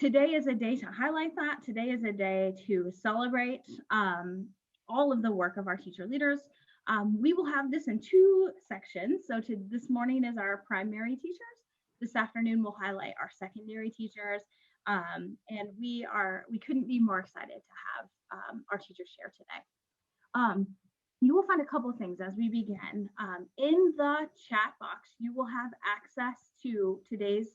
today is a day to highlight that. Today is a day to celebrate all of the work of our teacher leaders. We will have this in two sections. So this morning is our primary teachers. This afternoon we'll highlight our secondary teachers. And we couldn't be more excited to have our teachers share today. You will find a couple of things as we begin. In the chat box, you will have access to today's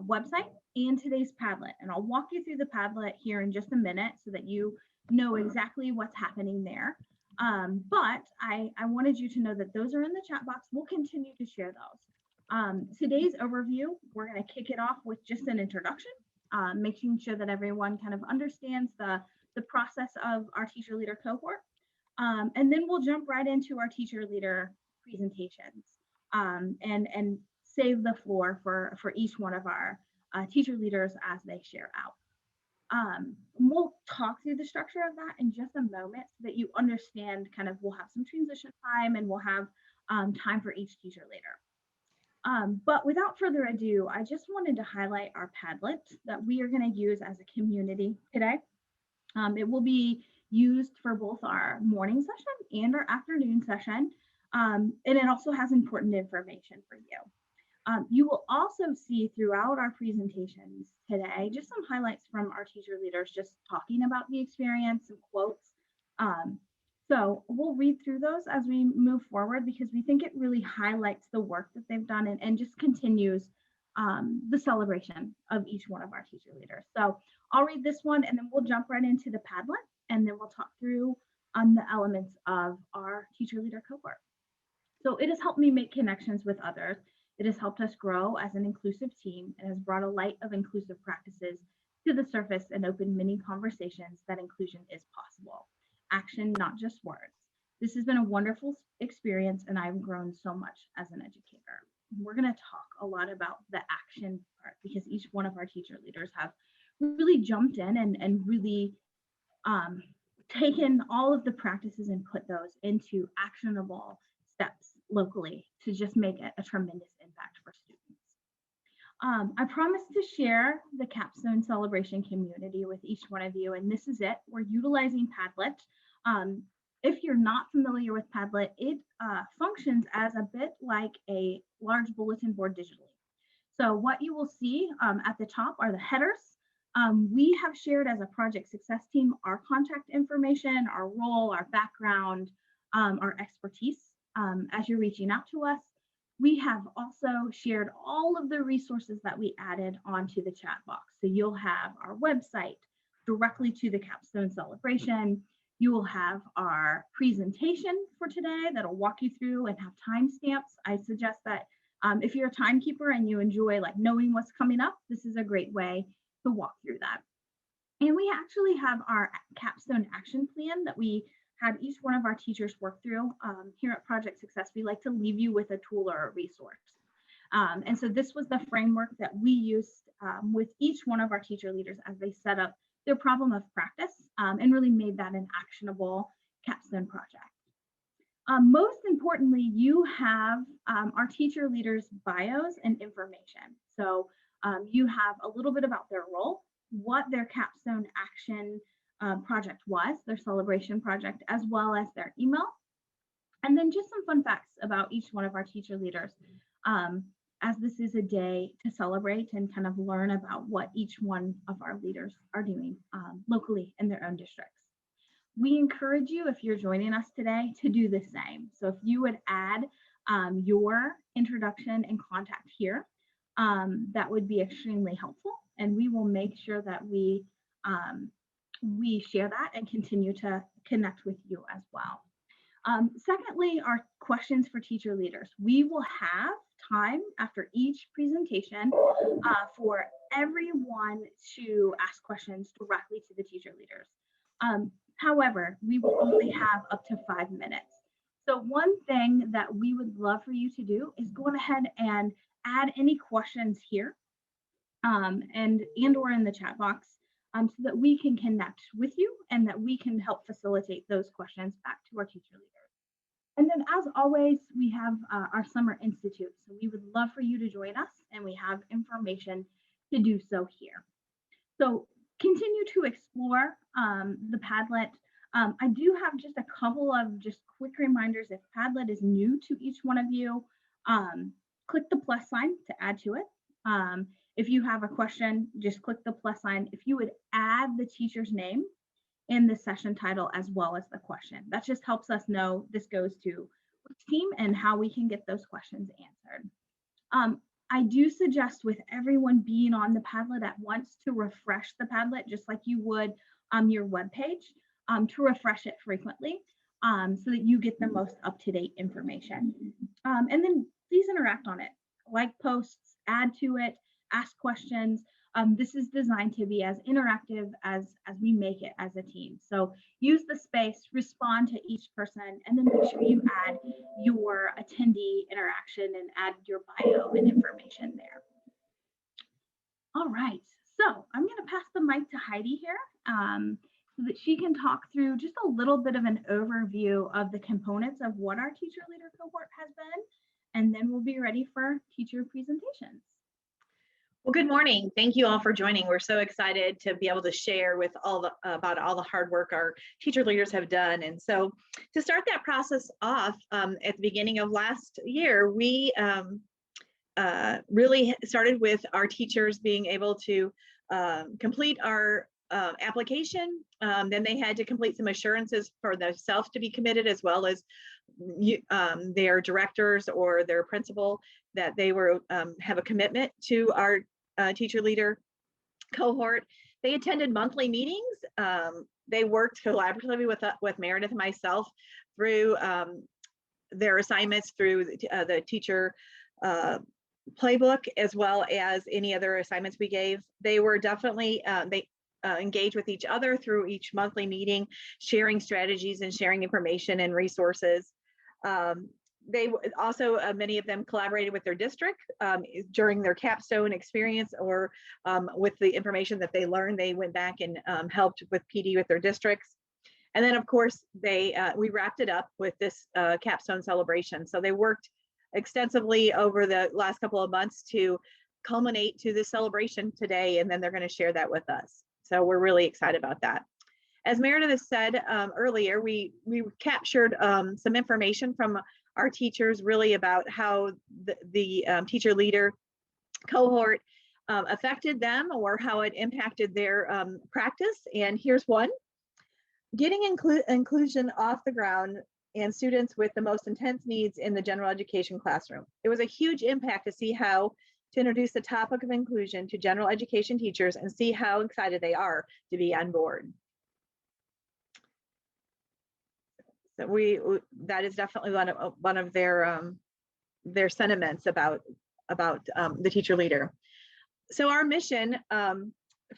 website and today's Padlet. And I'll walk you through the Padlet here in just a minute so that you know exactly what's happening there. But I wanted you to know that those are in the chat box. We'll continue to share those. Today's overview, we're going to kick it off with just an introduction, making sure that everyone kind of understands the process of our teacher leader cohort. And then we'll jump right into our teacher leader presentations and save the floor for each one of our teacher leaders as they share out. We'll talk through the structure of that in just a moment so that you understand kind of, we'll have some transition time and we'll have time for each teacher later. But without further ado, I just wanted to highlight our Padlet that we are going to use as a community today. It will be used for both our morning session and our afternoon session. And it also has important information for you. You will also see throughout our presentations today, just some highlights from our teacher leaders, just talking about the experience and quotes. So we'll read through those as we move forward because we think it really highlights the work that they've done and just continues the celebration of each one of our teacher leaders. So I'll read this one and then we'll jump right into the Padlet and then we'll talk through the elements of our teacher leader cohort. So it has helped me make connections with others. It has helped us grow as an inclusive team and has brought a light of inclusive practices to the surface and opened many conversations that inclusion is possible. Action, not just words. This has been a wonderful experience and I've grown so much as an educator. We're going to talk a lot about the action part because each one of our teacher leaders have really jumped in and really taken all of the practices and put those into actionable steps locally to just make a tremendous impact for students. I promised to share the Capstone celebration community with each one of you, and this is it. We're utilizing Padlet. If you're not familiar with Padlet, it functions as a bit like a large bulletin board digitally. So what you will see at the top are the headers. We have shared as a project success team our contact information, our role, our background, our expertise as you're reaching out to us. We have also shared all of the resources that we added onto the chat box. So you'll have our website directly to the Capstone celebration. You will have our presentation for today that'll walk you through and have timestamps. I suggest that if you're a timekeeper and you enjoy like knowing what's coming up, this is a great way to walk through that. And we actually have our Capstone action plan that we had each one of our teachers work through. Here at Project Success, we like to leave you with a tool or a resource. And so this was the framework that we used with each one of our teacher leaders as they set up their problem of practice and really made that an actionable Capstone project. Most importantly, you have our teacher leaders' bios and information. So you have a little bit about their role, what their Capstone action project was, their celebration project, as well as their email. And then just some fun facts about each one of our teacher leaders, as this is a day to celebrate and kind of learn about what each one of our leaders are doing locally in their own districts. We encourage you, if you're joining us today, to do the same. So if you would add your introduction and contact here, that would be extremely helpful. And we will make sure that we share that and continue to connect with you as well. Secondly, our questions for teacher leaders. We will have time after each presentation for everyone to ask questions directly to the teacher leaders. However, we will only have up to 5 minutes. So one thing that we would love for you to do is go ahead and add any questions here and or in the chat box so that we can connect with you and that we can help facilitate those questions back to our teacher leaders. And then as always, we have our Summer Institute. So we would love for you to join us and we have information to do so here. So continue to explore the Padlet. I do have just a couple of just quick reminders. If Padlet is new to each one of you, click the plus sign to add to it. If you have a question, just click the plus sign. If you would add the teacher's name in the session title as well as the question, that just helps us know this goes to which team and how we can get those questions answered. I do suggest with everyone being on the Padlet at once to refresh the Padlet just like you would your web page, to refresh it frequently so that you get the most up-to-date information. And then please interact on it, like posts, add to it, ask questions. This is designed to be as interactive as we make it as a team. So use the space, respond to each person, and then make sure you add your attendee interaction and add your bio and information there. All right, so I'm going to pass the mic to Heidi here so that she can talk through just a little bit of an overview of the components of what our teacher leader cohort has been, and then we'll be ready for teacher presentations. Well, good morning. Thank you all for joining. We're so excited to be able to share with about all the hard work our teacher leaders have done. And so to start that process off, at the beginning of last year, we really started with our teachers being able to complete our application. Then they had to complete some assurances for themselves to be committed, as well as their directors or their principal, that they were have a commitment to our teacher leader cohort. They attended monthly meetings. They worked collaboratively with Meredith and myself through their assignments through the teacher playbook, as well as any other assignments we gave. They were definitely, they engaged with each other through each monthly meeting, sharing strategies and sharing information and resources. They also, many of them collaborated with their district during their Capstone experience, or with the information that they learned, they went back and helped with PD with their districts. And then of course, we wrapped it up with this Capstone celebration. So they worked extensively over the last couple of months to culminate to this celebration today, and then they're going to share that with us. So we're really excited about that. As Meredith has said earlier, we captured some information from our teachers really about how the teacher leader cohort affected them, or how it impacted their practice. And here's one: getting inclusion off the ground and students with the most intense needs in the general education classroom. It was a huge impact to see how to introduce the topic of inclusion to general education teachers and see how excited they are to be on board. So that is definitely one of their sentiments about the teacher leader. So our mission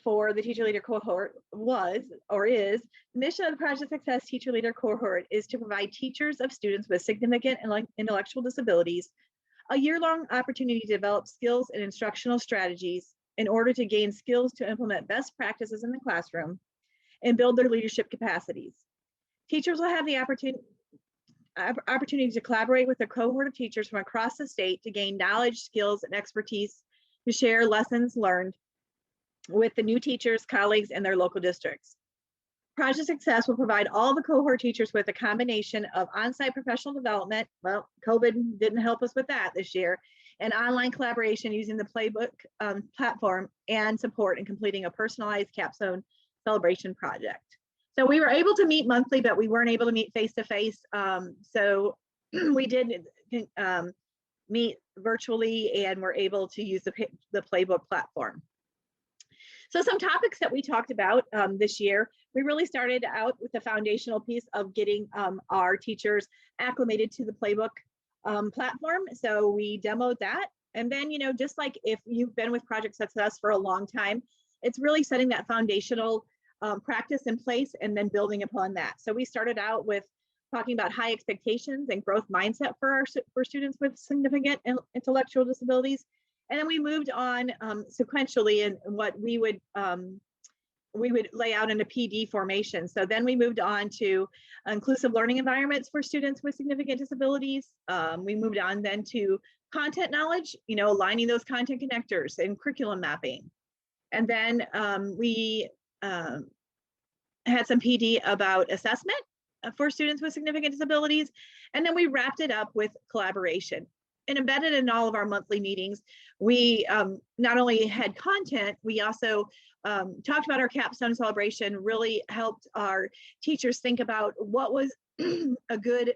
for the teacher leader cohort was, or is, the mission of the Project Success Teacher Leader Cohort is to provide teachers of students with significant intellectual disabilities a year-long opportunity to develop skills and instructional strategies in order to gain skills to implement best practices in the classroom and build their leadership capacities. Teachers will have the opportunity to collaborate with a cohort of teachers from across the state to gain knowledge, skills, and expertise to share lessons learned with the new teachers, colleagues, and their local districts. Project Success will provide all the cohort teachers with a combination of on-site professional development, well, COVID didn't help us with that this year, and online collaboration using the Playbook platform, and support in completing a personalized Capstone celebration project. So we were able to meet monthly, but we weren't able to meet face-to-face. So we did meet virtually, and we're able to use the Playbook platform. So some topics that we talked about this year, we really started out with the foundational piece of getting our teachers acclimated to the Playbook platform. So we demoed that. And then, just like if you've been with Project Success for a long time, it's really setting that foundational practice in place and then building upon that. So we started out with talking about high expectations and growth mindset for students with significant intellectual disabilities. And then we moved on sequentially in what we would lay out in a PD formation. So then we moved on to inclusive learning environments for students with significant disabilities. We moved on then to content knowledge, aligning those content connectors and curriculum mapping. And then we had some PD about assessment for students with significant disabilities. And then we wrapped it up with collaboration. And embedded in all of our monthly meetings, we not only had content, we also talked about our Capstone celebration, really helped our teachers think about what was a good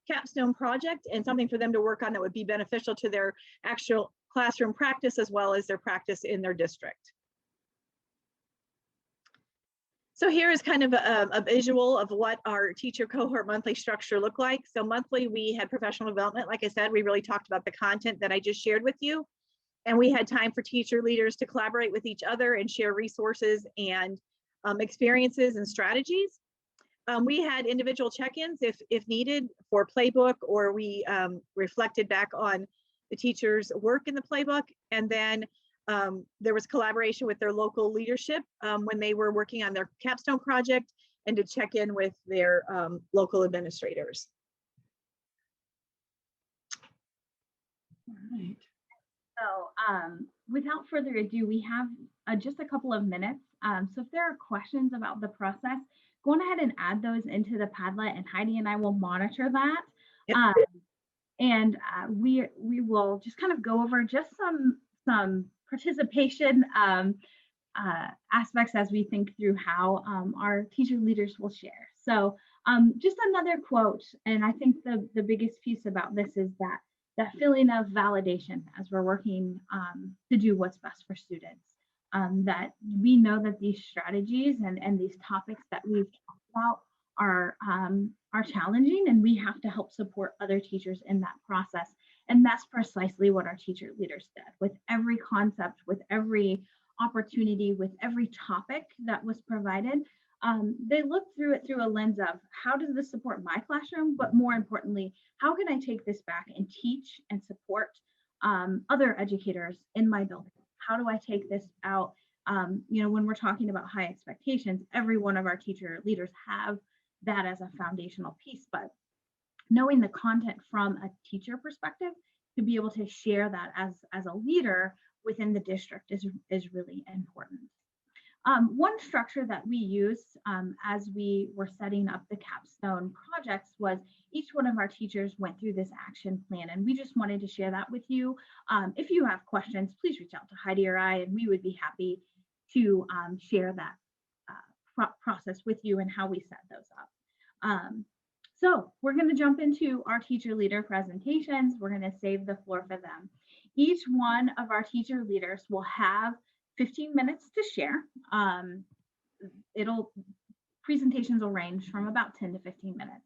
Capstone project and something for them to work on that would be beneficial to their actual classroom practice as well as their practice in their district. So here is kind of a visual of what our teacher cohort monthly structure looked like. So monthly we had professional development. Like I said, we really talked about the content that I just shared with you. And we had time for teacher leaders to collaborate with each other and share resources and experiences and strategies. We had individual check-ins if needed for playbook, or we reflected back on the teacher's work in the playbook. And then there was collaboration with their local leadership when they were working on their Capstone project, and to check in with their local administrators. All right. So without further ado, we have just a couple of minutes. So if there are questions about the process, go on ahead and add those into the Padlet, and Heidi and I will monitor that. Yep. And we will just kind of go over just some participation aspects as we think through how our teacher leaders will share. So just another quote, and I think the biggest piece about this is that feeling of validation as we're working to do what's best for students. That we know that these strategies and these topics that we've talked about are challenging, and we have to help support other teachers in that process. And that's precisely what our teacher leaders did with every concept, with every opportunity, with every topic that was provided. They looked through it through a lens of how does this support my classroom, but more importantly, how can I take this back and teach and support other educators in my building? How do I take this out? When we're talking about high expectations, every one of our teacher leaders have that as a foundational piece, but knowing the content from a teacher perspective to be able to share that as a leader within the district is really important. One structure that we used as we were setting up the Capstone projects was each one of our teachers went through this action plan, and we just wanted to share that with you. If you have questions, please reach out to Heidi or I, and we would be happy to share that process with you and how we set those up. So we're going to jump into our teacher leader presentations. We're going to save the floor for them. Each one of our teacher leaders will have 15 minutes to share. Presentations will range from about 10 to 15 minutes.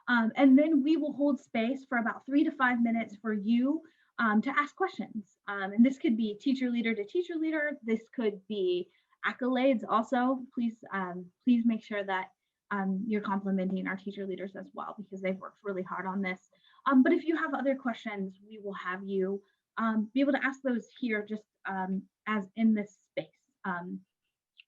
And then we will hold space for about 3 to 5 minutes for you to ask questions. And this could be teacher leader to teacher leader. This could be accolades also. Please make sure that you're complimenting our teacher leaders as well, because they've worked really hard on this. But if you have other questions, we will have you be able to ask those here just as in this space,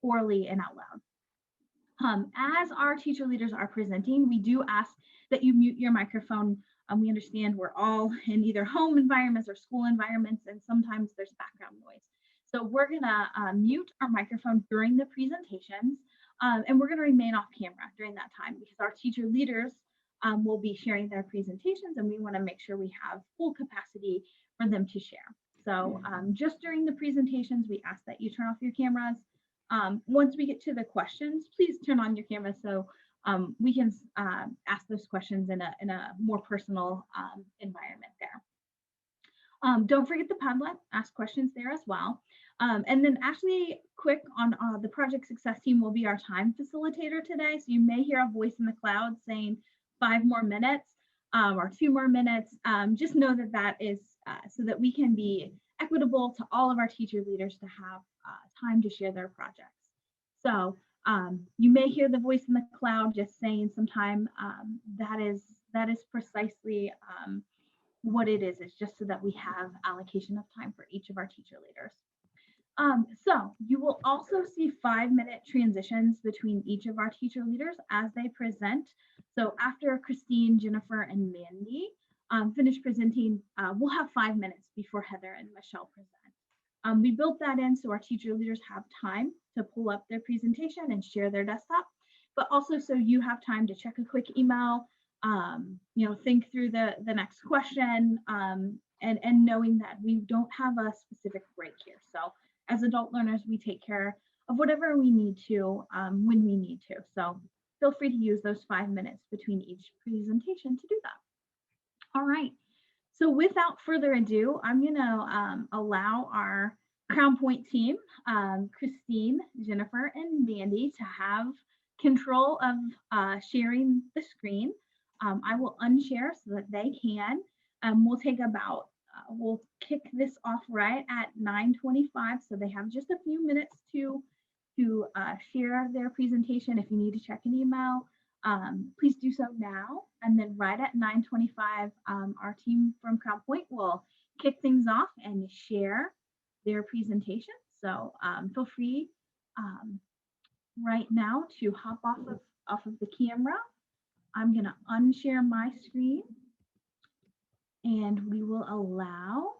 orally and out loud. As our teacher leaders are presenting, we do ask that you mute your microphone. We understand we're all in either home environments or school environments, and sometimes there's background noise. So we're gonna mute our microphone during the presentations, and we're gonna remain off camera during that time because our teacher leaders will be sharing their presentations, and we wanna make sure we have full capacity for them to share. So just during the presentations, we ask that you turn off your cameras. Once we get to the questions, please turn on your camera so we can ask those questions in a more personal environment there. Don't forget the Padlet, ask questions there as well. And then Ashley Quick on the Project Success team will be our time facilitator today. So you may hear a voice in the cloud saying 5 more minutes or 2 more minutes. Just know that that is so that we can be equitable to all of our teacher leaders to have time to share their projects. So you may hear the voice in the cloud just saying sometime that is precisely what it is. It's just so that we have allocation of time for each of our teacher leaders. So you will also see 5-minute transitions between each of our teacher leaders as they present. So after Christine, Jennifer, and Mandy finish presenting, we'll have 5 minutes before Heather and Michelle present. We built that in so our teacher leaders have time to pull up their presentation and share their desktop, but also so you have time to check a quick email, think through the next question, and knowing that we don't have a specific break here. So as adult learners, we take care of whatever we need to when we need to. So feel free to use those 5 minutes between each presentation to do that. All right. So without further ado, I'm going to allow our Crown Point team, Christine, Jennifer, and Mandy, to have control of sharing the screen. I will unshare so that they can. We'll kick this off right at 9:25, so they have just a few minutes to share their presentation. If you need to check an email, please do so now. And then right at 9:25, our team from Crown Point will kick things off and share their presentation. So feel free right now to hop off of the camera. I'm going to unshare my screen, and we will allow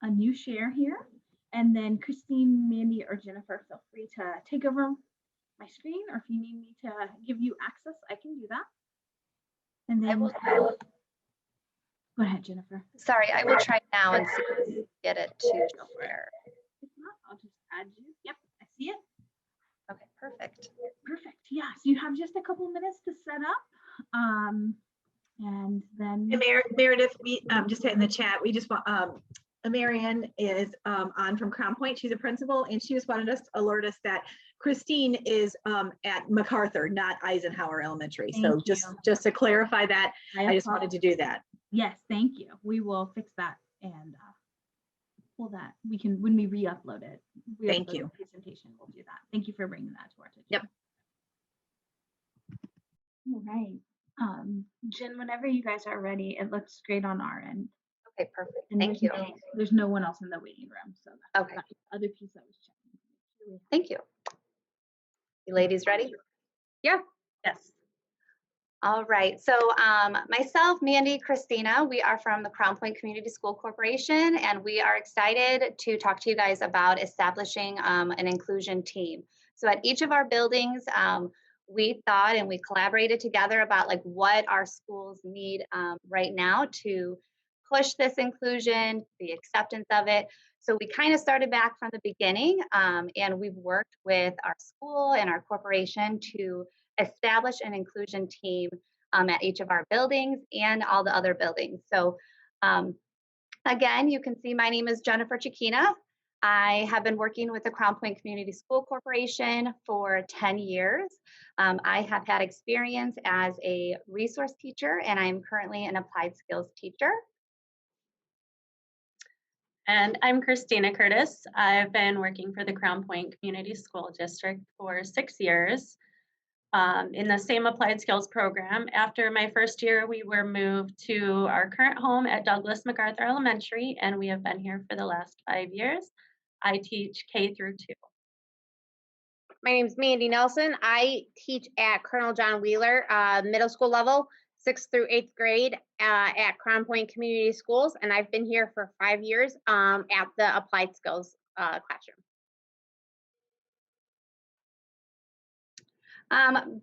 a new share here. And then Christine, Mandy, or Jennifer, feel free to take over my screen, or if you need me to give you access, I can do that. And then go ahead, Jennifer. Sorry, I will try now and see if I can get it to share. If not, I'll just add you. Yep, I see it. Okay, perfect. Perfect. Yeah, so you have just a couple minutes to set up. And then Meredith, we just hit in the chat. We just want Marianne is on from Crown Point. She's a principal, and she just wanted us to alert us that Christine is at MacArthur, not Eisenhower Elementary. So just to clarify that, I just wanted to do that. Yes, thank you. We will fix that and pull that. We can, when we re-upload it. Thank you. Presentation, we'll do that. Thank you for bringing that to our attention. Yep. All right. Jen, whenever you guys are ready, it looks great on our end. Okay, perfect. And Thank you. There's no one else in the waiting room, so that's okay. the other piece I was checking. Thank you. You ladies ready? Yeah. Yes. All right. So myself, Mandy, Christina, we are from the Crown Point Community School Corporation, and we are excited to talk to you guys about establishing an inclusion team. So at each of our buildings, we thought and we collaborated together about like what our schools need right now to push this inclusion, the acceptance of it. So we kind of started back from the beginning, and we've worked with our school and our corporation to establish an inclusion team at each of our buildings and all the other buildings. So again, you can see my name is Jennifer Chiquina. I have been working with the Crown Point Community School Corporation for 10 years. I have had experience as a resource teacher, and I'm currently an applied skills teacher. And I'm Christina Curtis. I've been working for the Crown Point Community School District for 6 years in the same applied skills program. After my first year, we were moved to our current home at Douglas MacArthur Elementary, and we have been here for the last 5 years. I teach K through 2. My name is Mandy Nelson. I teach at Colonel John Wheeler middle school level, 6th through 8th grade at Crown Point Community Schools, and I've been here for 5 years at the Applied Skills classroom.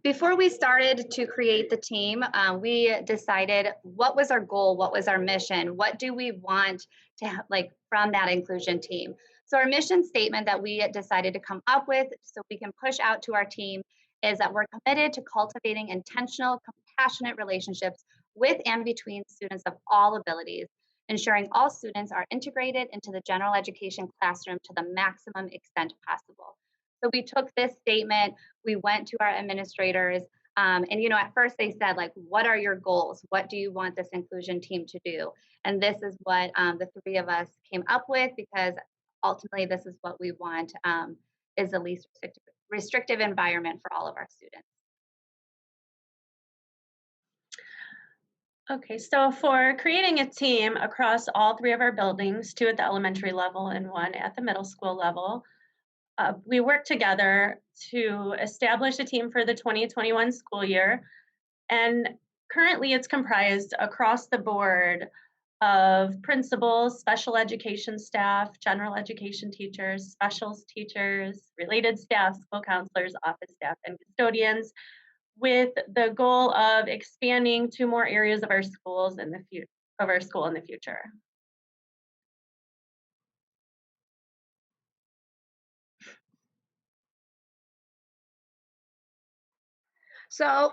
Before we started to create the team, we decided what was our goal, what was our mission, what do we want to like from that inclusion team. So our mission statement that we decided to come up with so we can push out to our team is that we're committed to cultivating intentional, compassionate relationships with and between students of all abilities, ensuring all students are integrated into the general education classroom to the maximum extent possible. So we took this statement, we went to our administrators, and at first they said, like, what are your goals? What do you want this inclusion team to do? And this is what the three of us came up with, because ultimately this is what we want, is the least restrictive environment for all of our students. Okay, so for creating a team across all 3 of our buildings, 2 at the elementary level and 1 at the middle school level, we worked together to establish a team for the 2021 school year. And currently it's comprised across the board of principals, special education staff, general education teachers, specials teachers, related staff, school counselors, office staff, and custodians, with the goal of expanding to more areas of our schools in the future. So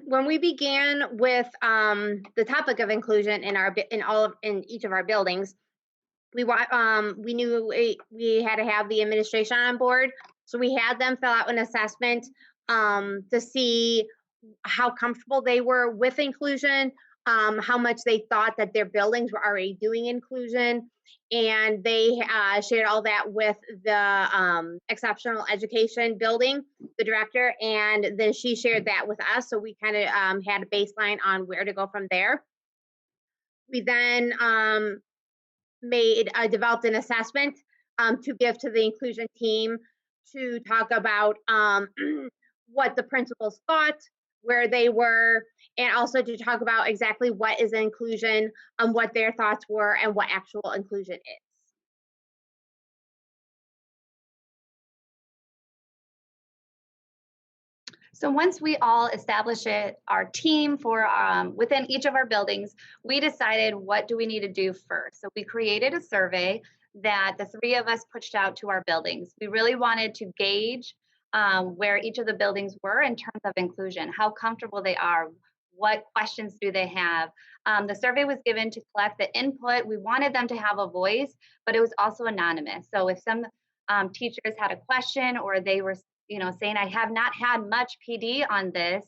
when we began with the topic of inclusion in each of our buildings, we knew we had to have the administration on board. So we had them fill out an assessment to see how comfortable they were with inclusion, how much they thought that their buildings were already doing inclusion. And they shared all that with the exceptional education building, the director, and then she shared that with us. So we kind of had a baseline on where to go from there. We then developed an assessment to give to the inclusion team to talk about what the principals thought, where they were, and also to talk about exactly what is inclusion, what their thoughts were, and what actual inclusion is. So once we all established our team for within each of our buildings, we decided what do we need to do first. So we created a survey that the three of us pushed out to our buildings. We really wanted to gauge where each of the buildings were in terms of inclusion, how comfortable they are, what questions do they have. The survey was given to collect the input. We wanted them to have a voice, but it was also anonymous. So if some teachers had a question or they were saying, I have not had much PD on this,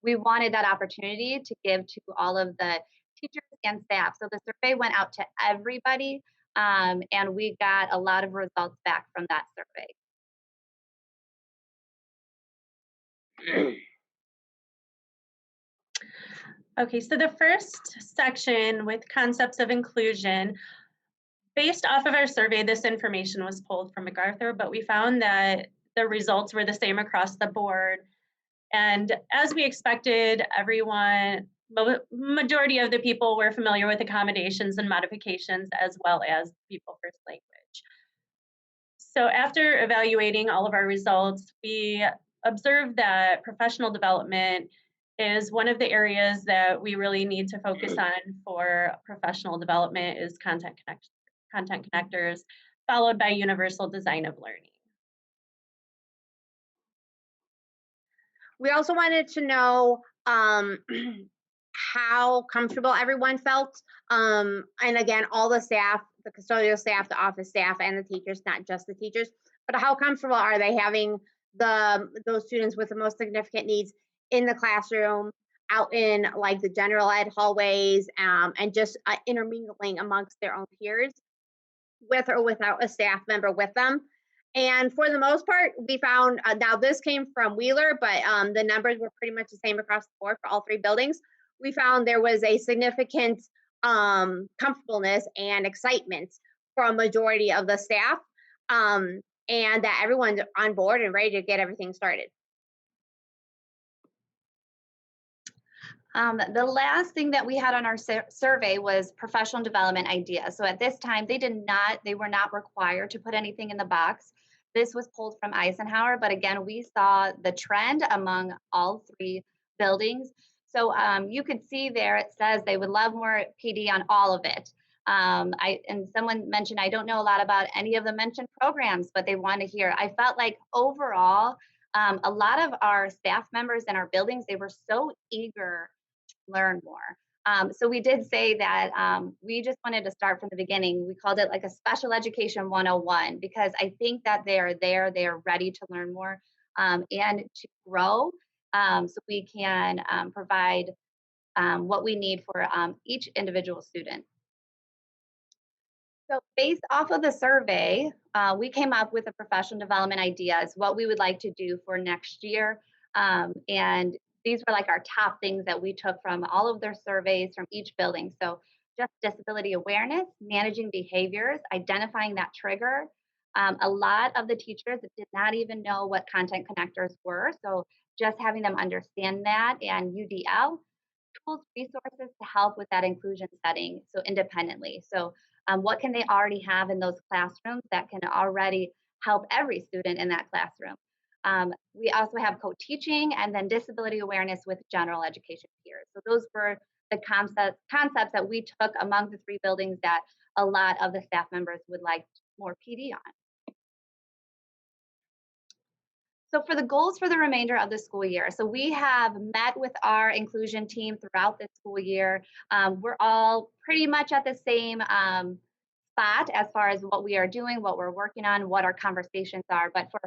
we wanted that opportunity to give to all of the teachers and staff. So the survey went out to everybody, and we got a lot of results back from that survey. Okay, so the first section with concepts of inclusion, based off of our survey, this information was pulled from MacArthur, but we found that the results were the same across the board. And as we expected, majority of the people were familiar with accommodations and modifications as well as people first language. So after evaluating all of our results, we observed that professional development is one of the areas that we really need to focus on for professional development is content connectors, followed by universal design of learning. We also wanted to know how comfortable everyone felt. And again, all the staff, the custodial staff, the office staff, and the teachers, not just the teachers, but how comfortable are they having those students with the most significant needs in the classroom, out in like the general ed hallways, and just intermingling amongst their own peers, with or without a staff member with them. And for the most part, we found, now this came from Wheeler, but the numbers were pretty much the same across the board for all three buildings. We found there was a significant comfortableness and excitement from a majority of the staff, and that everyone's on board and ready to get everything started. The last thing that we had on our survey was professional development ideas. So at this time, they were not required to put anything in the box. This was pulled from Eisenhower, but again, we saw the trend among all three buildings. So you could see there, it says they would love more PD on all of it. And someone mentioned, I don't know a lot about any of the mentioned programs, but they want to hear. I felt like overall, a lot of our staff members in our buildings, they were so eager to learn more. So we did say that we just wanted to start from the beginning. We called it like a special education 101, because I think that they are ready to learn more and to grow, so we can provide what we need for each individual student. So based off of the survey, we came up with a professional development ideas, what we would like to do for next year. And these were like our top things that we took from all of their surveys from each building. So just disability awareness, managing behaviors, identifying that trigger. A lot of the teachers did not even know what content connectors were. So just having them understand that, and UDL, tools, resources to help with that inclusion setting, so independently. So what can they already have in those classrooms that can already help every student in that classroom? We also have co-teaching and then disability awareness with general education peers. So those were the concepts that we took among the 3 buildings that a lot of the staff members would like more PD on. So for the goals for the remainder of the school year, so we have met with our inclusion team throughout the school year. We're all pretty much at the same spot as far as what we are doing, what we're working on, what our conversations are. But for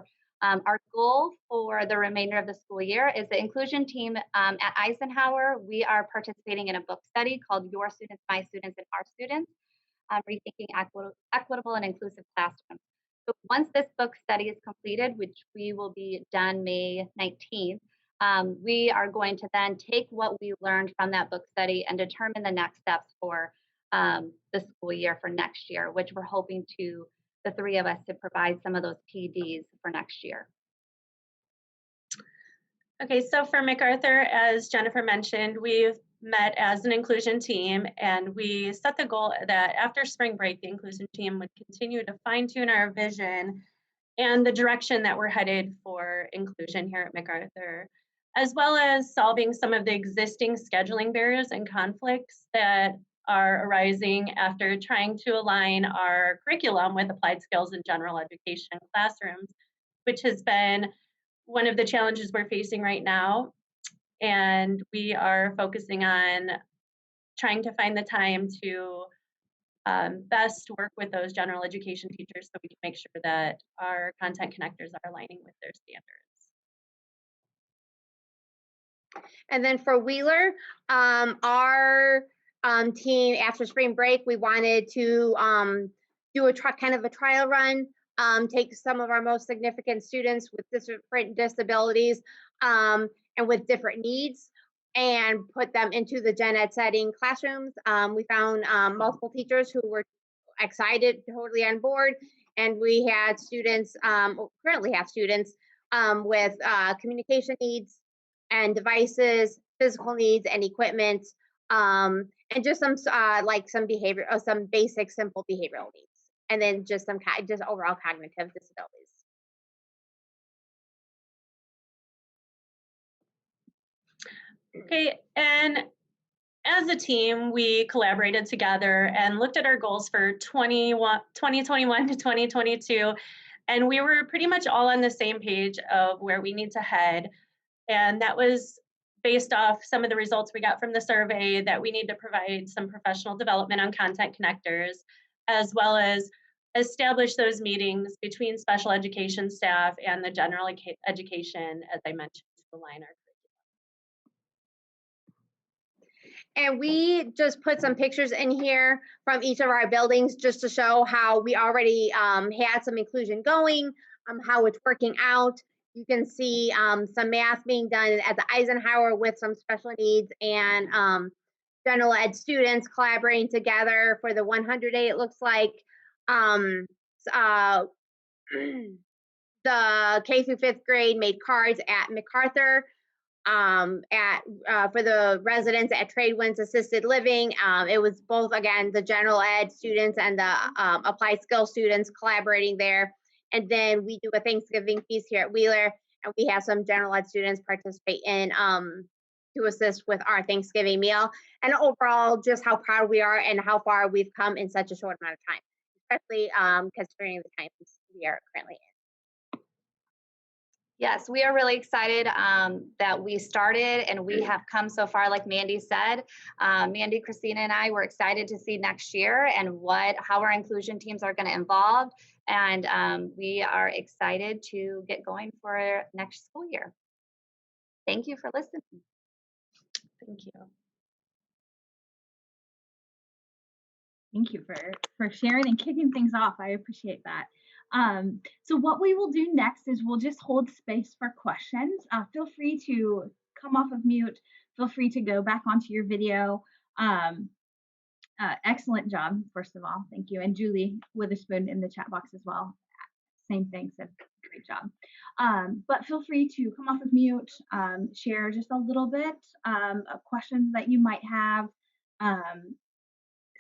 our goal for the remainder of the school year is the inclusion team at Eisenhower. We are participating in a book study called Your Students, My Students, and Our Students, Rethinking Equitable and Inclusive Classrooms. So once this book study is completed, which we will be done May 19th, we are going to then take what we learned from that book study and determine the next steps for the school year for next year, which we're hoping to, the 3 of us, to provide some of those PDs for next year. Okay, so for MacArthur, as Jennifer mentioned, we've met as an inclusion team, and we set the goal that after spring break, the inclusion team would continue to fine-tune our vision and the direction that we're headed for inclusion here at MacArthur, as well as solving some of the existing scheduling barriers and conflicts that are arising after trying to align our curriculum with applied skills and general education classrooms, which has been one of the challenges we're facing right now. And we are focusing on trying to find the time to best work with those general education teachers so we can make sure that our content connectors are aligning with their standards. And then for Wheeler, our team, after spring break, we wanted to do a kind of a trial run, take some of our most significant students with different disabilities and with different needs, and put them into the gen ed setting classrooms. We found multiple teachers who were excited, totally on board, and we had students, currently have students with communication needs and devices, physical needs and equipment, and just some like some behavior, some basic simple behavioral needs, and then just some just overall cognitive disabilities. Okay, and as a team, we collaborated together and looked at our goals for 2021 to 2022, and we were pretty much all on the same page of where we need to head. And that was based off some of the results we got from the survey, that we need to provide some professional development on content connectors, as well as establish those meetings between special education staff and the general education, as I mentioned, to align our And we just put some pictures in here from each of our buildings just to show how we already had some inclusion going, how it's working out. You can see some math being done at the Eisenhower with some special needs and general ed students collaborating together for the 100 day, it looks like. The K through 5th grade made cards at MacArthur. For the residents at Tradewinds Assisted Living, it was both, again, the general ed students and the applied skill students collaborating there. And then we do a Thanksgiving feast here at Wheeler, and we have some general ed students participate in to assist with our Thanksgiving meal. And overall, just how proud we are and how far we've come in such a short amount of time, especially considering the times we are currently in. Yes, we are really excited that we started and we have come so far, like Mandy said. Mandy, Christina, and I were excited to see next year and how our inclusion teams are going to evolve. And we are excited to get going for next school year. Thank you for listening. Thank you. Thank you for sharing and kicking things off. I appreciate that. So what we will do next is we'll just hold space for questions. Feel free to come off of mute. Feel free to go back onto your video. Excellent job, first of all. Thank you. And Julie Witherspoon in the chat box as well same thing, said great job. But feel free to come off of mute, share just a little bit of questions that you might have,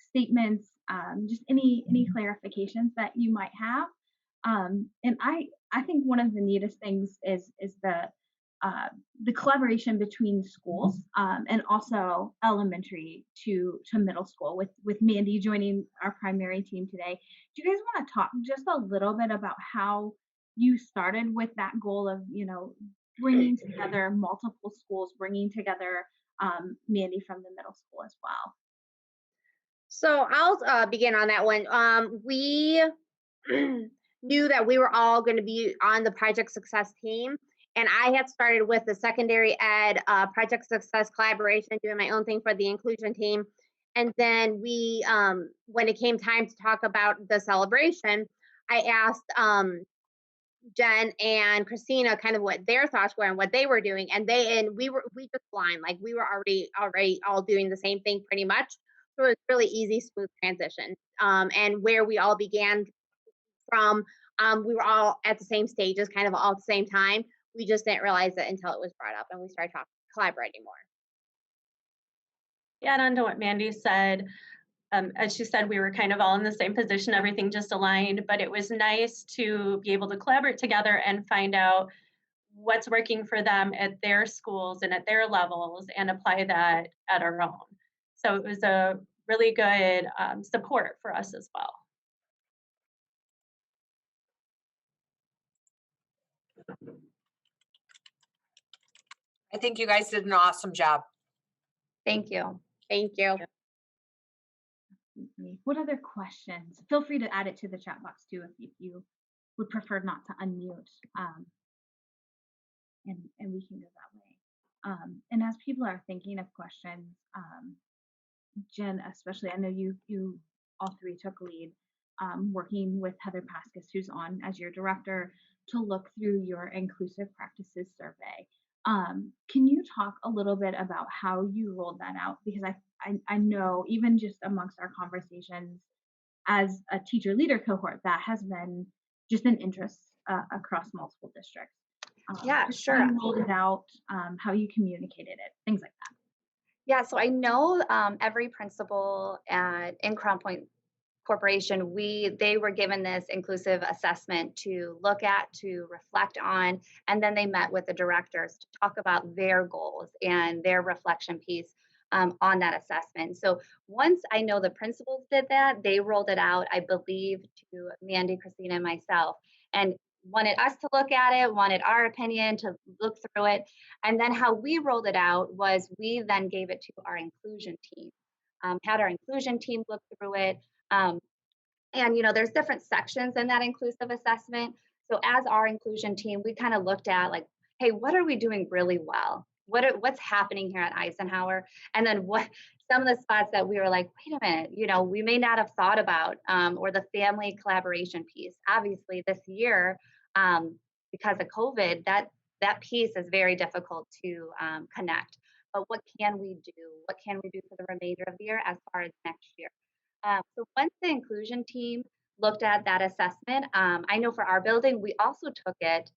statements, just any clarifications that you might have. And I think one of the neatest things is the collaboration between schools, and also elementary to middle school, with Mandy joining our primary team today. Do you guys want to talk just a little bit about how you started with that goal of, bringing together multiple schools, bringing together Mandy from the middle school as well? So I'll begin on that one. We knew that we were all going to be on the Project Success team. And I had started with the secondary ed Project Success collaboration, doing my own thing for the inclusion team. And then we, when it came time to talk about the celebration, I asked Jen and Christina kind of what their thoughts were and what they were doing. And we just blind, like we were already all doing the same thing pretty much. So it was really easy, smooth transition. And where we all began from, we were all at the same stages, kind of all at the same time. We just didn't realize it until it was brought up and we started collaborating more. Yeah, and on to what Mandy said, as she said, we were kind of all in the same position, everything just aligned, but it was nice to be able to collaborate together and find out what's working for them at their schools and at their levels and apply that at our own. So it was a really good support for us as well. I think you guys did an awesome job. Thank you. Thank you. What other questions? Feel free to add it to the chat box too if you would prefer not to unmute. And we can go that way. And as people are thinking of questions, Jen, especially, I know you all three took lead, working with Heather Pascas, who's on as your director, to look through your inclusive practices survey. Can you talk a little bit about how you rolled that out? Because I know even just amongst our conversations as a teacher leader cohort, that has been just an interest across multiple districts. Yeah, sure. How you rolled it out, how you communicated it, things like that. Yeah, so I know every principal in Crown Point Corporation, they were given this inclusive assessment to look at, to reflect on, and then they met with the directors to talk about their goals and their reflection piece on that assessment. So once I know the principals did that, they rolled it out, I believe, to Mandy, Christina, and myself, and wanted us to look at it, wanted our opinion to look through it. And then how we rolled it out was we then gave it to our inclusion team, had our inclusion team look through it. And, there's different sections in that inclusive assessment. So as our inclusion team, we kind of looked at like, hey, what are we doing really well? What's happening here at Eisenhower? And then what some of the spots that we were like, wait a minute, we may not have thought about, or the family collaboration piece. Obviously this year, because of COVID, that piece is very difficult to connect. But what can we do? What can we do for the remainder of the year as far as next year? So once the inclusion team looked at that assessment, I know for our building, we also took it.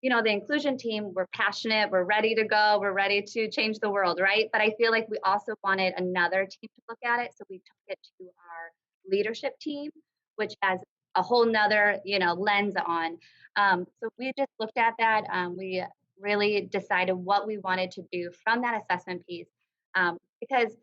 The inclusion team, we're passionate, we're ready to go, we're ready to change the world, right? But I feel like we also wanted another team to look at it. So we took it to our leadership team, which has a whole nother, lens on. So we just looked at that. We really decided what we wanted to do from that assessment piece, because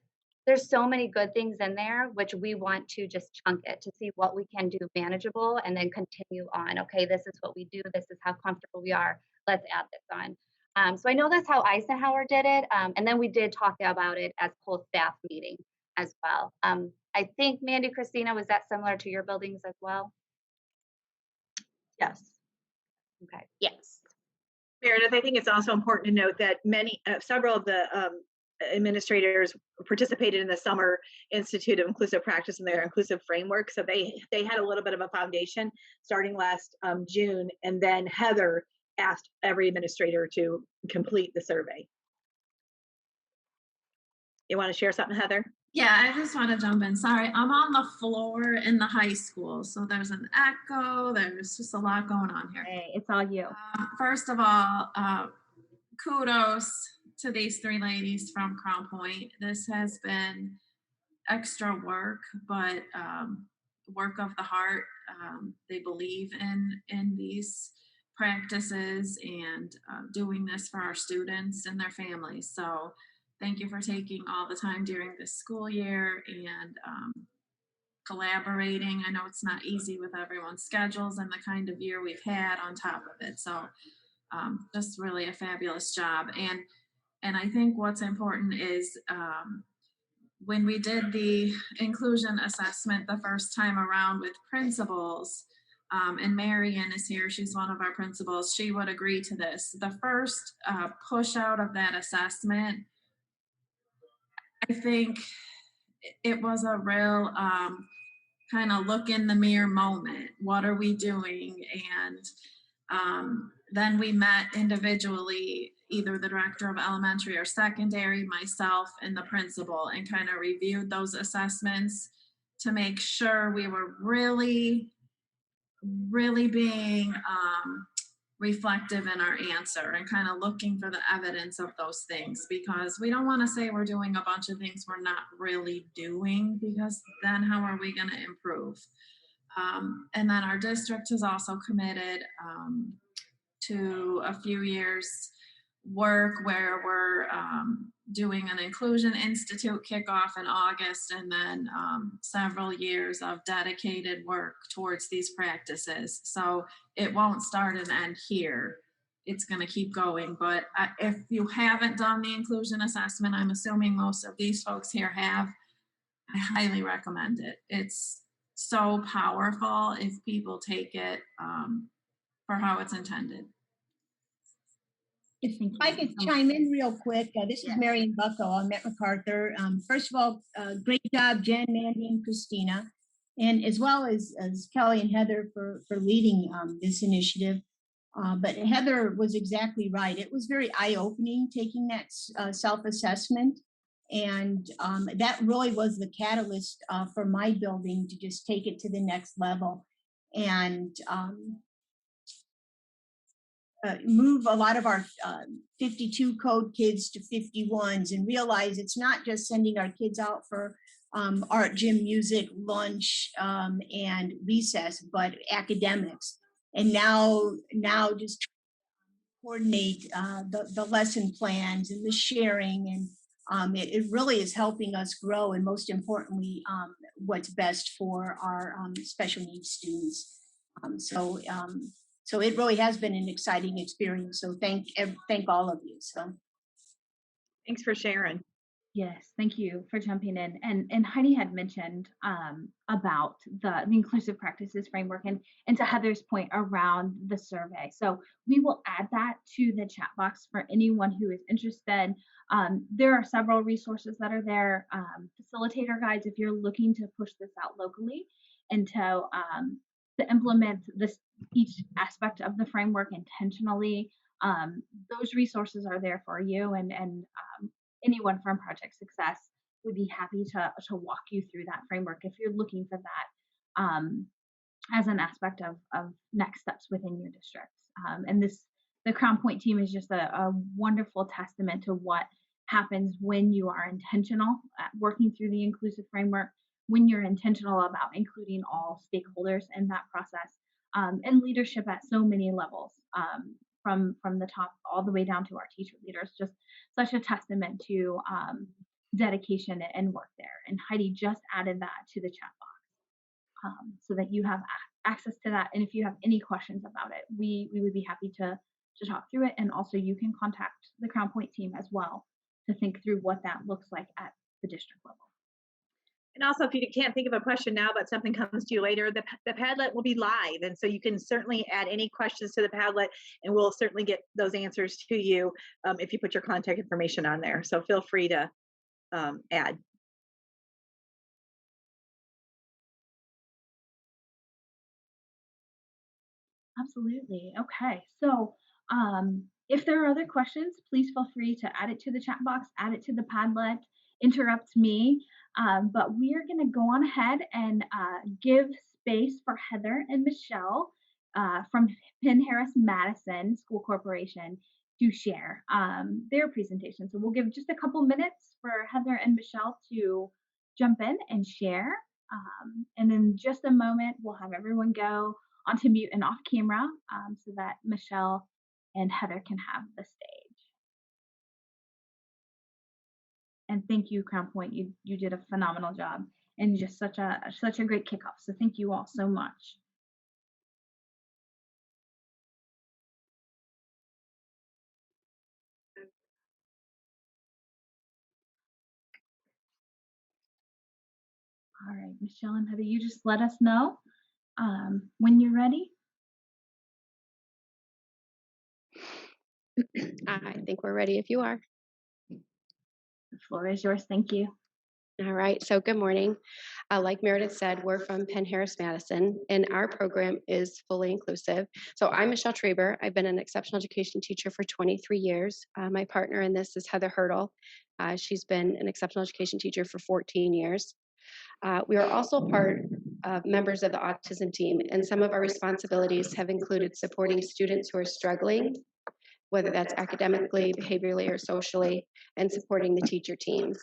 there's so many good things in there, which we want to just chunk it to see what we can do manageable and then continue on. Okay, this is what we do. This is how comfortable we are. Let's add this on. So I know that's how Eisenhower did it. And then we did talk about it as whole staff meeting as well. I think Mandy, Christina, was that similar to your buildings as well? Yes. Okay. Yes. Meredith, I think it's also important to note that several of the administrators participated in the Summer Institute of Inclusive Practice and their inclusive framework. So they had a little bit of a foundation starting last June, and then Heather asked every administrator to complete the survey. You want to share something, Heather? Yeah, I just want to jump in. Sorry, I'm on the floor in the high school, so there's an echo. There's just a lot going on here. Hey, it's all you. First of all, kudos to these three ladies from Crown Point. This has been extra work, but work of the heart. They believe in these practices and doing this for our students and their families. So thank you for taking all the time during this school year and collaborating. I know it's not easy with everyone's schedules and the kind of year we've had on top of it. So just really a fabulous job. And I think what's important is when we did the inclusion assessment the first time around with principals, and Marion is here, she's one of our principals, she would agree to this. The first push out of that assessment, I think it was a real kind of look in the mirror moment. What are we doing? And then we met individually, either the director of elementary or secondary, myself, and the principal, and kind of reviewed those assessments to make sure we were really being reflective in our answer and kind of looking for the evidence of those things, because we don't want to say we're doing a bunch of things we're not really doing, because then how are we going to improve? And then our district is also committed to a few years work where we're doing an Inclusion Institute kickoff in August, and then several years of dedicated work towards these practices. So it won't start and end here. It's going to keep going. But if you haven't done the inclusion assessment, I'm assuming most of these folks here have, I highly recommend it. It's so powerful if people take it for how it's intended. If I could chime in real quick, this is Marion Bucko. I'm at MacArthur. First of all, great job, Jen, Mandy, and Christina, and as well as Kelly and Heather for leading this initiative. But Heather was exactly right. It was very eye-opening taking that self-assessment, and that really was the catalyst for my building to just take it to the next level and move a lot of our 52 code kids to 51s, and realize it's not just sending our kids out for art, gym, music, lunch, and recess, but academics. And now just coordinate the lesson plans and the sharing, and it really is helping us grow, and most importantly, what's best for our special needs students. So it really has been an exciting experience. So thank all of you. So Thanks for sharing. Yes, thank you for jumping in. And Heidi had mentioned about the inclusive practices framework, and to Heather's point around the survey. So we will add that to the chat box for anyone who is interested. There are several resources that are there, facilitator guides if you're looking to push this out locally and to implement this each aspect of the framework intentionally. Those resources are there for you, and anyone from Project Success would be happy to walk you through that framework if you're looking for that as an aspect of next steps within your district. And the Crown Point team is just a wonderful testament to what happens when you are intentional at working through the inclusive framework, when you're intentional about including all stakeholders in that process, and leadership at so many levels, from the top all the way down to our teacher leaders. Just such a testament to dedication and work there. And Heidi just added that to the chat box so that you have access to that. And if you have any questions about it, we would be happy to talk through it. And also you can contact the Crown Point team as well to think through what that looks like at the district level. And also, if you can't think of a question now, but something comes to you later, the Padlet will be live. And so you can certainly add any questions to the Padlet, and we'll certainly get those answers to you if you put your contact information on there. So feel free to add. Absolutely. Okay. So if there are other questions, please feel free to add it to the chat box, add it to the Padlet, interrupt me. But we are going to go on ahead and give space for Heather and Michelle from Penn Harris Madison School Corporation to share their presentation. So we'll give just a couple minutes for Heather and Michelle to jump in and share. And in just a moment, we'll have everyone go onto mute and off camera so that Michelle and Heather can have the stage. And thank you, Crown Point. You did a phenomenal job and just such a great kickoff. So thank you all so much. All right, Michelle and Heather, you just let us know when you're ready. I think we're ready if you are. The floor is yours. Thank you. All right, so good morning. Like Meredith said, we're from Penn Harris Madison, and our program is fully inclusive. So I'm Michelle Traber. I've been an exceptional education teacher for 23 years. My partner in this is Heather Hurdle. She's been an exceptional education teacher for 14 years. We are also part of members of the autism team, and some of our responsibilities have included supporting students who are struggling, whether that's academically, behaviorally, or socially, and supporting the teacher teams.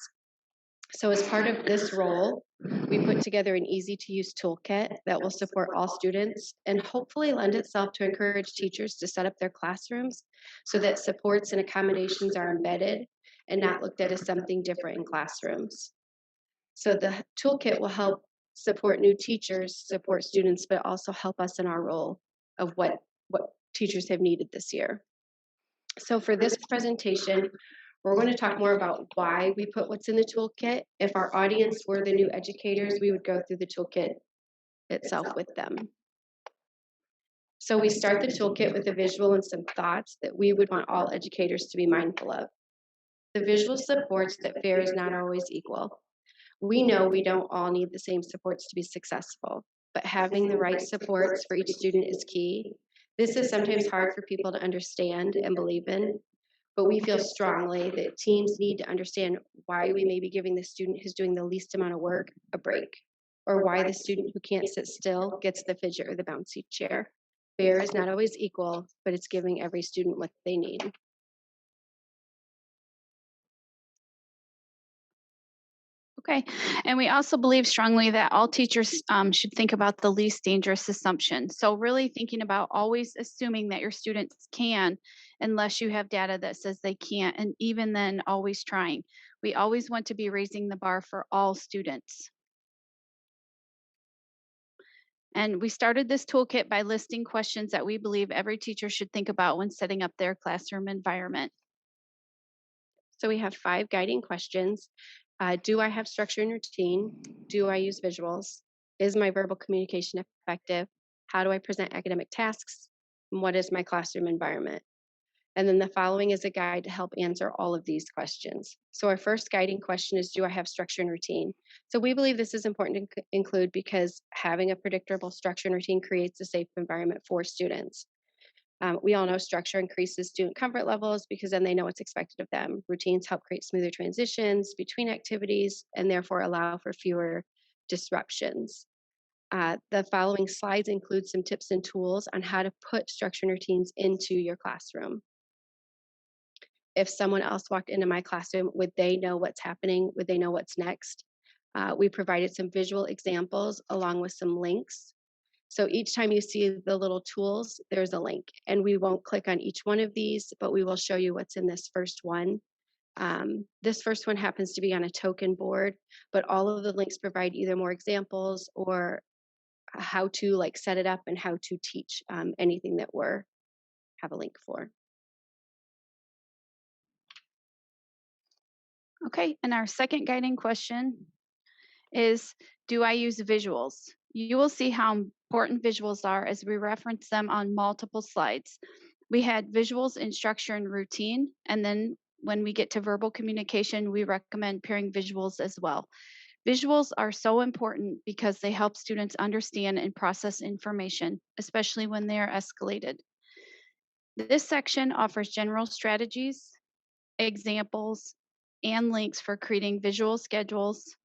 So as part of this role, we put together an easy-to-use toolkit that will support all students and hopefully lend itself to encourage teachers to set up their classrooms so that supports and accommodations are embedded and not looked at as something different in classrooms. So the toolkit will help support new teachers, support students, but also help us in our role of what teachers have needed this year. So for this presentation, we're going to talk more about why we put what's in the toolkit. If our audience were the new educators, we would go through the toolkit itself with them. So we start the toolkit with a visual and some thoughts that we would want all educators to be mindful of. The visual supports that fair is not always equal. We know we don't all need the same supports to be successful, but having the right supports for each student is key. This is sometimes hard for people to understand and believe in, but we feel strongly that teams need to understand why we may be giving the student who's doing the least amount of work a break, or why the student who can't sit still gets the fidget or the bouncy chair. Fair is not always equal, but it's giving every student what they need. Okay, and we also believe strongly that all teachers should think about the least dangerous assumption. So really thinking about always assuming that your students can, unless you have data that says they can't, and even then always trying. We always want to be raising the bar for all students. And we started this toolkit by listing questions that we believe every teacher should think about when setting up their classroom environment. So we have 5 guiding questions. Do I have structure and routine? Do I use visuals? Is my verbal communication effective? How do I present academic tasks? And what is my classroom environment? And then the following is a guide to help answer all of these questions. So our first guiding question is, do I have structure and routine? So we believe this is important to include because having a predictable structure and routine creates a safe environment for students. We all know structure increases student comfort levels because then they know what's expected of them. Routines help create smoother transitions between activities and therefore allow for fewer disruptions. The following slides include some tips and tools on how to put structure and routines into your classroom. If someone else walked into my classroom, would they know what's happening? Would they know what's next? We provided some visual examples along with some links. So each time you see the little tools, there's a link, and we won't click on each one of these, but we will show you what's in this first one. This first one happens to be on a token board, but all of the links provide either more examples or how to like set it up and how to teach anything that we have a link for. Okay, and our second guiding question is, do I use visuals? You will see how important visuals are as we reference them on multiple slides. We had visuals in structure and routine, and then when we get to verbal communication, we recommend pairing visuals as well. Visuals are so important because they help students understand and process information, especially when they are escalated. This section offers general strategies, examples, and links for creating visual schedules,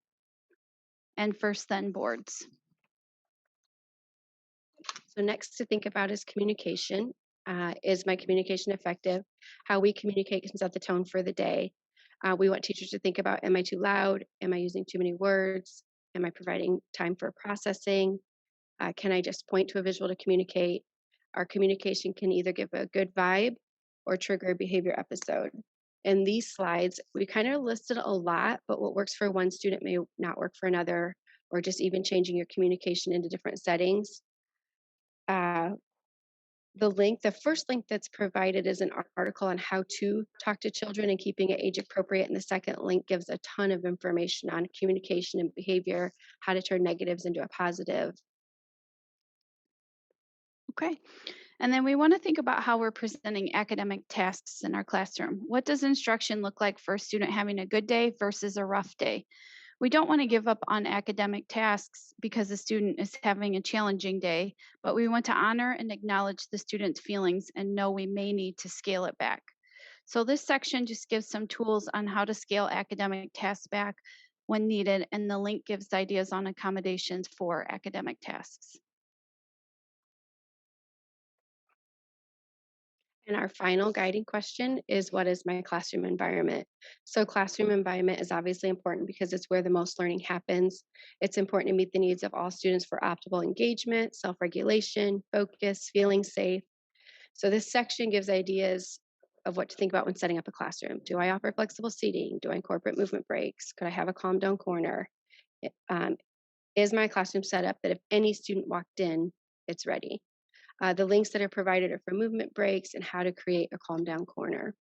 and first then boards. So next to think about is communication. Is my communication effective? How we communicate can set the tone for the day. We want teachers to think about, am I too loud? Am I using too many words? Am I providing time for processing? Can I just point to a visual to communicate? Our communication can either give a good vibe or trigger a behavior episode. In these slides, we kind of listed a lot, but what works for one student may not work for another, or just even changing your communication into different settings. The first link that's provided is an article on how to talk to children and keeping it age appropriate. And the second link gives a ton of information on communication and behavior, how to turn negatives into a positive. Okay. And then we want to think about how we're presenting academic tasks in our classroom. What does instruction look like for a student having a good day versus a rough day? We don't want to give up on academic tasks because the student is having a challenging day, but we want to honor and acknowledge the student's feelings and know we may need to scale it back. So this section just gives some tools on how to scale academic tasks back when needed, and the link gives ideas on accommodations for academic tasks. And our final guiding question is, what is my classroom environment? So classroom environment is obviously important because it's where the most learning happens. It's important to meet the needs of all students for optimal engagement, self-regulation, focus, feeling safe. So this section gives ideas of what to think about when setting up a classroom. Do I offer flexible seating? Do I incorporate movement breaks? Could I have a calm down corner? Is my classroom set up that if any student walked in, it's ready? The links that are provided are for movement breaks and how to create a calm down corner.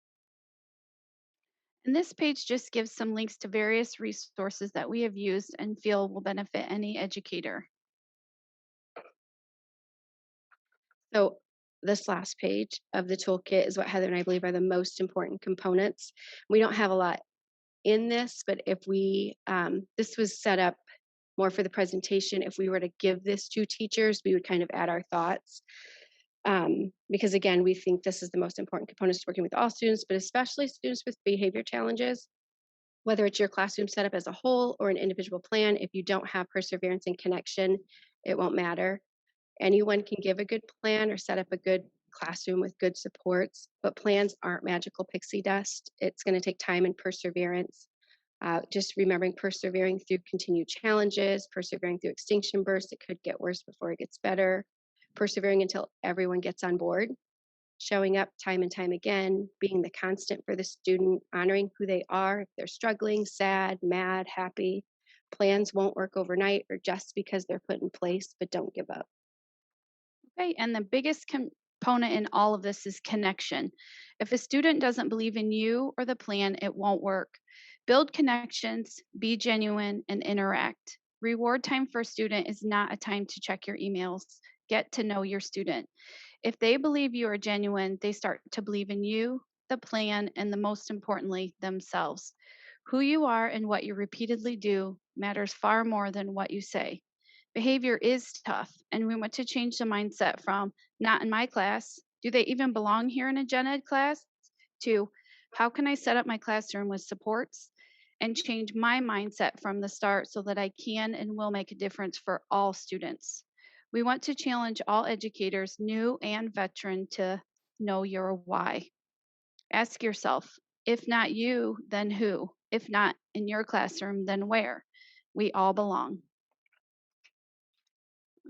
And this page just gives some links to various resources that we have used and feel will benefit any educator. So this last page of the toolkit is what Heather and I believe are the most important components. We don't have a lot in this, but if we, this was set up more for the presentation. If we were to give this to teachers, we would kind of add our thoughts. Because again, we think this is the most important components to working with all students, but especially students with behavior challenges. Whether it's your classroom setup as a whole or an individual plan, if you don't have perseverance and connection, it won't matter. Anyone can give a good plan or set up a good classroom with good supports, but plans aren't magical pixie dust. It's going to take time and perseverance. Just remembering persevering through continued challenges, persevering through extinction bursts. It could get worse before it gets better. Persevering until everyone gets on board. Showing up time and time again, being the constant for the student, honoring who they are, if they're struggling, sad, mad, happy. Plans won't work overnight or just because they're put in place, but don't give up. Okay, and the biggest component in all of this is connection. If a student doesn't believe in you or the plan, it won't work. Build connections, be genuine, and interact. Reward time for a student is not a time to check your emails. Get to know your student. If they believe you are genuine, they start to believe in you, the plan, and the most importantly, themselves. Who you are and what you repeatedly do matters far more than what you say. Behavior is tough, and we want to change the mindset from not in my class, do they even belong here in a gen ed class, to how can I set up my classroom with supports and change my mindset from the start so that I can and will make a difference for all students. We want to challenge all educators, new and veteran, to know your why. Ask yourself, if not you, then who? If not in your classroom, then where? We all belong.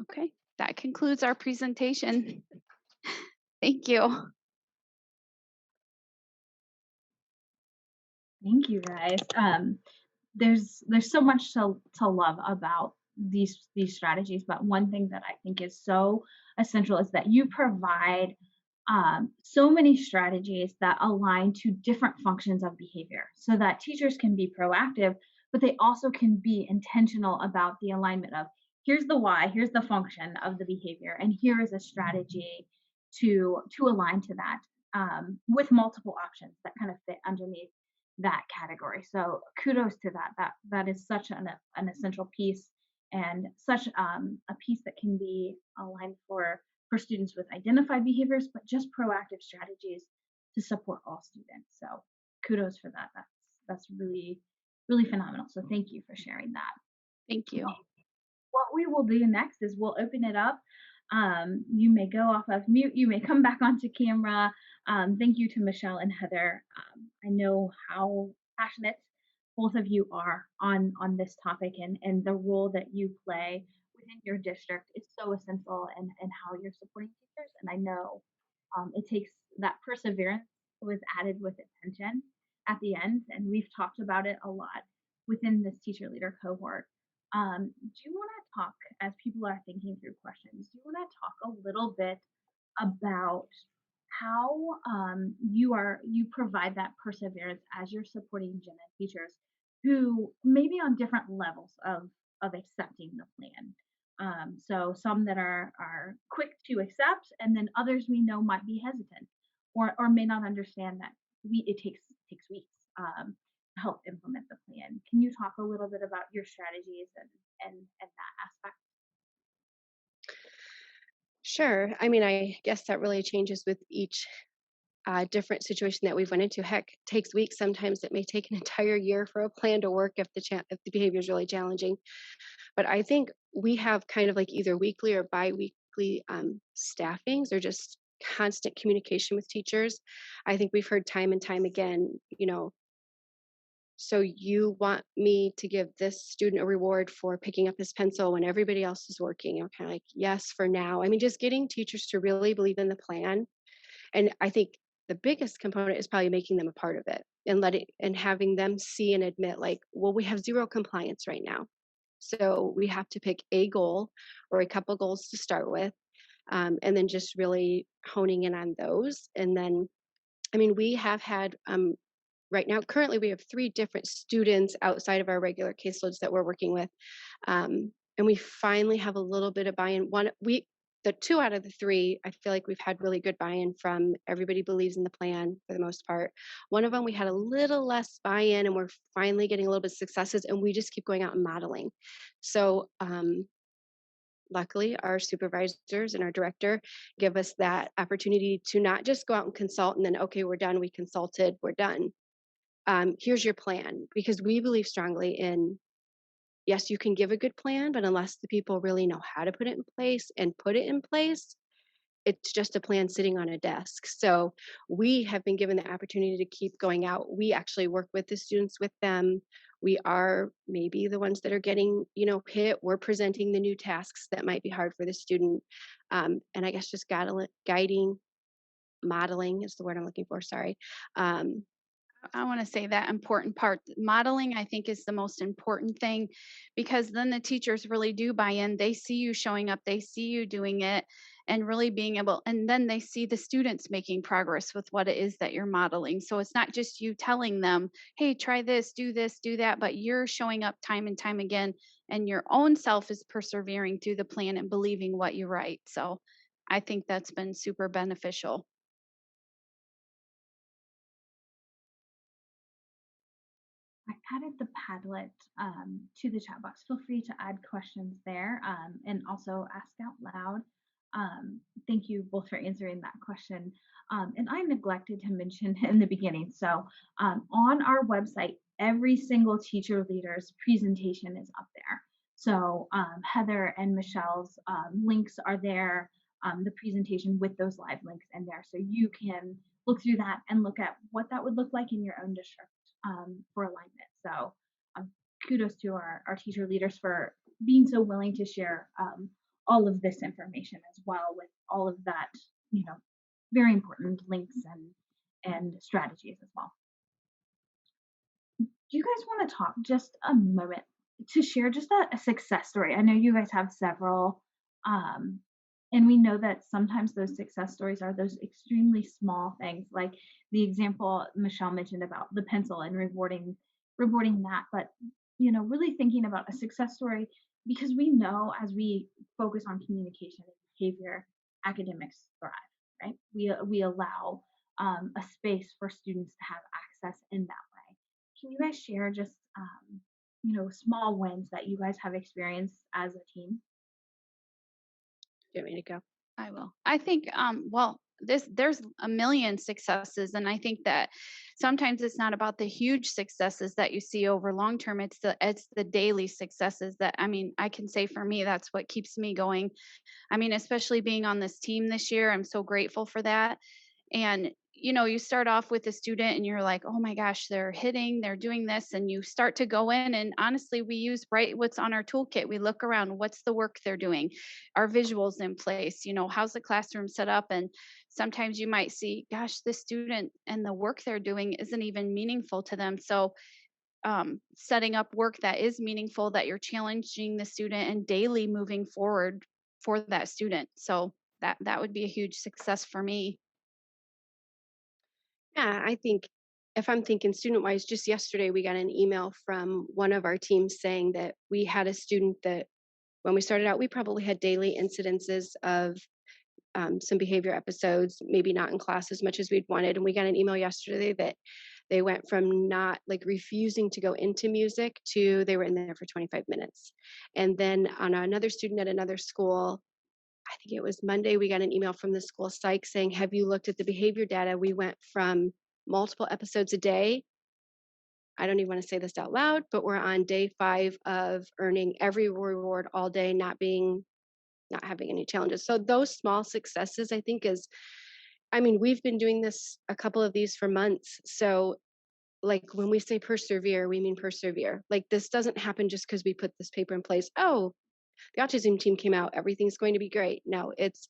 Okay, that concludes our presentation. Thank you. Thank you, guys. There's so much to love about these strategies, but one thing that I think is so essential is that you provide so many strategies that align to different functions of behavior, so that teachers can be proactive, but they also can be intentional about the alignment of here's the why, here's the function of the behavior, and here is a strategy to align to that, with multiple options that kind of fit underneath that category. So kudos to that. That is such an essential piece, and such a piece that can be aligned for students with identified behaviors, but just proactive strategies to support all students. So kudos for that. That's really, really phenomenal. So thank you for sharing that. Thank you. What we will do next is we'll open it up. You may go off of mute. You may come back onto camera. Thank you to Michelle and Heather. I know how passionate both of you are on this topic, and the role that you play within your district is so essential in how you're supporting teachers. And I know it takes that perseverance was added with attention at the end, and we've talked about it a lot within this teacher leader cohort. Do you want to talk, as people are thinking through questions, do you want to talk a little bit about how you provide that perseverance as you're supporting gen ed teachers who maybe on different levels of accepting the plan? So some that are quick to accept, and then others we know might be hesitant or may not understand that it takes weeks to help implement the plan. Can you talk a little bit about your strategies and that aspect? Sure. I mean, I guess that really changes with each different situation that we've went into. Heck, it takes weeks. Sometimes it may take an entire year for a plan to work if the behavior is really challenging. But I think we have kind of like either weekly or bi-weekly staffings or just constant communication with teachers. I think we've heard time and time again, so you want me to give this student a reward for picking up his pencil when everybody else is working? I'm kind of like, yes, for now. I mean, just getting teachers to really believe in the plan. And I think the biggest component is probably making them a part of it and having them see and admit, like, well, we have zero compliance right now. So we have to pick a goal or a couple goals to start with, and then just really honing in on those. And then, I mean, we have had right now, currently we have 3 different students outside of our regular caseloads that we're working with. And we finally have a little bit of buy-in. The 2 out of the 3, I feel like we've had really good buy-in from. Everybody believes in the plan for the most part. One of them, we had a little less buy-in, and we're finally getting a little bit of successes, and we just keep going out and modeling. So luckily, our supervisors and our director give us that opportunity to not just go out and consult and then, okay, we're done, we consulted, we're done. Here's your plan, because we believe strongly in, yes, you can give a good plan, but unless the people really know how to put it in place, it's just a plan sitting on a desk. So we have been given the opportunity to keep going out. We actually work with the students with them. We are maybe the ones that are getting, hit. We're presenting the new tasks that might be hard for the student. And I guess just guiding, modeling is the word I'm looking for, sorry. I want to say that important part. Modeling, I think, is the most important thing, because then the teachers really do buy in. They see you showing up, they see you doing it, and really being able, and then they see the students making progress with what it is that you're modeling. So it's not just you telling them, hey, try this, do that, but you're showing up time and time again, and your own self is persevering through the plan and believing what you write. So I think that's been super beneficial. I added the Padlet to the chat box. Feel free to add questions there and also ask out loud. Thank you both for answering that question. And I neglected to mention in the beginning. So on our website, every single teacher leader's presentation is up there. So Heather and Michelle's links are there, the presentation with those live links in there. So you can look through that and look at what that would look like in your own district for alignment. So kudos to our teacher leaders for being so willing to share all of this information as well, with all of that, very important links and strategies as well. Do you guys want to talk just a moment to share just a success story? I know you guys have several, and we know that sometimes those success stories are those extremely small things, like the example Michelle mentioned about the pencil and rewarding that. But really thinking about a success story, because we know as we focus on communication and behavior, academics thrive, right? We allow a space for students to have access in that way. Can you guys share just small wins that you guys have experienced as a team? Do you want me to go? I will. I think, well, there's a million successes. And I think that sometimes it's not about the huge successes that you see over long term. It's the daily successes that, I mean, I can say for me, that's what keeps me going. I mean, especially being on this team this year, I'm so grateful for that. And, you know, you start off with a student and you're like, oh my gosh, they're doing this. And you start to go in, and honestly, we use what's on our toolkit. We look around, what's the work they're doing? Are visuals in place? You know, how's the classroom set up? And sometimes you might see, gosh, this student and the work they're doing isn't even meaningful to them. So setting up work that is meaningful, that you're challenging the student and daily moving forward for that student. So that would be a huge success for me. Yeah, I think if I'm thinking student wise, just yesterday we got an email from one of our teams saying that we had a student that when we started out, we probably had daily incidences of some behavior episodes, maybe not in class as much as we'd wanted. And we got an email yesterday that they went from not like refusing to go into music to they were in there for 25 minutes. And then on another student at another school, I think it was Monday, we got an email from the school psych saying, have you looked at the behavior data? We went from multiple episodes a day. I don't even want to say this out loud, but we're on day 5 of earning every reward all day, not having any challenges. So those small successes, I think we've been doing this, a couple of these for months. So like when we say persevere, we mean persevere. Like this doesn't happen just because we put this paper in place. Oh, the autism team came out, everything's going to be great. No, it's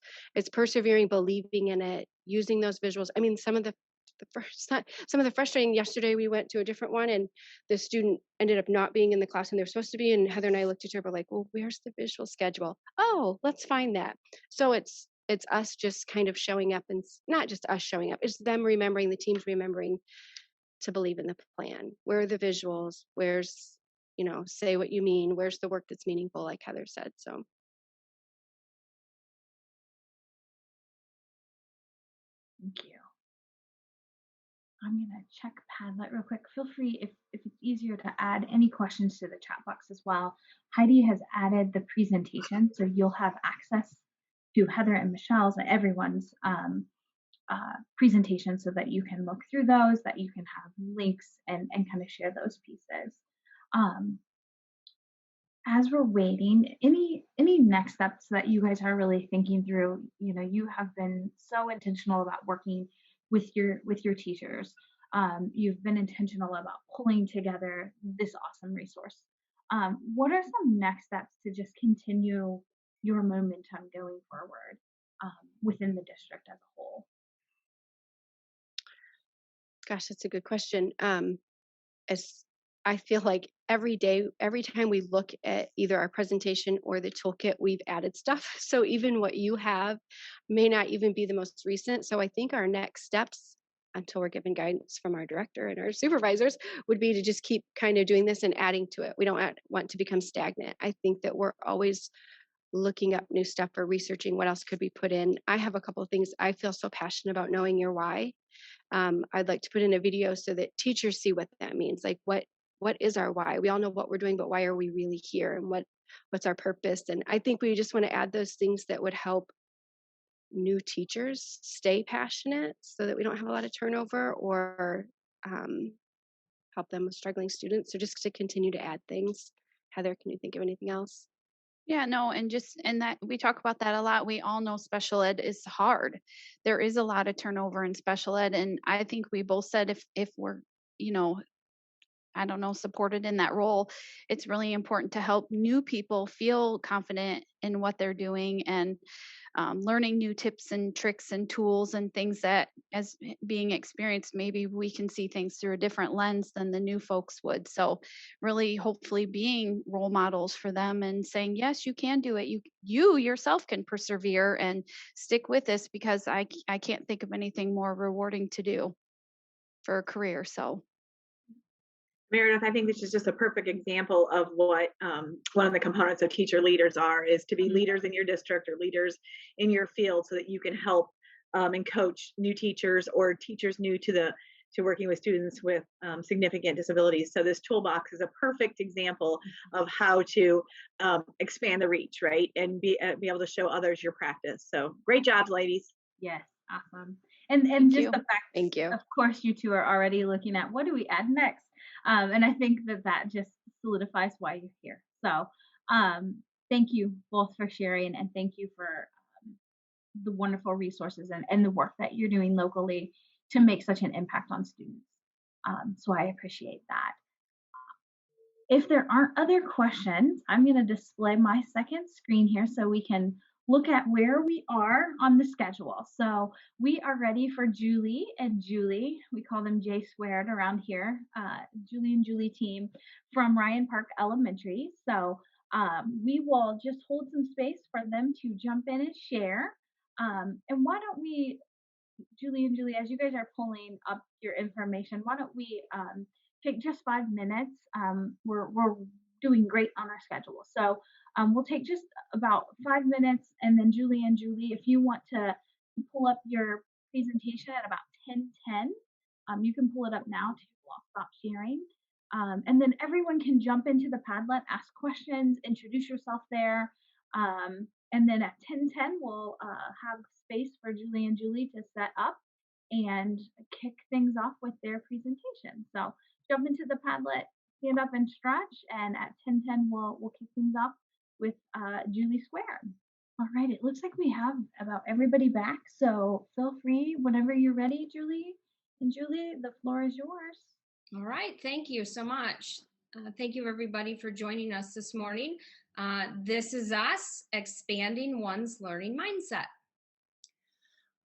persevering, believing in it, using those visuals. I mean, some of the frustrating, yesterday we went to a different one and the student ended up not being in the class and they're supposed to be, and Heather and I looked at her, we're like, well, where's the visual schedule? Oh, let's find that. So it's us just kind of showing up, and not just us showing up, it's them remembering, the teams remembering to believe in the plan. Where are the visuals? Where's, say what you mean, where's the work that's meaningful, like Heather said. So Thank you. I'm gonna check Padlet real quick. Feel free, if it's easier, to add any questions to the chat box as well. Heidi has added the presentation, so you'll have access to Heather and Michelle's and everyone's presentation so that you can look through those, that you can have links and kind of share those pieces. As we're waiting, any next steps that you guys are really thinking through? You know, you have been so intentional about working with your teachers. You've been intentional about pulling together this awesome resource. What are some next steps to just continue your momentum going forward within the district as a whole? gosh, that's a good question. As I feel like every day, every time we look at either our presentation or the toolkit, we've added stuff. So even what you have may not even be the most recent. So I think our next steps, until we're given guidance from our director and our supervisors, would be to just keep kind of doing this and adding to it. We don't want to become stagnant. I think that we're always looking up new stuff or researching what else could be put in. I have a couple of things. I feel so passionate about knowing your why. I'd like to put in a video so that teachers see what that means. Like what is our why? We all know what we're doing, but why are we really here? And what's our purpose? And I think we just want to add those things that would help new teachers stay passionate so that we don't have a lot of turnover, or help them with struggling students. So just to continue to add things. Heather, can you think of anything else? Yeah, no, and that we talk about that a lot. We all know special ed is hard. There is a lot of turnover in special ed. And I think we both said if we're, I don't know, supported in that role, it's really important to help new people feel confident in what they're doing, and learning new tips and tricks and tools and things that, as being experienced, maybe we can see things through a different lens than the new folks would. So really, hopefully being role models for them and saying, yes, you can do it. You yourself can persevere and stick with this, because I can't think of anything more rewarding to do for a career. So Meredith, I think this is just a perfect example of what one of the components of teacher leaders is to be leaders in your district or leaders in your field, so that you can help and coach new teachers or teachers new to working with students with significant disabilities. So this toolbox is a perfect example of how to expand the reach, right? And be able to show others your practice. So great jobs, ladies. Yes, Awesome. And Thank just you. the fact, Thank you. of course, you two are already looking at what do we add next? And I think that just solidifies why you're here. So thank you both for sharing, and thank you for the wonderful resources and the work that you're doing locally to make such an impact on students. So I appreciate that. If there aren't other questions, I'm going to display my second screen here so we can look at where we are on the schedule. So we are ready for Julie and Julie. We call them J squared around here. Julie and Julie team from Ryan Park Elementary. So we will just hold some space for them to jump in and share. And why don't we, Julie and Julie, as you guys are pulling up your information, why don't we take just 5 minutes? We're doing great on our schedule. So we'll take just about 5 minutes, and then Julie and Julie, if you want to pull up your presentation at about 10:10, you can pull it up now too. I'll stop sharing. And then everyone can jump into the Padlet, ask questions, introduce yourself there. And then at 10:10, we'll have space for Julie and Julie to set up and kick things off with their presentation. So jump into the Padlet, stand up and stretch, and at 10:10, we'll kick things off with Julie Squared. All right, it looks like we have about everybody back, so feel free whenever you're ready, Julie. And Julie, the floor is yours. All right, thank you so much. Thank you everybody for joining us this morning. This is us expanding one's learning mindset.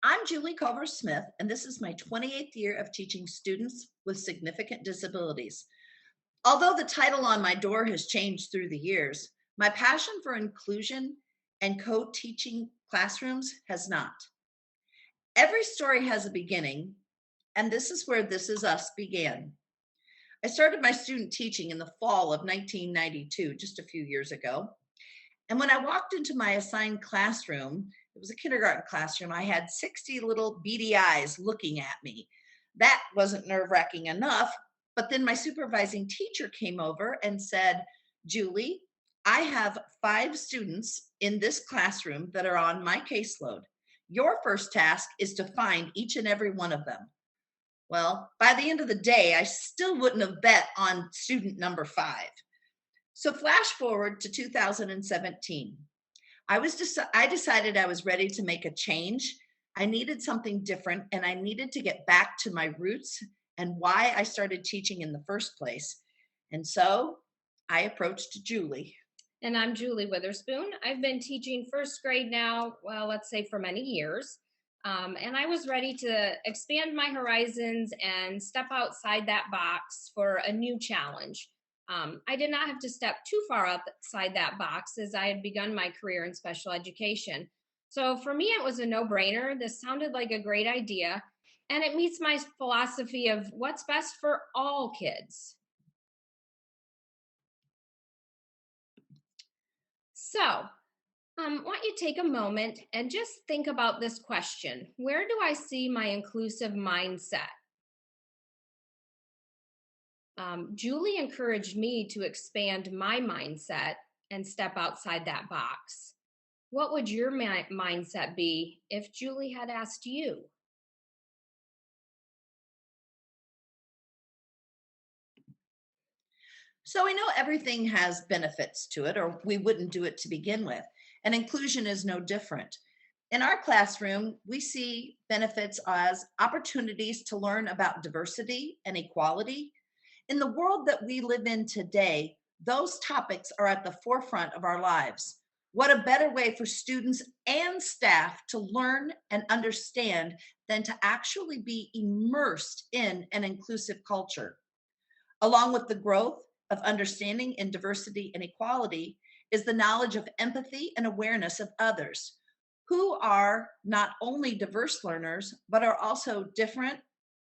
I'm Julie Culver Smith, and this is my 28th year of teaching students with significant disabilities. Although the title on my door has changed through the years, my passion for inclusion and co-teaching classrooms has not. Every story has a beginning, and this is where This Is Us began. I started my student teaching in the fall of 1992, just a few years ago. And when I walked into my assigned classroom, it was a kindergarten classroom, I had 60 little beady eyes looking at me. That wasn't nerve-wracking enough, but then my supervising teacher came over and said, Julie, I have 5 students in this classroom that are on my caseload. Your first task is to find each and every one of them. Well, by the end of the day, I still wouldn't have bet on student number 5. So flash forward to 2017. I decided I was ready to make a change. I needed something different, and I needed to get back to my roots and why I started teaching in the first place. And so I approached Julie. And I'm Julie Witherspoon. I've been teaching first grade now, well, let's say for many years. And I was ready to expand my horizons and step outside that box for a new challenge. I did not have to step too far outside that box as I had begun my career in special education. So for me, it was a no-brainer. This sounded like a great idea, and it meets my philosophy of what's best for all kids. So, I want you to take a moment and just think about this question. Where do I see my inclusive mindset? Julie encouraged me to expand my mindset and step outside that box. What would your mindset be if Julie had asked you? So we know everything has benefits to it, or we wouldn't do it to begin with. And inclusion is no different. In our classroom, we see benefits as opportunities to learn about diversity and equality. In the world that we live in today, those topics are at the forefront of our lives. What a better way for students and staff to learn and understand than to actually be immersed in an inclusive culture. Along with the growth of understanding in diversity and equality is the knowledge of empathy and awareness of others who are not only diverse learners, but are also different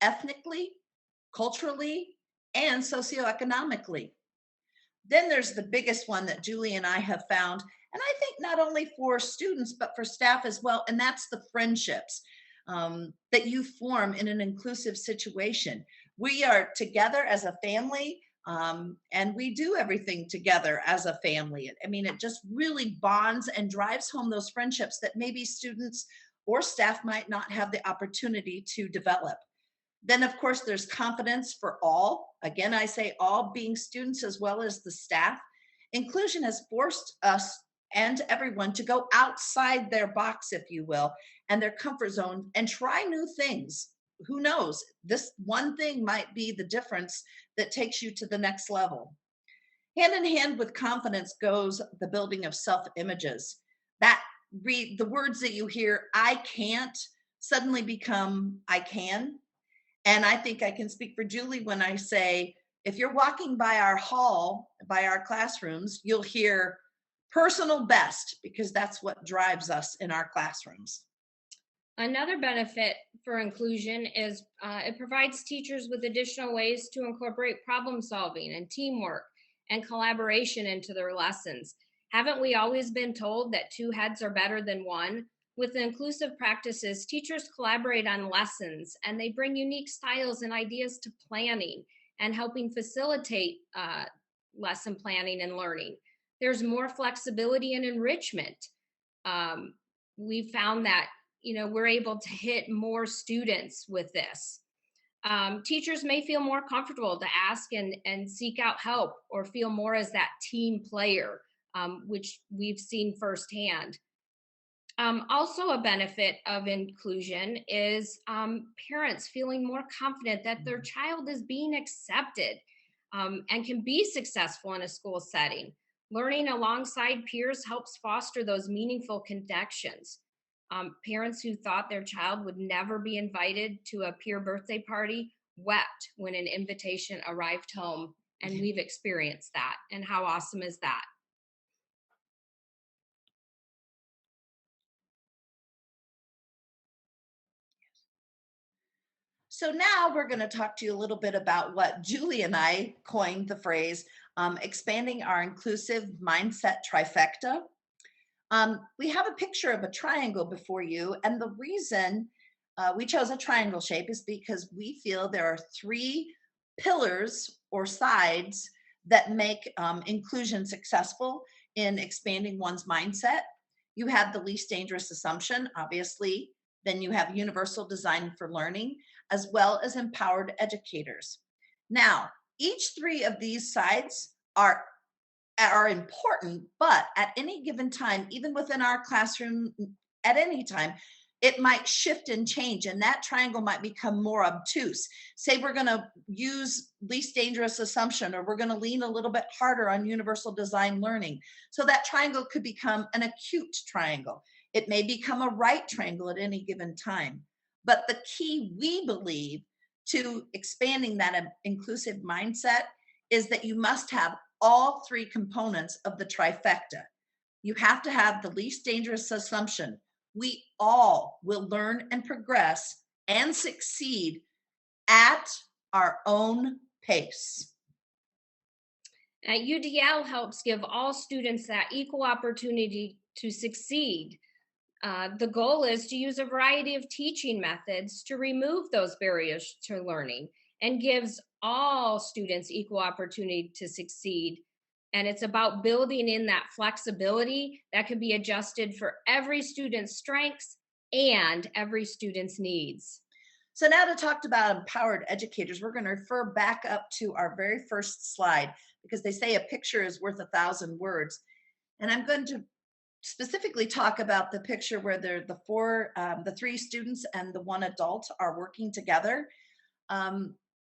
ethnically, culturally, and socioeconomically. Then there's the biggest one that Julie and I have found, and I think not only for students, but for staff as well, and that's the friendships that you form in an inclusive situation. We are together as a family, and we do everything together as a family. I mean, it just really bonds and drives home those friendships that maybe students or staff might not have the opportunity to develop. Then, of course, there's confidence for all. Again, I say all, being students as well as the staff. Inclusion has forced us and everyone to go outside their box, if you will, and their comfort zone and try new things. Who knows? This one thing might be the difference that takes you to the next level. Hand in hand with confidence goes the building of self-images. That the words that you hear, I can't, suddenly become I can. And I think I can speak for Julie when I say, if you're walking by our hall, by our classrooms, you'll hear personal best, because that's what drives us in our classrooms. Another benefit for inclusion is it provides teachers with additional ways to incorporate problem solving and teamwork and collaboration into their lessons. Haven't we always been told that two heads are better than one? With inclusive practices, teachers collaborate on lessons, and they bring unique styles and ideas to planning and helping facilitate lesson planning and learning. There's more flexibility and enrichment. We found that we're able to hit more students with this. Teachers may feel more comfortable to ask and seek out help, or feel more as that team player, which we've seen firsthand. Also, a benefit of inclusion is parents feeling more confident that their child is being accepted and can be successful in a school setting. Learning alongside peers helps foster those meaningful connections. Parents who thought their child would never be invited to a peer birthday party wept when an invitation arrived home, and we've experienced that. And how awesome is that? So now we're going to talk to you a little bit about what Julie and I coined the phrase, expanding our inclusive mindset trifecta. We have a picture of a triangle before you, and the reason we chose a triangle shape is because we feel there are three pillars or sides that make inclusion successful in expanding one's mindset. You have the least dangerous assumption, obviously. Then you have universal design for learning, as well as empowered educators. Now, each three of these sides are important, but at any given time, even within our classroom, at any time, it might shift and change, and that triangle might become more obtuse. Say we're going to use least dangerous assumption, or we're going to lean a little bit harder on universal design learning. So that triangle could become an acute triangle. It may become a right triangle at any given time. But the key, we believe, to expanding that inclusive mindset is that you must have all three components of the trifecta. You have to have the least dangerous assumption. We all will learn and progress and succeed at our own pace. At UDL helps give all students that equal opportunity to succeed. The goal is to use a variety of teaching methods to remove those barriers to learning, and gives all students equal opportunity to succeed. And it's about building in that flexibility that can be adjusted for every student's strengths and every student's needs. So now to talk about empowered educators, we're going to refer back up to our very first slide, because they say a picture is worth 1,000 words. And I'm going to specifically talk about the picture where the three students and the one adult are working together.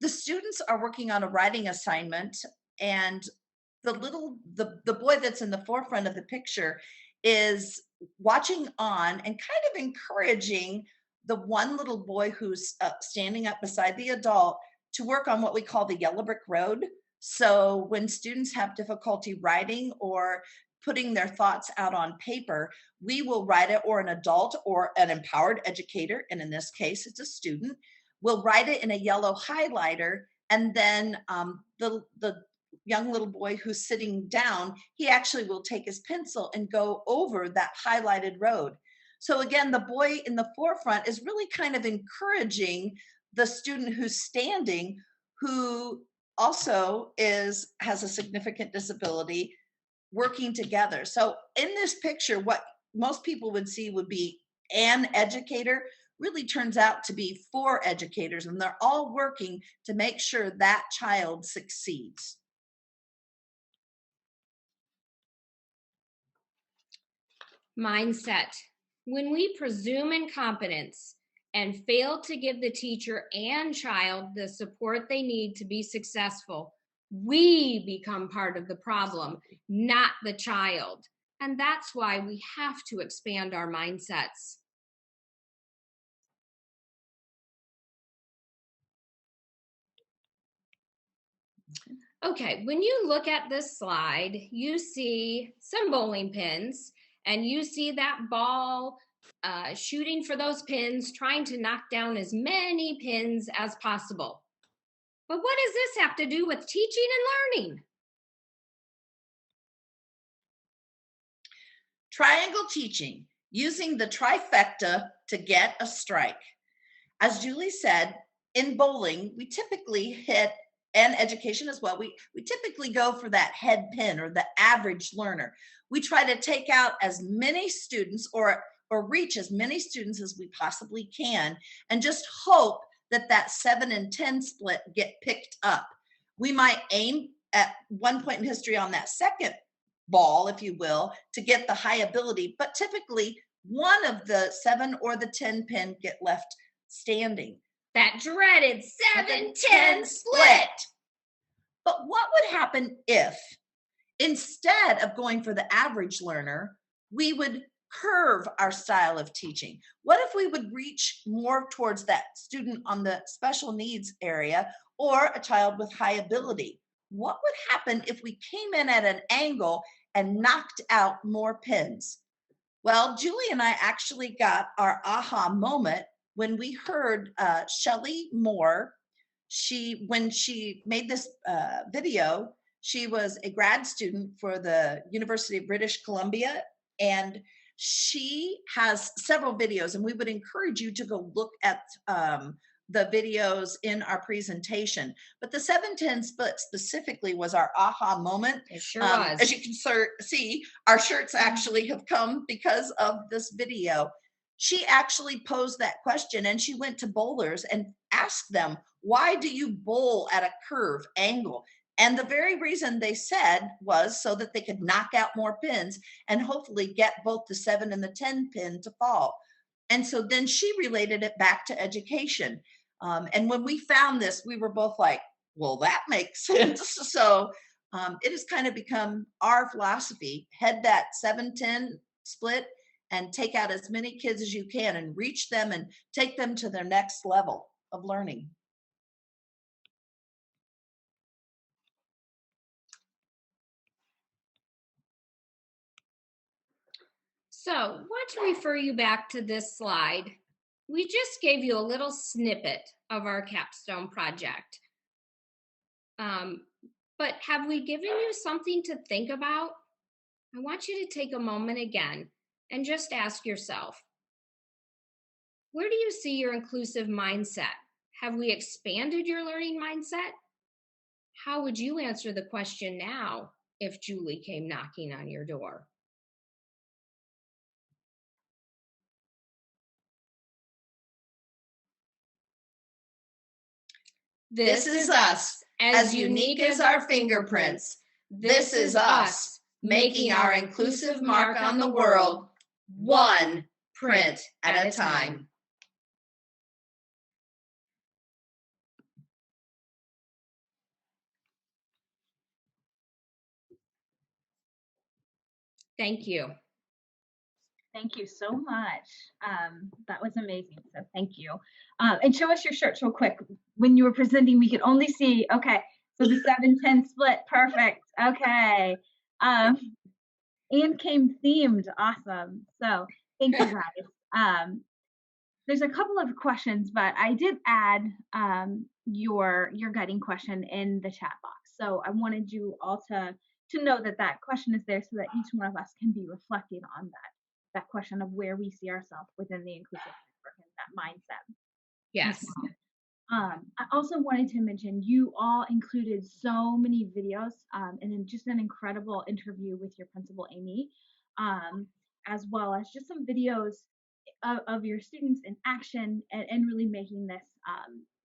The students are working on a writing assignment, and the boy that's in the forefront of the picture is watching on and kind of encouraging the one little boy who's standing up beside the adult to work on what we call the yellow brick road. So when students have difficulty writing or putting their thoughts out on paper, we will write it, or an adult or an empowered educator, and in this case it's a student, will write it in a yellow highlighter, and then the young little boy who's sitting down, he actually will take his pencil and go over that highlighted road. So again, the boy in the forefront is really kind of encouraging the student who's standing, who also has a significant disability, working together. So in this picture, what most people would see would be an educator really turns out to be 4 educators, and they're all working to make sure that child succeeds. Mindset. When we presume incompetence and fail to give the teacher and child the support they need to be successful, we become part of the problem, not the child. And that's why we have to expand our mindsets. Okay, when you look at this slide, you see some bowling pins, and you see that ball shooting for those pins, trying to knock down as many pins as possible. But what does this have to do with teaching and learning? Triangle teaching, using the trifecta to get a strike. As Julie said, in bowling, we typically hit, and education as well, we typically go for that head pin or the average learner. We try to take out as many students or reach as many students as we possibly can, and just hope that that 7 and 10 split get picked up. We might aim at one point in history on that second ball, if you will, to get the high ability, but typically one of the 7 or the 10 pin get left standing. That dreaded 7-10 split. But what would happen if, instead of going for the average learner, we would curve our style of teaching? What if we would reach more towards that student on the special needs area or a child with high ability? What would happen if we came in at an angle and knocked out more pins? Well, Julie and I actually got our aha moment when we heard Shelley Moore. When she made this video, she was a grad student for the University of British Columbia, and she has several videos, and we would encourage you to go look at the videos in our presentation. But the 7-10 split specifically was our aha moment. It sure was. As you can see, our shirts actually have come because of this video. She actually posed that question, and she went to bowlers and asked them, why do you bowl at a curve angle? And the very reason they said was so that they could knock out more pins and hopefully get both the 7 and the 10 pin to fall. And so then she related it back to education. And when we found this, we were both like, well, that makes sense. So it has kind of become our philosophy: head that 7-10 split and take out as many kids as you can and reach them and take them to their next level of learning. So I want to refer you back to this slide. We just gave you a little snippet of our capstone project. But have we given you something to think about? I want you to take a moment again and just ask yourself, where do you see your inclusive mindset? Have we expanded your learning mindset? How would you answer the question now if Julie came knocking on your door? This is us, as unique as our fingerprints. This is us, making our inclusive mark on the world, one print at a time. Thank you. Thank you so much. That was amazing. So thank you. And show us your shirts real quick. When you were presenting, we could only see, okay, so the 7-10 split, perfect. Okay. And came themed, awesome. So thank you guys. There's a couple of questions, but I did add your guiding question in the chat box. So I wanted you all to know that question is there so that each one of us can be reflecting on that question of where we see ourselves within the inclusive network and that mindset. Yes. I also wanted to mention you all included so many videos and then just an incredible interview with your principal, Amy, as well as just some videos of your students in action and really making this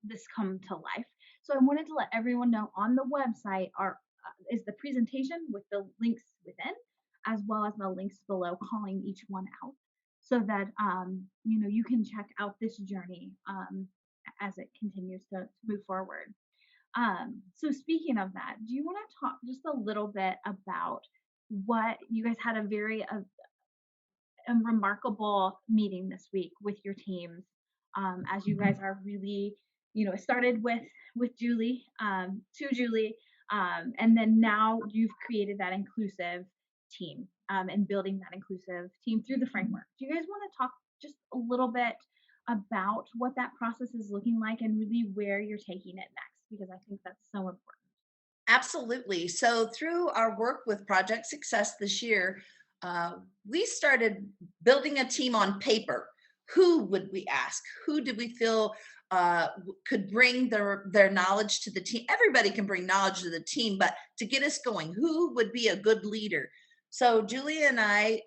this come to life. So I wanted to let everyone know on the website is the presentation with the links within, as well as the links below calling each one out, so that you can check out this journey as it continues to move forward. So speaking of that, do you want to talk just a little bit about what you guys had a very remarkable meeting this week with your teams, as you guys are really, it started with Julie, to Julie, and then now you've created that inclusive team, and building that inclusive team through the framework. Do you guys want to talk just a little bit about what that process is looking like and really where you're taking it next? Because I think that's so important. Absolutely. So through our work with Project Success this year, we started building a team on paper. Who would we ask? Who did we feel could bring their knowledge to the team? Everybody can bring knowledge to the team, but to get us going, who would be a good leader? So Julia and I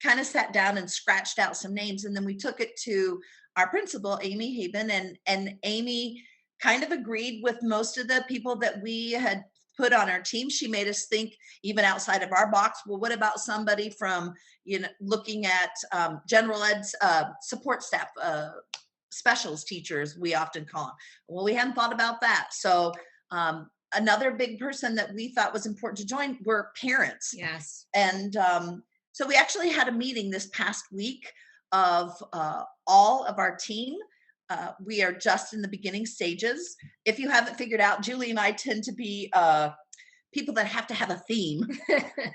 kind of sat down and scratched out some names, and then we took it to our principal, Amy Haben, and Amy kind of agreed with most of the people that we had put on our team. She made us think even outside of our box. Well, what about somebody from, looking at general ed's support staff, specials teachers, we often call them. Well, we hadn't thought about that. So another big person that we thought was important to join were parents. Yes. And so we actually had a meeting this past week of all of our team. We are just in the beginning stages. If you haven't figured out, Julie and I tend to be people that have to have a theme,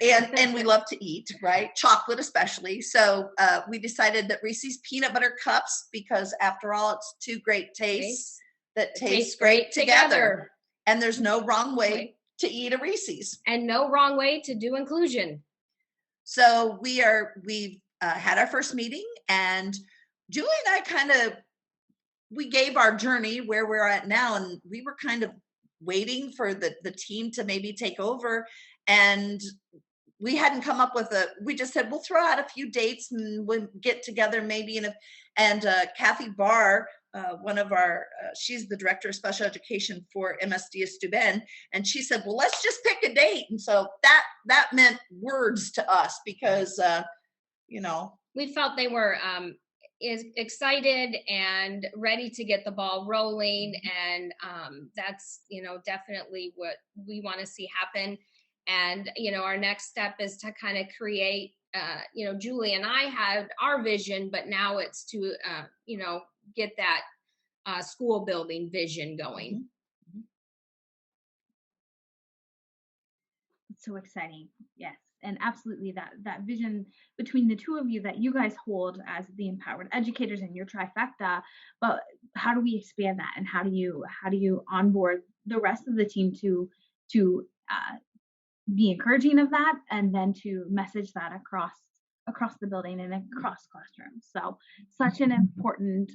and we love to eat, right? Chocolate especially. So we decided that Reese's Peanut Butter Cups, because after all, it's two great tastes that taste great together. And there's no wrong way to eat a Reese's. And no wrong way to do inclusion. So we've had our first meeting, and Julie and I we gave our journey where we're at now, and we were kind of waiting for the team to maybe take over, and we hadn't come up with we just said, we'll throw out a few dates and we'll get together maybe. And Kathy Barr, one of our, she's the director of special education for MSD Steuben, and she said, well, let's just pick a date. And so that meant words to us, because, we felt they were, is excited and ready to get the ball rolling, and that's definitely what we want to see happen. And our next step is to kind of create Julie and I had our vision, but now it's to get that school building vision going. It's so exciting. Yes. And absolutely that vision between the two of you that you guys hold as the empowered educators in your trifecta, but how do we expand that, and how do you onboard the rest of the team to be encouraging of that, and then to message that across the building and across classrooms? So such an important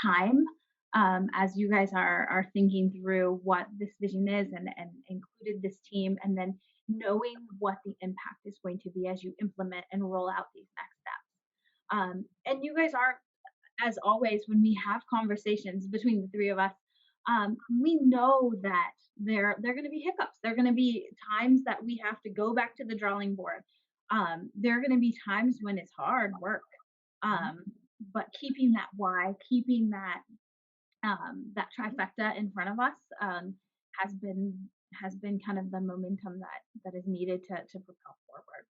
time as you guys are thinking through what this vision is, and included this team, and then knowing what the impact is going to be as you implement and roll out these next steps. And you guys are, as always, when we have conversations between the three of us, we know that there are going to be hiccups. There are going to be times that we have to go back to the drawing board. There are going to be times when it's hard work, but keeping that why, keeping that trifecta in front of us has been kind of the momentum that is needed to propel forward.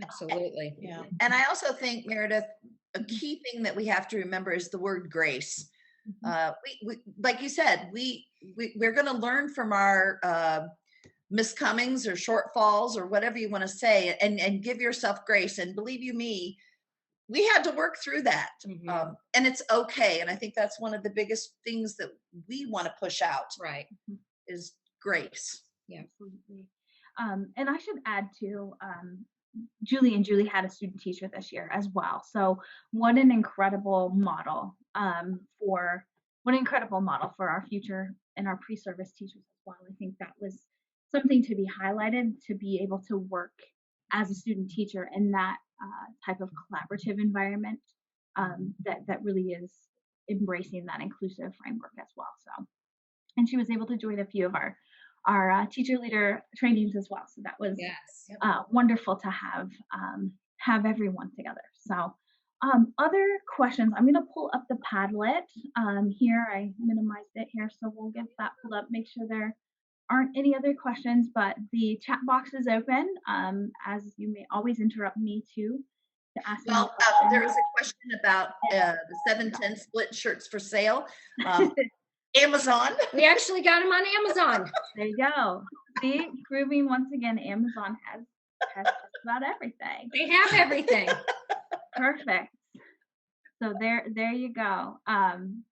Absolutely. Yeah. And I also think, Meredith, a key thing that we have to remember is the word grace. We like you said, we're going to learn from our miscomings or shortfalls or whatever you want to say, and give yourself grace. And believe you me, we had to work through that. And it's okay. And I think that's one of the biggest things that we want to push out. Right. Is grace. Yeah, absolutely. And I should add too, Julie had a student teacher this year as well. So what an incredible model for our future and our pre-service teachers as well. I think that was something to be highlighted, to be able to work as a student teacher in that type of collaborative environment that really is embracing that inclusive framework as well. So, and she was able to join a few of our teacher leader trainings as well. So that was wonderful to have everyone together. So other questions, I'm going to pull up the Padlet here. I minimized it here, so we'll get that pulled up, make sure there aren't any other questions, but the chat box is open. As you may always interrupt me to ask. Well, there was a question about the 710 split shirts for sale. Amazon. We actually got them on Amazon. There you go. See, proving once again, Amazon has just about everything. They have everything. Perfect. So there you go. Awesome.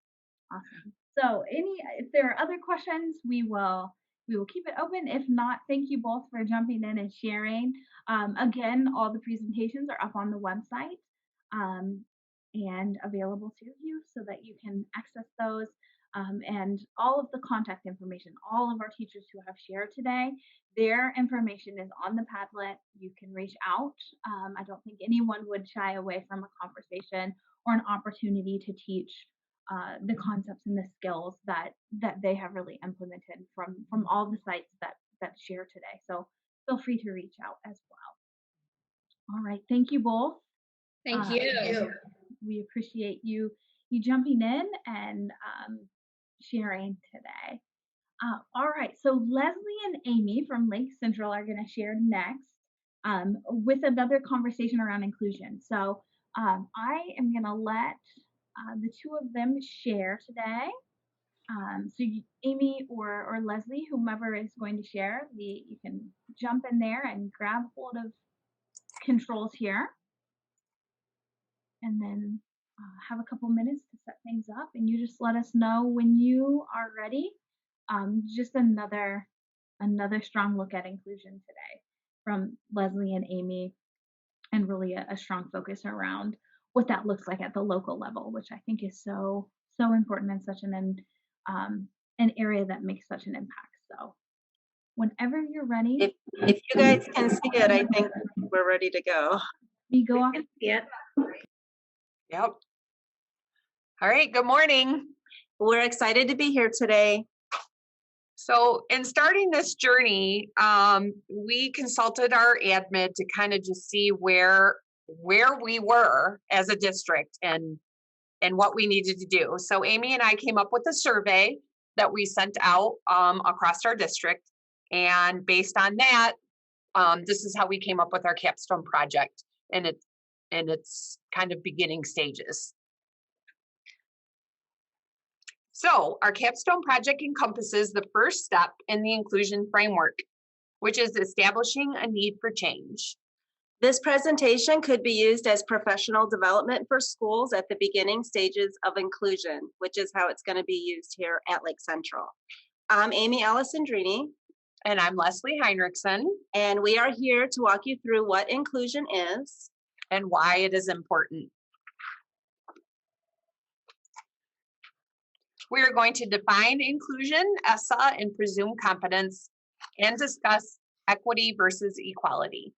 So if there are other questions, we will keep it open. If not, thank you both for jumping in and sharing. Again, all the presentations are up on the website and available to you so that you can access those. And all of the contact information, all of our teachers who have shared today, their information is on the Padlet. You can reach out. I don't think anyone would shy away from a conversation or an opportunity to teach the concepts and the skills that they have really implemented from all the sites that share today. So feel free to reach out as well. All right, thank you both. Thank you. We appreciate you jumping in and sharing today. All right, so Leslie and Amy from Lake Central are going to share next with another conversation around inclusion. So I am going to let the two of them share today. Amy or Leslie, whomever is going to share, you can jump in there and grab hold of controls here. And then have a couple minutes to set things up, and you just let us know when you are ready. Just another strong look at inclusion today from Leslie and Amy, and really a strong focus around what that looks like at the local level, which I think is so important and such an area that makes such an impact. So whenever you're ready. If you guys can see it, I think we're ready to go. We go off. Yep. All right, good morning. We're excited to be here today. So in starting this journey, we consulted our admin to kind of just see where we were as a district and what we needed to do. So Amy and I came up with a survey that we sent out across our district. And based on that, this is how we came up with our Capstone project and its kind of beginning stages. So our Capstone project encompasses the first step in the inclusion framework, which is establishing a need for change. This presentation could be used as professional development for schools at the beginning stages of inclusion, which is how it's going to be used here at Lake Central. I'm Amy Alessandrini. And I'm Leslie Heinrichsen. And we are here to walk you through what inclusion is and why it is important. We are going to define inclusion, Essa, and presume competence, and discuss equity versus equality.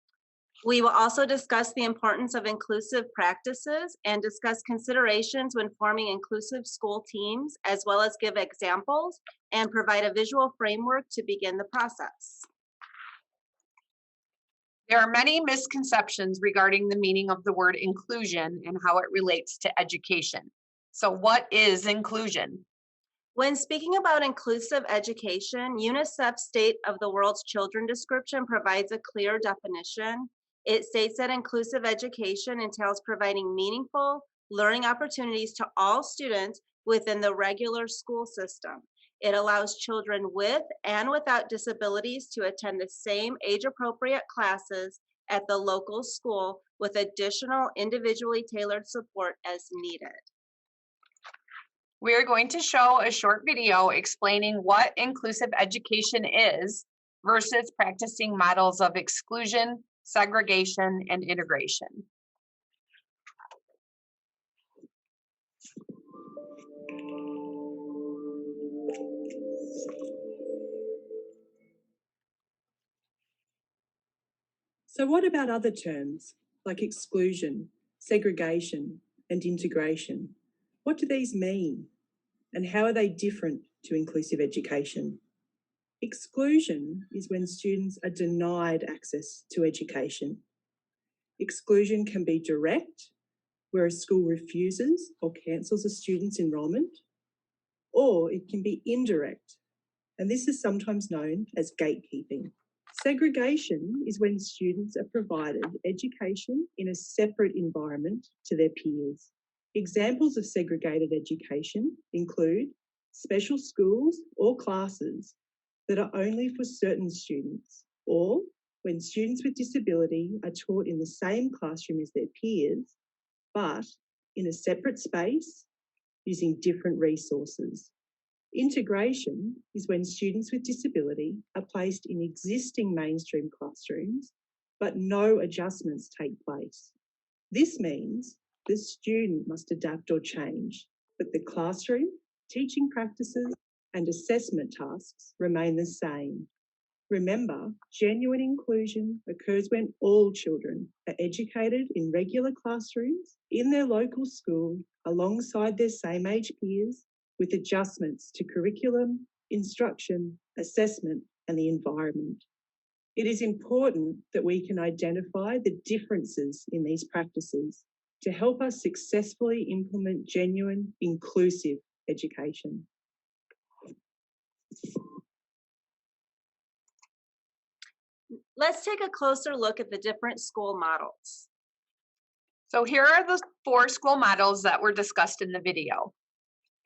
We will also discuss the importance of inclusive practices and discuss considerations when forming inclusive school teams, as well as give examples and provide a visual framework to begin the process. There are many misconceptions regarding the meaning of the word inclusion and how it relates to education. So what is inclusion? When speaking about inclusive education, UNICEF's State of the World's Children description provides a clear definition. It states that inclusive education entails providing meaningful learning opportunities to all students within the regular school system. It allows children with and without disabilities to attend the same age-appropriate classes at the local school with additional individually tailored support as needed. We are going to show a short video explaining what inclusive education is versus practicing models of exclusion, segregation, and integration. So what about other terms like exclusion, segregation, and integration. What do these mean? And how are they different to inclusive education? Exclusion is when students are denied access to education. Exclusion can be direct, where a school refuses or cancels a student's enrolment, or it can be indirect, and this is sometimes known as gatekeeping. Segregation is when students are provided education in a separate environment to their peers. Examples of segregated education include special schools or classes that are only for certain students, or when students with disability are taught in the same classroom as their peers, but in a separate space using different resources. Integration is when students with disability are placed in existing mainstream classrooms, but no adjustments take place. This means the student must adapt or change, but the classroom, teaching practices, and assessment tasks remain the same. Remember, genuine inclusion occurs when all children are educated in regular classrooms in their local school alongside their same age peers, with adjustments to curriculum, instruction, assessment, and the environment. It is important that we can identify the differences in these practices to help us successfully implement genuine, inclusive education. Let's take a closer look at the different school models. So here are the 4 school models that were discussed in the video.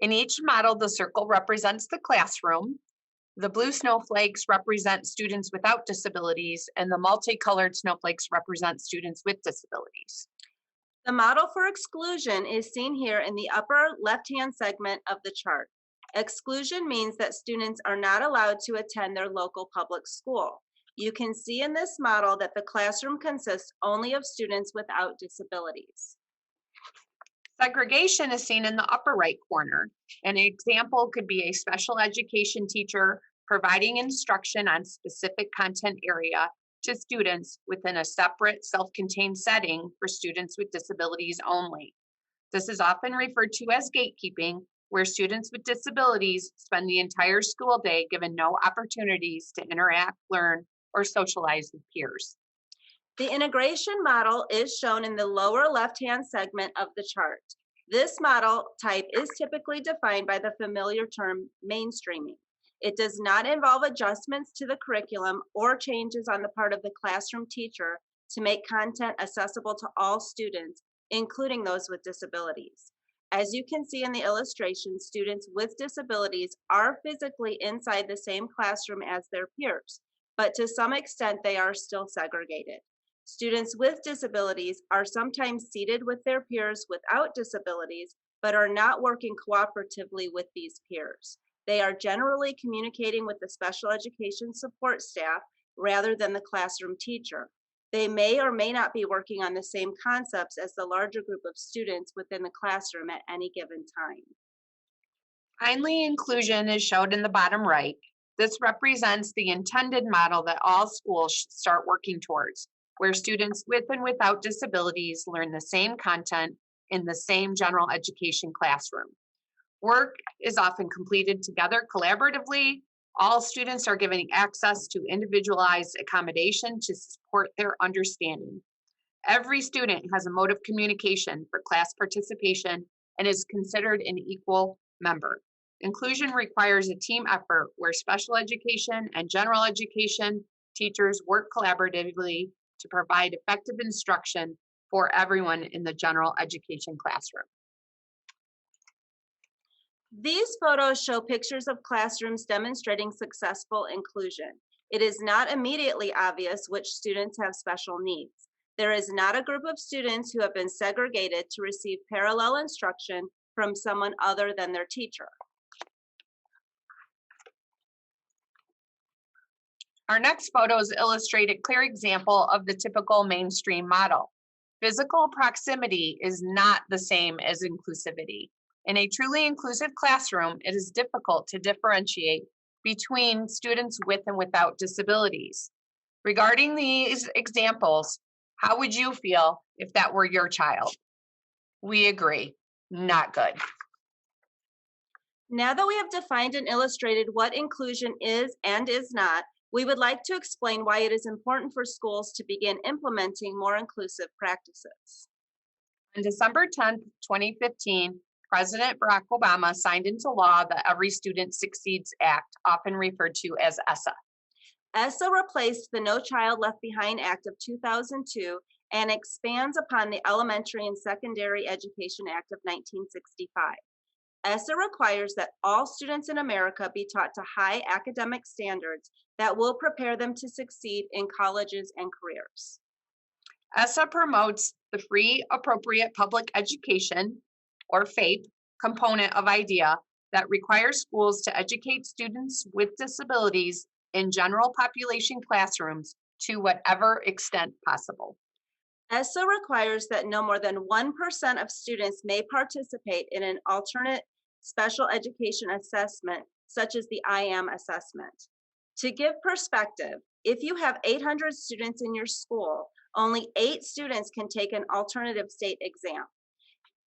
In each model, the circle represents the classroom, the blue snowflakes represent students without disabilities, and the multicolored snowflakes represent students with disabilities. The model for exclusion is seen here in the upper left-hand segment of the chart. Exclusion means that students are not allowed to attend their local public school. You can see in this model that the classroom consists only of students without disabilities. Segregation is seen in the upper right corner. An example could be a special education teacher providing instruction on specific content area to students within a separate self-contained setting for students with disabilities only. This is often referred to as gatekeeping, where students with disabilities spend the entire school day given no opportunities to interact, learn, or socialize with peers. The integration model is shown in the lower left-hand segment of the chart. This model type is typically defined by the familiar term mainstreaming. It does not involve adjustments to the curriculum or changes on the part of the classroom teacher to make content accessible to all students, including those with disabilities. As you can see in the illustration, students with disabilities are physically inside the same classroom as their peers, but to some extent they are still segregated. Students with disabilities are sometimes seated with their peers without disabilities, but are not working cooperatively with these peers. They are generally communicating with the special education support staff rather than the classroom teacher. They may or may not be working on the same concepts as the larger group of students within the classroom at any given time. Finally, inclusion is shown in the bottom right. This represents the intended model that all schools should start working towards, where students with and without disabilities learn the same content in the same general education classroom. Work is often completed together collaboratively. All students are given access to individualized accommodation to support their understanding. Every student has a mode of communication for class participation and is considered an equal member. Inclusion requires a team effort where special education and general education teachers work collaboratively to provide effective instruction for everyone in the general education classroom. These photos show pictures of classrooms demonstrating successful inclusion. It is not immediately obvious which students have special needs. There is not a group of students who have been segregated to receive parallel instruction from someone other than their teacher. Our next photos illustrate a clear example of the typical mainstream model. Physical proximity is not the same as inclusivity. In a truly inclusive classroom, it is difficult to differentiate between students with and without disabilities. Regarding these examples, how would you feel if that were your child? We agree, not good. Now that we have defined and illustrated what inclusion is and is not, we would like to explain why it is important for schools to begin implementing more inclusive practices. On December 10th, 2015, President Barack Obama signed into law the Every Student Succeeds Act, often referred to as Essa. Essa replaced the No Child Left Behind Act of 2002 and expands upon the Elementary and Secondary Education Act of 1965. Essa requires that all students in America be taught to high academic standards that will prepare them to succeed in colleges and careers. Essa promotes the free, appropriate public education, or FAPE, component of IDEA that requires schools to educate students with disabilities in general population classrooms to whatever extent possible. Essa requires that no more than 1% of students may participate in an alternate special education assessment, such as the IAM assessment. To give perspective, if you have 800 students in your school, only 8 students can take an alternative state exam.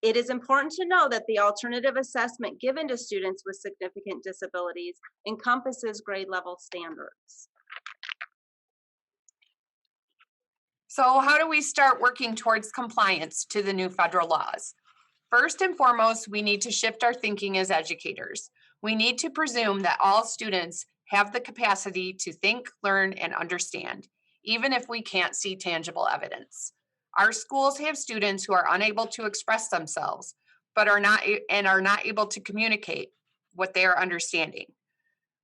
It is important to know that the alternative assessment given to students with significant disabilities encompasses grade level standards. So how do we start working towards compliance to the new federal laws? First and foremost, we need to shift our thinking as educators. We need to presume that all students have the capacity to think, learn, and understand, even if we can't see tangible evidence. Our schools have students who are unable to express themselves, but are not able to communicate what they are understanding.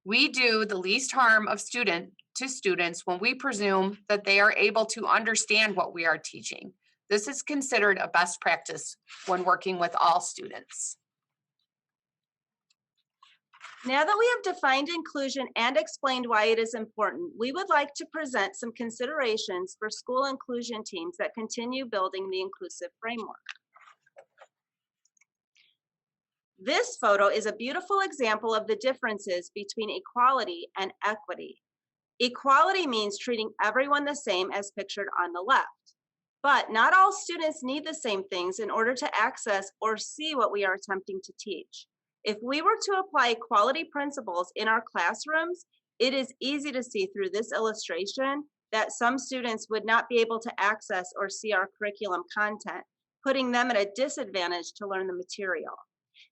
We do the least harm of students when we presume that they are able to understand what we are teaching. This is considered a best practice when working with all students. Now that we have defined inclusion and explained why it is important, we would like to present some considerations for school inclusion teams that continue building the inclusive framework. This photo is a beautiful example of the differences between equality and equity. Equality means treating everyone the same as pictured on the left. But not all students need the same things in order to access or see what we are attempting to teach. If we were to apply equality principles in our classrooms, it is easy to see through this illustration that some students would not be able to access or see our curriculum content, putting them at a disadvantage to learn the material.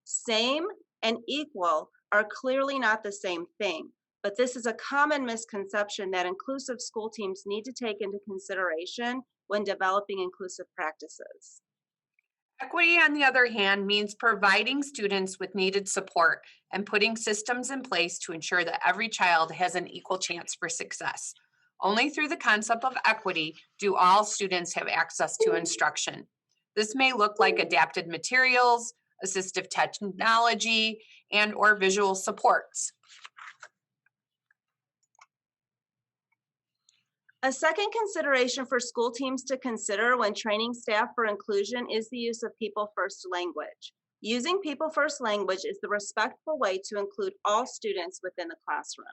Same and equal are clearly not the same thing, but this is a common misconception that inclusive school teams need to take into consideration when developing inclusive practices. Equity, on the other hand, means providing students with needed support and putting systems in place to ensure that every child has an equal chance for success. Only through the concept of equity do all students have access to instruction. This may look like adapted materials, assistive technology, and/or visual supports. A second consideration for school teams to consider when training staff for inclusion is the use of people-first language. Using people-first language is the respectful way to include all students within the classroom.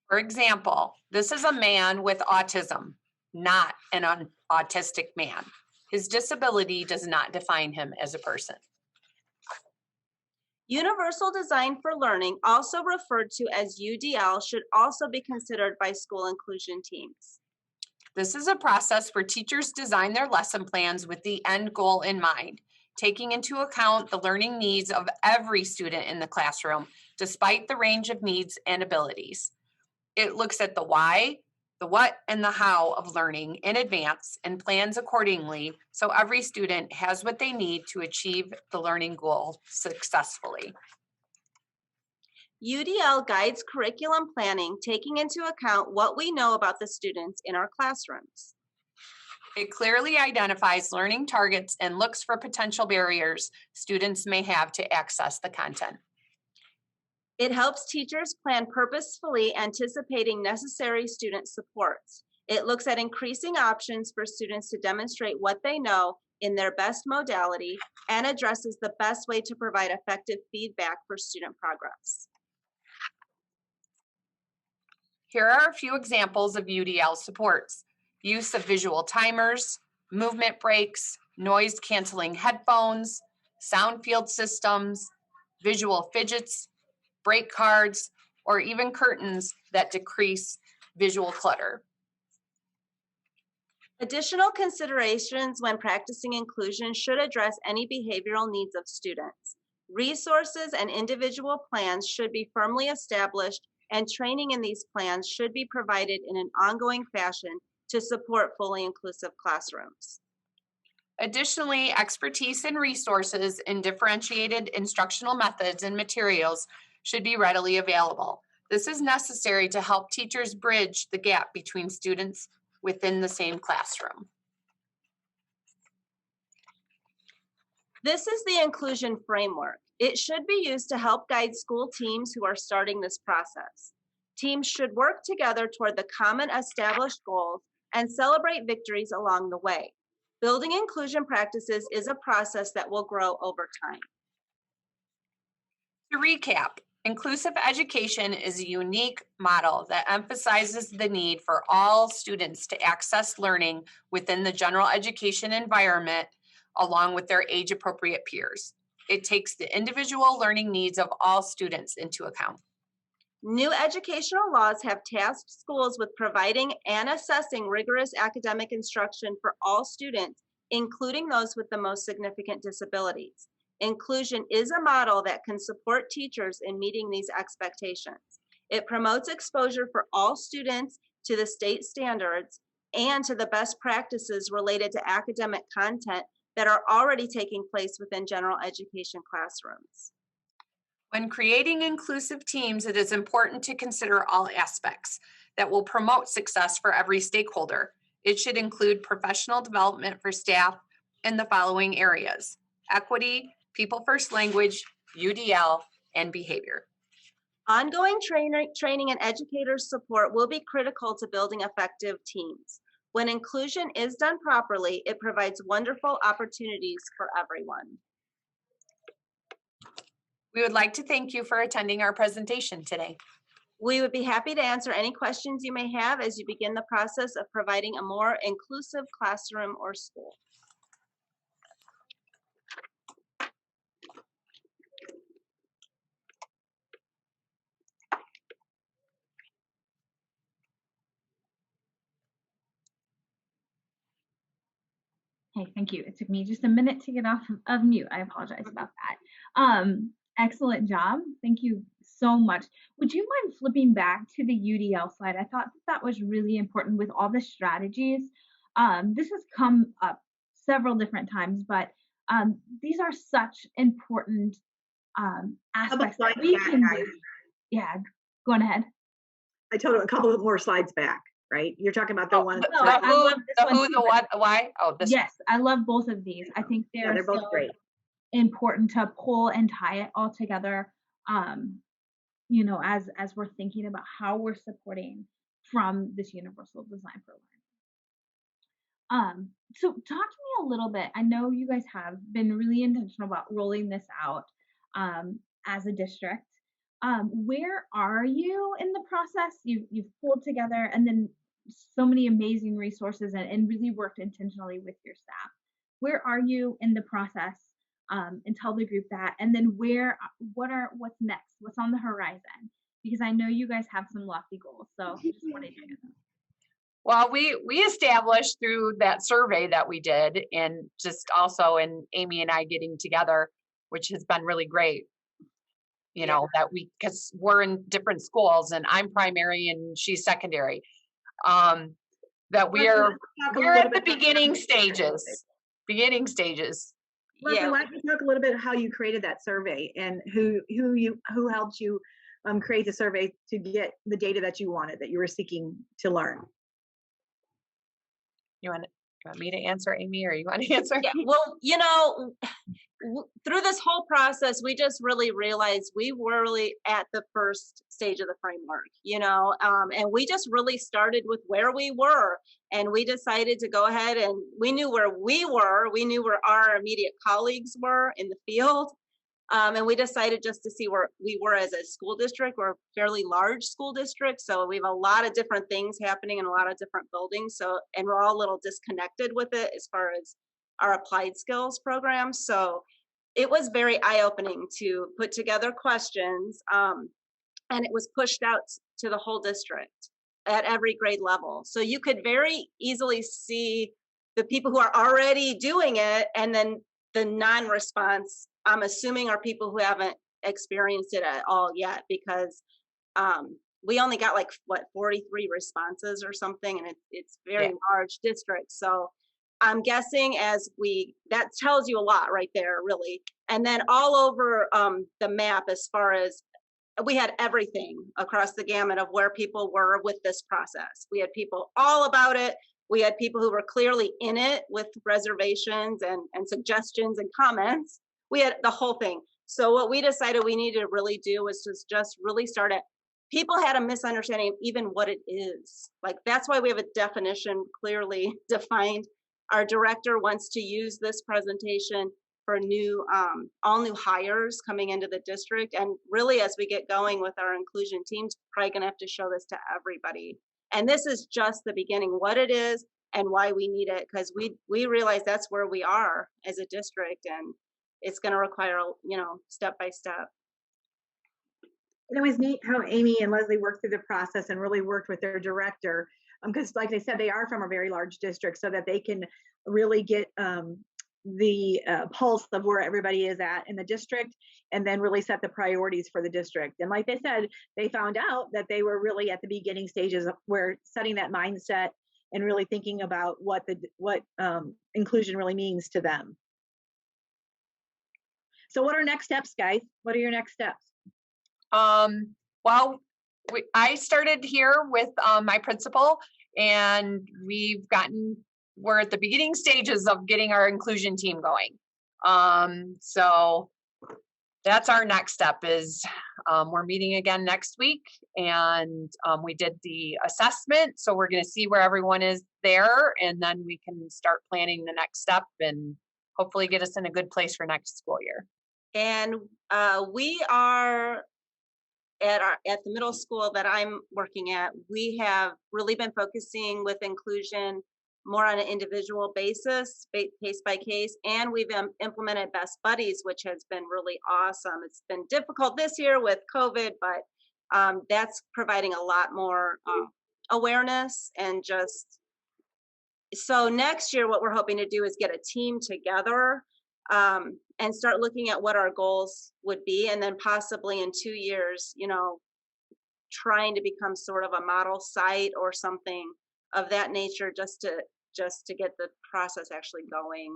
For example, this is a man with autism, not an autistic man. His disability does not define him as a person. Universal design for learning, also referred to as UDL, should also be considered by school inclusion teams. This is a process where teachers design their lesson plans with the end goal in mind, taking into account the learning needs of every student in the classroom, despite the range of needs and abilities. It looks at the why, the what, and the how of learning in advance and plans accordingly so every student has what they need to achieve the learning goal successfully. UDL guides curriculum planning, taking into account what we know about the students in our classrooms. It clearly identifies learning targets and looks for potential barriers students may have to access the content. It helps teachers plan purposefully, anticipating necessary student supports. It looks at increasing options for students to demonstrate what they know in their best modality and addresses the best way to provide effective feedback for student progress. Here are a few examples of UDL supports: use of visual timers, movement breaks, noise canceling headphones, sound field systems, visual fidgets, break cards, or even curtains that decrease visual clutter. Additional considerations when practicing inclusion should address any behavioral needs of students. Resources and individual plans should be firmly established, and training in these plans should be provided in an ongoing fashion to support fully inclusive classrooms. Additionally, expertise and resources in differentiated instructional methods and materials should be readily available. This is necessary to help teachers bridge the gap between students within the same classroom. This is the inclusion framework. It should be used to help guide school teams who are starting this process. Teams should work together toward the common established goals and celebrate victories along the way. Building inclusion practices is a process that will grow over time. To recap, inclusive education is a unique model that emphasizes the need for all students to access learning within the general education environment along with their age-appropriate peers. It takes the individual learning needs of all students into account. New educational laws have tasked schools with providing and assessing rigorous academic instruction for all students, including those with the most significant disabilities. Inclusion is a model that can support teachers in meeting these expectations. It promotes exposure for all students to the state standards and to the best practices related to academic content that are already taking place within general education classrooms. When creating inclusive teams, it is important to consider all aspects that will promote success for every stakeholder. It should include professional development for staff in the following areas: equity, people first language, UDL, and behavior. Ongoing training and educator support will be critical to building effective teams. When inclusion is done properly, it provides wonderful opportunities for everyone. We would like to thank you for attending our presentation today. We would be happy to answer any questions you may have as you begin the process of providing a more inclusive classroom or school. Hey, thank you. It took me just a minute to get off of mute. I apologize about that. Excellent job. Thank you so much. Would you mind flipping back to the UDL slide? I thought that was really important with all the strategies. This has come up several different times, but these are such important aspects that we can do. Yeah, go on ahead. I told him a couple of more slides back, right? You're talking about the one. The who, the what, the why? Oh, this. Yes, I love both of these. I think they're both great. Important to pull and tie it all together. You know, as we're thinking about how we're supporting from this universal design program. So talk to me a little bit. I know you guys have been really intentional about rolling this out as a district. Where are you in the process? You've pulled together and then so many amazing resources and really worked intentionally with your staff. Where are you in the process? And tell the group that. And then what's next? What's on the horizon? Because I know you guys have some lofty goals. So I just wanted to know. Well, we established through that survey that we did, and just also in Amy and I getting together, which has been really great. You know, that because we're in different schools and I'm primary and she's secondary. That we're at the beginning stages. Leslie, why don't you talk a little bit how you created that survey and who helped you create the survey to get the data that you wanted, that you were seeking to learn? You want me to answer, Amy, or you want to answer? Yeah, well, you know, through this whole process, we just really realized we were really at the first stage of the framework, you know, and we just really started with where we were, and we decided to go ahead, and we knew where we were, we knew where our immediate colleagues were in the field, and we decided just to see where we were as a school district. We're a fairly large school district, so we have a lot of different things happening in a lot of different buildings, so, and we're all a little disconnected with it as far as our applied skills program. So it was very eye-opening to put together questions, and it was pushed out to the whole district at every grade level. So you could very easily see the people who are already doing it, and then the non-response, I'm assuming, are people who haven't experienced it at all yet, because we only got like, what, 43 responses or something, and it's very large district. So I'm guessing that tells you a lot right there, really. And then all over the map, as far as, we had everything across the gamut of where people were with this process. We had people all about it. We had people who were clearly in it with reservations and suggestions and comments. We had the whole thing. So what we decided we needed to really do was just really start at, people had a misunderstanding of even what it is. Like, that's why we have a definition clearly defined. Our director wants to use this presentation for all new hires coming into the district. And really, as we get going with our inclusion teams, probably gonna have to show this to everybody. And this is just the beginning, what it is and why we need it, because we realize that's where we are as a district, and it's gonna require, step by step. And it was neat how Amy and Leslie worked through the process and really worked with their director, because like they said, they are from a very large district, so that they can really get the pulse of where everybody is at in the district, and then really set the priorities for the district. And like they said, they found out that they were really at the beginning stages of where setting that mindset and really thinking about what inclusion really means to them. So what are next steps, guys? What are your next steps? Well, I started here with my principal, and we're at the beginning stages of getting our inclusion team going. So that's our next step is we're meeting again next week, and we did the assessment. So we're going to see where everyone is there, and then we can start planning the next step and hopefully get us in a good place for next school year. And we are at the middle school that I'm working at, we have really been focusing with inclusion more on an individual basis, case by case, and we've implemented Best Buddies, which has been really awesome. It's been difficult this year with COVID, but that's providing a lot more awareness. And just so next year, what we're hoping to do is get a team together and start looking at what our goals would be, and then possibly in 2 years, trying to become sort of a model site or something of that nature, just to get the process actually going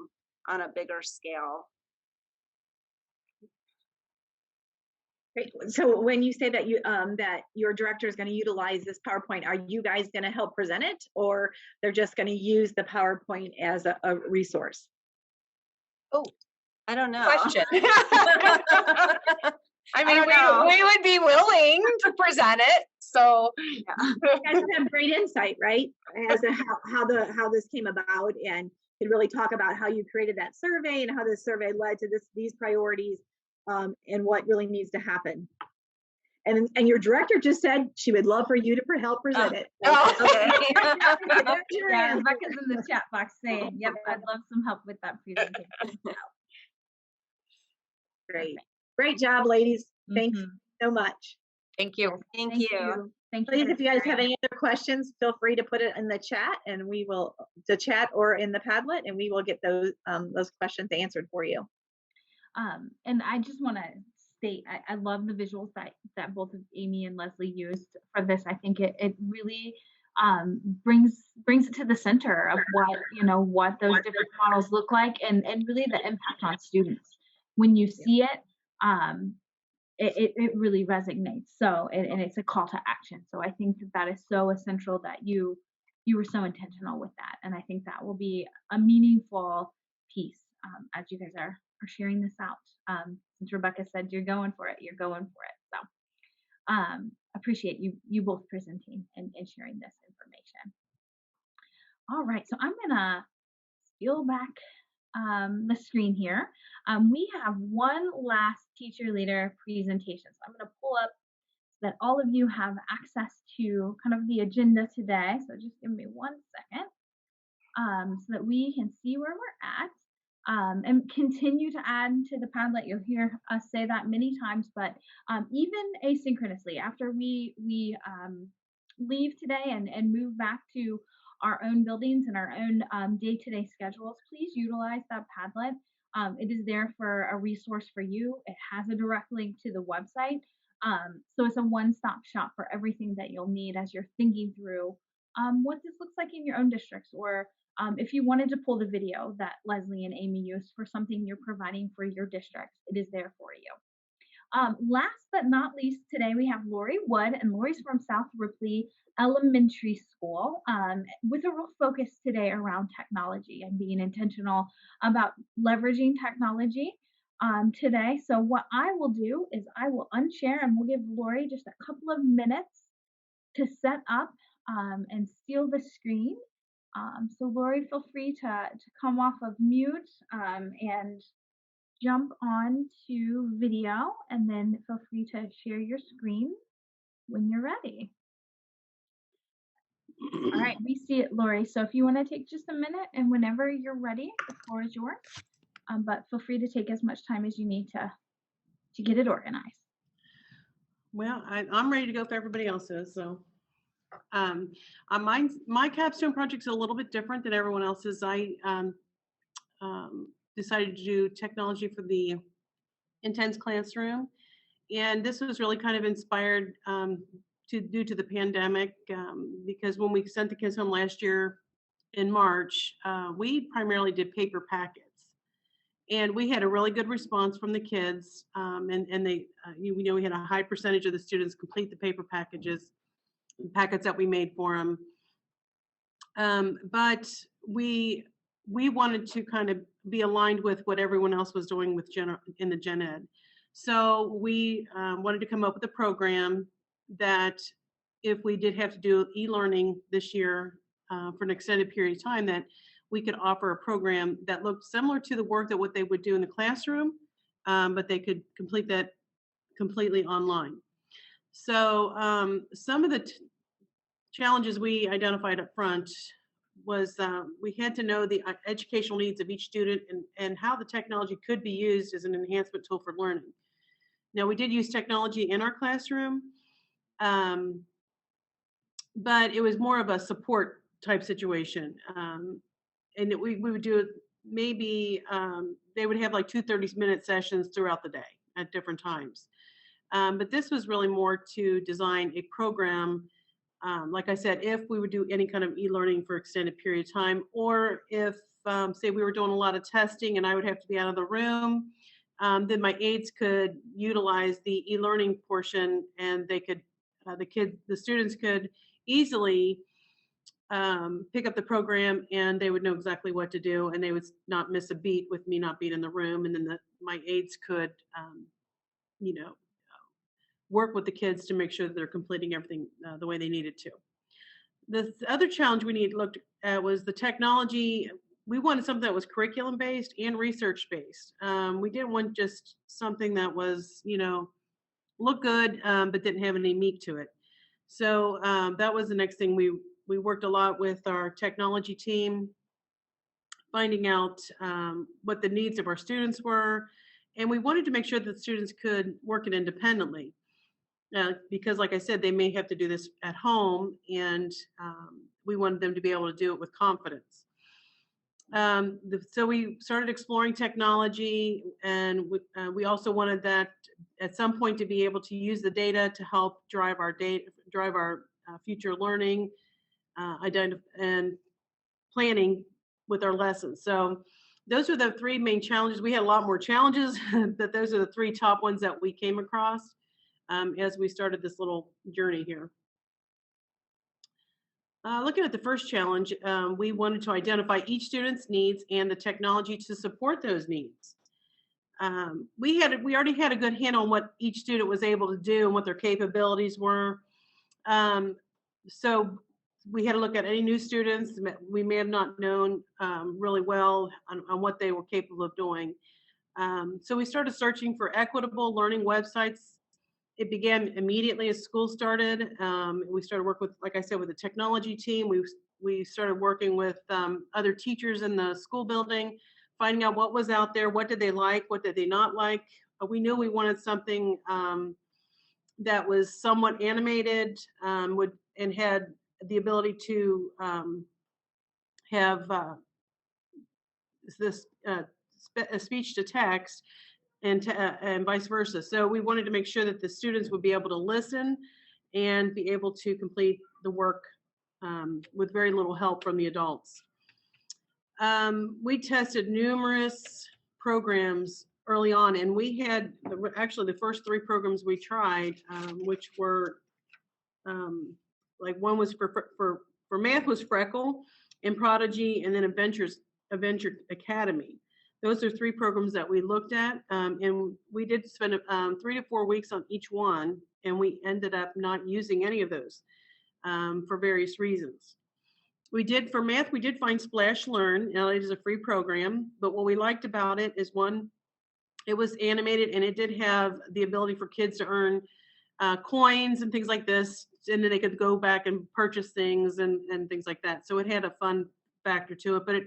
on a bigger scale. Great. So when you say that that your director is going to utilize this PowerPoint, are you guys going to help present it, or they're just going to use the PowerPoint as a resource? Oh, I don't know. Question. I mean, we would be willing to present it. So yeah. You guys have great insight, right? As to how this came about, and could really talk about how you created that survey and how this survey led to these priorities, and what really needs to happen. And your director just said she would love for you to help present it. Okay. Yeah, Rebecca's in the chat box saying, "Yep, I'd love some help with that presentation." Great job, ladies. Thanks so much. Thank you. Thank you. Please, if you guys have any other questions, feel free to put it in the chat, and we will chat or in the Padlet, and we will get those questions answered for you. And I just want to state, I love the visuals that both of Amy and Leslie used for this. I think it really brings it to the center of what those different models look like, and really the impact on students. When you see it, it really resonates. So, and it's a call to action. So I think that is so essential that you were so intentional with that. And I think that will be a meaningful piece as you guys are sharing this out. Since Rebecca said you're going for it, you're going for it. So appreciate you both presenting and sharing this information. All right, so I'm gonna steal back the screen here. We have one last teacher leader presentation. So I'm going to pull up so that all of you have access to kind of the agenda today. So just give me 1 second so that we can see where we're at. and continue to add to the Padlet. You'll hear us say that many times, but even asynchronously, after we leave today and move back to our own buildings and our own day-to-day schedules, please utilize that Padlet. It is there for a resource for you. It has a direct link to the website. So it's a one-stop shop for everything that you'll need as you're thinking through what this looks like in your own districts, or if you wanted to pull the video that Leslie and Amy used for something you're providing for your districts, it is there for you. Last but not least, today we have Lori Wood, and Lori's from South Ripley Elementary School, with a real focus today around technology and being intentional about leveraging technology today. So what I will do is I will unshare, and we'll give Lori just a couple of minutes to set up and seal the screen. So Lori, feel free to come off of mute and jump on to video, and then feel free to share your screen when you're ready. All right, we see it, Lori. So if you want to take just a minute, and whenever you're ready, the floor is yours. But feel free to take as much time as you need to get it organized. Well, I'm ready to go if everybody else is. So my capstone project's a little bit different than everyone else's. I decided to do technology for the intense classroom, and this was really kind of inspired due to the pandemic, because when we sent the kids home last year in March, we primarily did paper packets. And we had a really good response from the kids, and they, we had a high percentage of the students complete the paper packets that we made for them. But we wanted to kind of be aligned with what everyone else was doing with in the gen ed. So we wanted to come up with a program that, if we did have to do e-learning this year for an extended period of time, that we could offer a program that looked similar to the work that what they would do in the classroom, but they could complete that completely online. So some of the challenges we identified up front was we had to know the educational needs of each student and how the technology could be used as an enhancement tool for learning. Now, we did use technology in our classroom, but it was more of a support type situation. And we would do it maybe, they would have like 2 30-minute sessions throughout the day at different times. But this was really more to design a program, like I said, if we would do any kind of e-learning for extended period of time, or if, say, we were doing a lot of testing and I would have to be out of the room, then my aides could utilize the e-learning portion, and they could, the students could easily pick up the program, and they would know exactly what to do, and they would not miss a beat with me not being in the room. And then my aides could, work with the kids to make sure that they're completing everything the way they needed to. The other challenge we looked at was the technology. We wanted something that was curriculum based and research based. We didn't want just something that was, look good, but didn't have any meat to it. So that was the next thing. We worked a lot with our technology team, finding out what the needs of our students were. And we wanted to make sure that students could work it independently. Because like I said, they may have to do this at home, and we wanted them to be able to do it with confidence. So we started exploring technology, and we also wanted that at some point to be able to use the data to help drive our future learning, and planning with our lessons. So those are the 3 main challenges. We had a lot more challenges, but those are the 3 top ones that we came across as we started this little journey here. Looking at the first challenge, we wanted to identify each student's needs and the technology to support those needs. We already had a good handle on what each student was able to do and what their capabilities were. So we had to look at any new students we may have not known really well on what they were capable of doing. So we started searching for equitable learning websites. It began immediately as school started. We started working with, like I said, with the technology team. We started working with other teachers in the school building, finding out what was out there, what did they like, what did they not like. We knew we wanted something that was somewhat animated, and had the ability to have this speech to text, and vice versa. So we wanted to make sure that the students would be able to listen and be able to complete the work with very little help from the adults. We tested numerous programs early on, and we had actually the first 3 programs we tried, which were like one was for math was Freckle and Prodigy, and then Adventure Academy. Those are 3 programs that we looked at, and we did spend 3 to 4 weeks on each one, and we ended up not using any of those for various reasons. For math, we did find Splash Learn. Now it is a free program, but what we liked about it is, one, it was animated, and it did have the ability for kids to earn coins and things like this, and then they could go back and purchase things and things like that. So it had a fun factor to it, but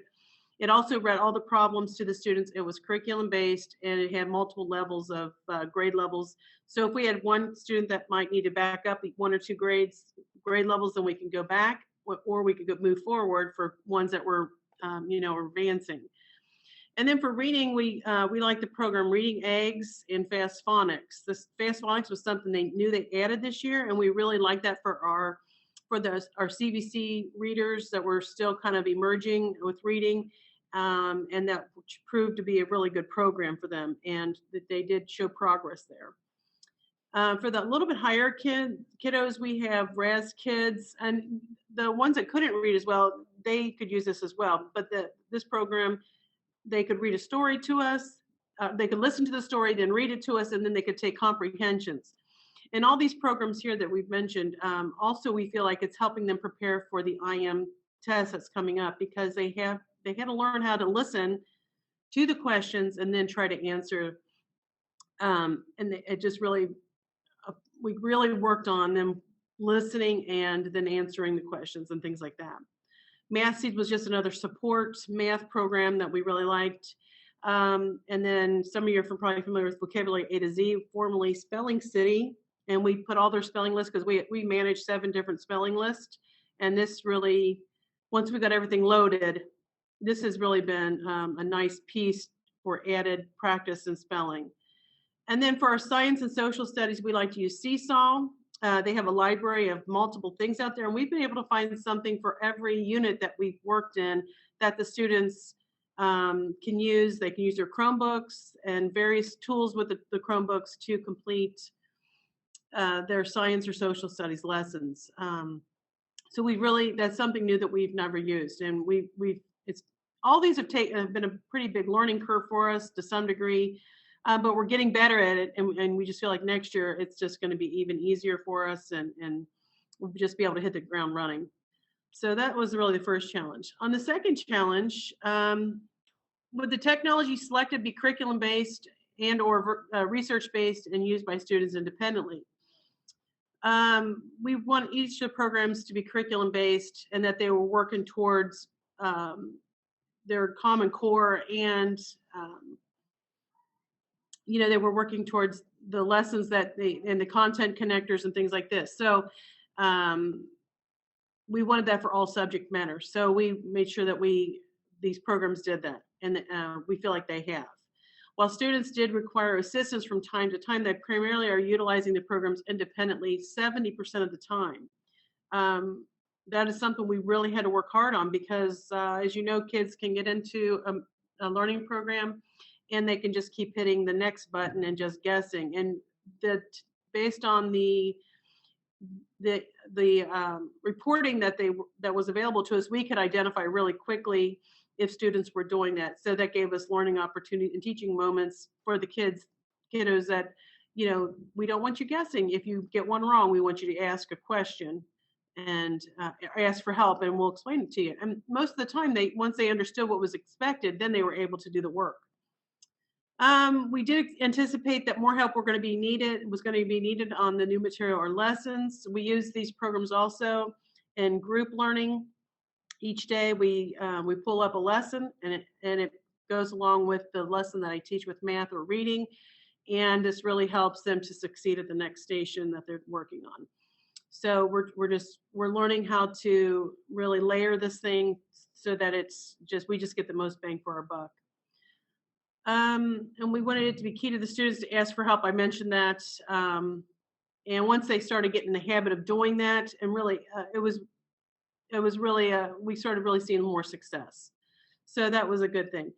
it also read all the problems to the students. It was curriculum based, and it had multiple levels of grade levels. So if we had one student that might need to back up 1 or 2 grade levels, then we can go back, or we could move forward for ones that were, advancing. And then for reading, we like the program Reading Eggs and Fast Phonics. This Fast Phonics was something they knew they added this year, and we really like that for our CVC readers that were still kind of emerging with reading, and that proved to be a really good program for them, and that they did show progress there. For the little bit higher kiddos, we have RAS Kids, and the ones that couldn't read as well, they could use this as well. But this program, they could read a story to us, they could listen to the story, then read it to us, and then they could take comprehensions. And all these programs here that we've mentioned, also we feel like it's helping them prepare for the IM test that's coming up, because they had to learn how to listen to the questions and then try to answer. It just really, we really worked on them listening and then answering the questions and things like that. Math Seed was just another support math program that we really liked. And then some of you are probably familiar with Vocabulary A to Z, formerly Spelling City. And we put all their spelling lists, because we manage 7 different spelling lists. And this really, once we got everything loaded, this has really been a nice piece for added practice in spelling. And then for our science and social studies, we like to use Seesaw. They have a library of multiple things out there, and we've been able to find something for every unit that we've worked in that the students can use. They can use their Chromebooks and various tools with the Chromebooks to complete their science or social studies lessons. So that's something new that we've never used, and all these have been a pretty big learning curve for us to some degree. But we're getting better at it, and we just feel like next year it's just going to be even easier for us, and we'll just be able to hit the ground running. So that was really the first challenge. On the second challenge, would the technology selected be curriculum-based and or research-based and used by students independently? We want each of the programs to be curriculum-based, and that they were working towards their common core, and they were working towards the lessons and the content connectors and things like this. So we wanted that for all subject matter. So we made sure that these programs did that, and we feel like they have. While students did require assistance from time to time, they primarily are utilizing the programs independently 70% of the time. That is something we really had to work hard on, because as you know, kids can get into a learning program and they can just keep hitting the next button and just guessing. And that, based on the reporting that was available to us, we could identify really quickly if students were doing that. So that gave us learning opportunity and teaching moments for the kiddos that, we don't want you guessing. If you get one wrong, we want you to ask a question and ask for help, and we'll explain it to you. And most of the time, once they understood what was expected, then they were able to do the work. We did anticipate that more help was going to be needed on the new material or lessons. We use these programs also in group learning. Each day we pull up a lesson, and goes along with the lesson that I teach with math or reading. And this really helps them to succeed at the next station that they're working on. So we're learning how to really layer this thing so that we just get the most bang for our buck. And we wanted it to be key to the students to ask for help. I mentioned that. And once they started getting the habit of doing that, and really, it was really, we started really seeing more success. So that was a good thing.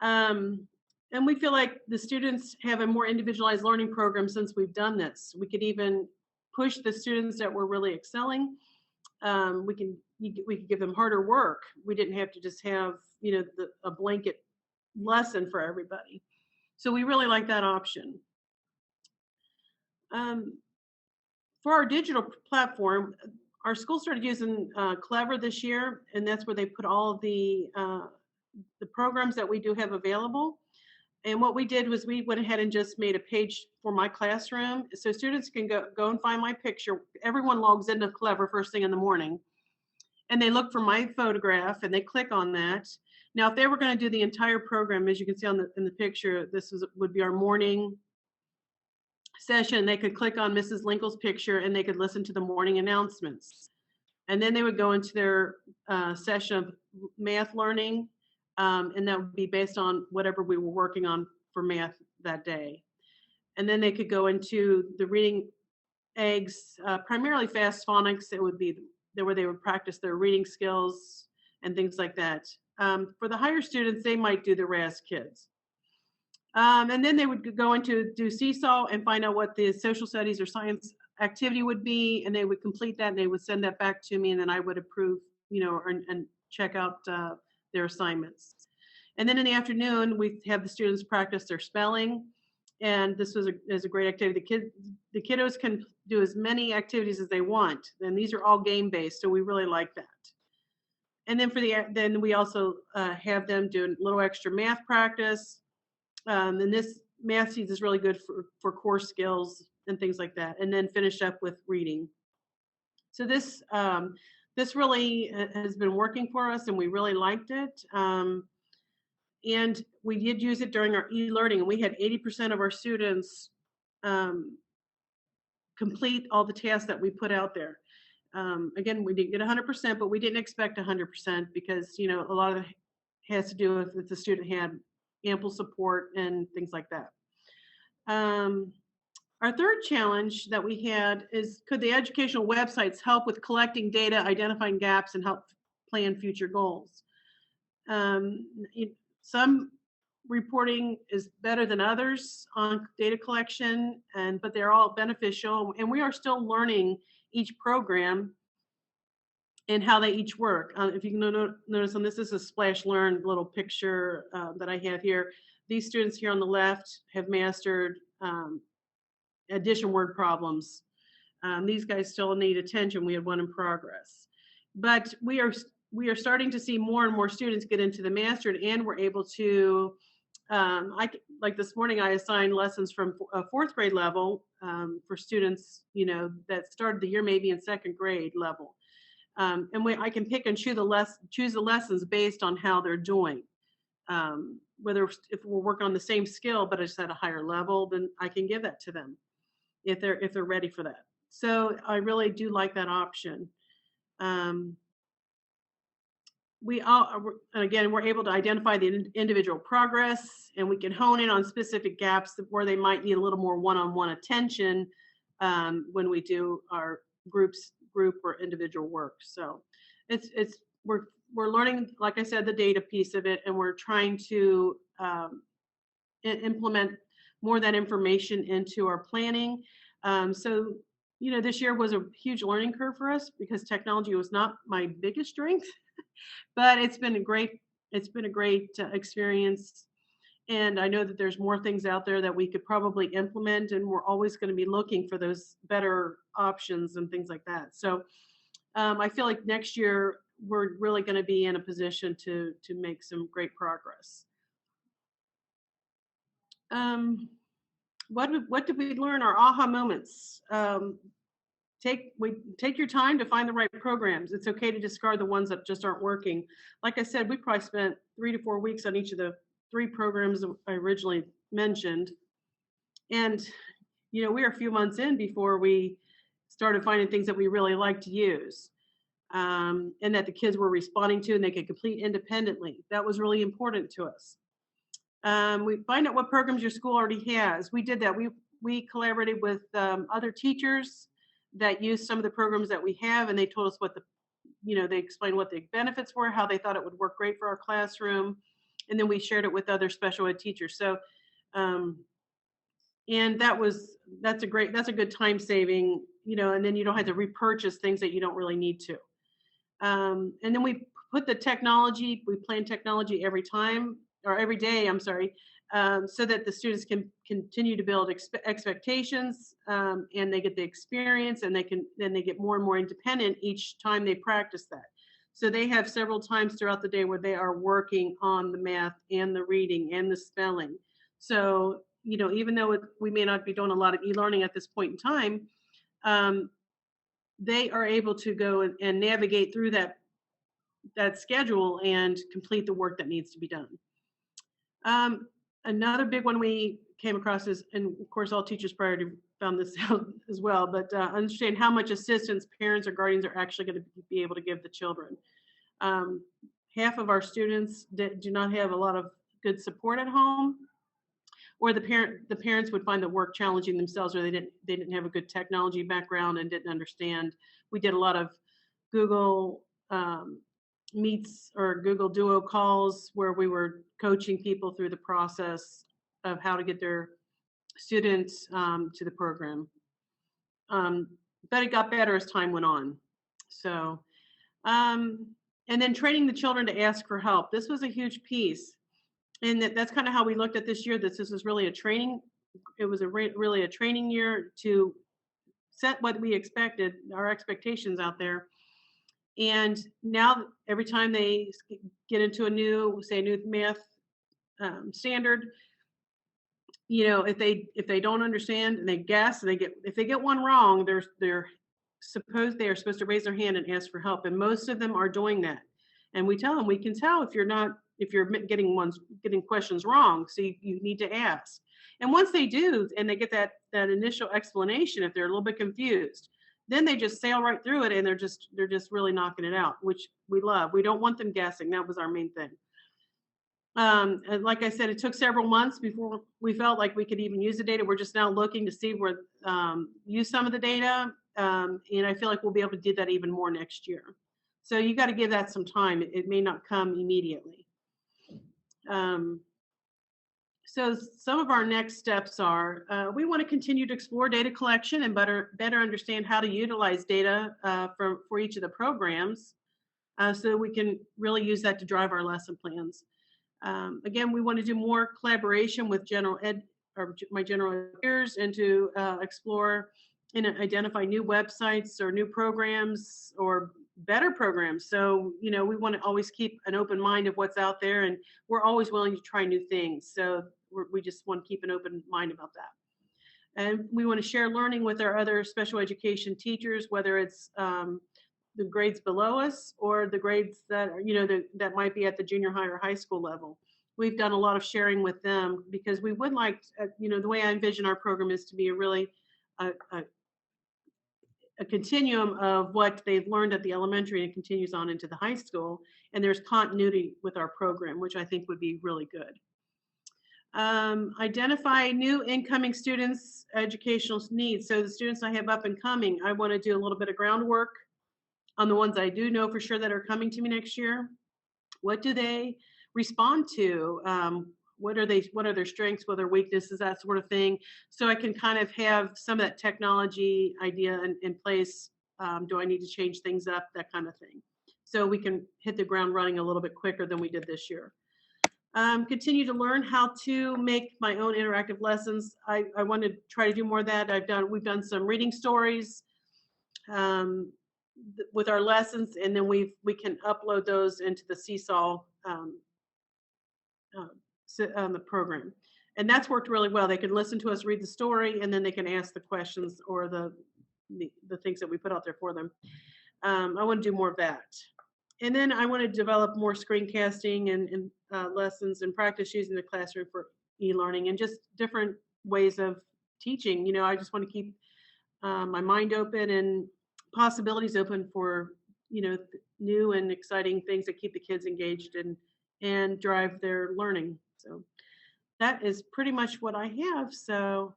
And we feel like the students have a more individualized learning program since we've done this. We could even push the students that were really excelling. We could give them harder work. We didn't have to just have, a blanket lesson for everybody. So we really like that option. For our digital platform, our school started using Clever this year, and that's where they put all of the programs that we do have available. And what we did was we went ahead and just made a page for my classroom, so students can go and find my picture. Everyone logs into Clever first thing in the morning, and they look for my photograph and they click on that. Now, if they were going to do the entire program, as you can see in the picture, would be our morning session. They could click on Mrs. Linkle's picture and they could listen to the morning announcements. And then they would go into their session of math learning, and that would be based on whatever we were working on for math that day. And then they could go into the reading eggs, primarily fast phonics. It would be where they would practice their reading skills and things like that. For the higher students, they might do the RAS kids. And then they would go into do Seesaw and find out what the social studies or science activity would be, and they would complete that and they would send that back to me, and then I would approve, and check out their assignments. And then in the afternoon, we have the students practice their spelling, and this is a great activity. The kiddos can do as many activities as they want, and these are all game based, so we really like that. And then then we also have them do a little extra math practice. And this math seeds is really good for core skills and things like that. And then finish up with reading. So this really has been working for us, and we really liked it. And we did use it during our e-learning, and we had 80% of our students complete all the tasks that we put out there. Again, we didn't get 100%, but we didn't expect 100% because, a lot of it has to do with if the student had ample support and things like that. Our third challenge that we had is, could the educational websites help with collecting data, identifying gaps, and help plan future goals? Some reporting is better than others on data collection, but they're all beneficial, and we are still learning each program and how they each work. If you can notice on this is a Splash Learn little picture that I have here. These students here on the left have mastered addition word problems. These guys still need attention. We had one in progress. But we are starting to see more and more students get into the mastered, and we're able to, like this morning, I assigned lessons from a fourth grade level for students, that started the year maybe in second grade level. And I can pick and choose the lessons based on how they're doing. Whether if we're working on the same skill, but it's at a higher level, then I can give that to them if they're ready for that. So I really do like that option. We're able to identify the individual progress, and we can hone in on specific gaps where they might need a little more one-on-one attention when we do our group or individual work. So we're learning, like I said, the data piece of it, and we're trying to implement more of that information into our planning. So this year was a huge learning curve for us because technology was not my biggest strength, but it's been a great experience. And I know that there's more things out there that we could probably implement, and we're always going to be looking for those better options and things like that. So I feel like next year we're really going to be in a position to make some great progress. What did we learn? Our aha moments. Take your time to find the right programs. It's okay to discard the ones that just aren't working. Like I said, we probably spent 3 to 4 weeks on each of the 3 programs I originally mentioned. And, we are a few months in before we started finding things that we really like to use, and that the kids were responding to and they could complete independently. That was really important to us. We find out what programs your school already has. We did that. We collaborated with other teachers that used some of the programs that we have, and they told us they explained what the benefits were, how they thought it would work great for our classroom, and then we shared it with other special ed teachers. So, and that's a good time saving, and then you don't have to repurchase things that you don't really need to. And then we put we plan technology every day, so that the students can continue to build expectations, and they get the experience, and they get more and more independent each time they practice that. So they have several times throughout the day where they are working on the math and the reading and the spelling. So, even though we may not be doing a lot of e-learning at this point in time, they are able to go and navigate through that schedule and complete the work that needs to be done. Another big one we came across is, and of course all teachers prior to found this out as well, but understand how much assistance parents or guardians are actually going to be able to give the children. Half of our students do not have a lot of good support at home, or the parents would find the work challenging themselves, or they didn't have a good technology background and didn't understand. We did a lot of Google Meets or Google Duo calls where we were coaching people through the process of how to get their students to the program. But it got better as time went on. So, and then training the children to ask for help. This was a huge piece. And that's kind of how we looked at this year. This was really a training. It was really a training year to set what we expected, our expectations out there. And now every time they get into a new math standard, if they don't understand and they guess, if they get one wrong, they are supposed to raise their hand and ask for help. And most of them are doing that. And we tell them, we can tell if you're getting questions wrong, so you need to ask. And once they do, and they get that initial explanation, if they're a little bit confused, then they just sail right through it, and they're just really knocking it out, which we love. We don't want them guessing. That was our main thing. And like I said, it took several months before we felt like we could even use the data. We're just now looking to see where use some of the data, and I feel like we'll be able to do that even more next year. So you got to give that some time. It may not come immediately. So some of our next steps are, we want to continue to explore data collection and better understand how to utilize data for each of the programs, so that we can really use that to drive our lesson plans. Again, we want to do more collaboration with general ed, or my general ed peers, and to explore and identify new websites or new programs or better programs. So, we want to always keep an open mind of what's out there, and we're always willing to try new things. So we just want to keep an open mind about that. And we want to share learning with our other special education teachers, whether it's the grades below us or the grades that that might be at the junior high or high school level. We've done a lot of sharing with them, because we would like, the way I envision our program is to be a continuum of what they've learned at the elementary, and it continues on into the high school, and there's continuity with our program, which I think would be really good. Identify new incoming students' educational needs. So the students I have up and coming, I want to do a little bit of groundwork on the ones I do know for sure that are coming to me next year. What do they respond to? What are their strengths, what are their weaknesses, that sort of thing. So I can kind of have some of that technology idea in place. Do I need to change things up, that kind of thing. So we can hit the ground running a little bit quicker than we did this year. Continue to learn how to make my own interactive lessons. I want to try to do more of that. We've done some reading stories with our lessons, and then we can upload those into the Seesaw the program, and that's worked really well. They can listen to us read the story, and then they can ask the questions or the things that we put out there for them. I want to do more of that. And then I want to develop more screencasting and lessons and practice using the classroom for e-learning and just different ways of teaching. You know, I just want to keep my mind open and possibilities open for, you know, new and exciting things that keep the kids engaged and drive their learning. So that is pretty much what I have. So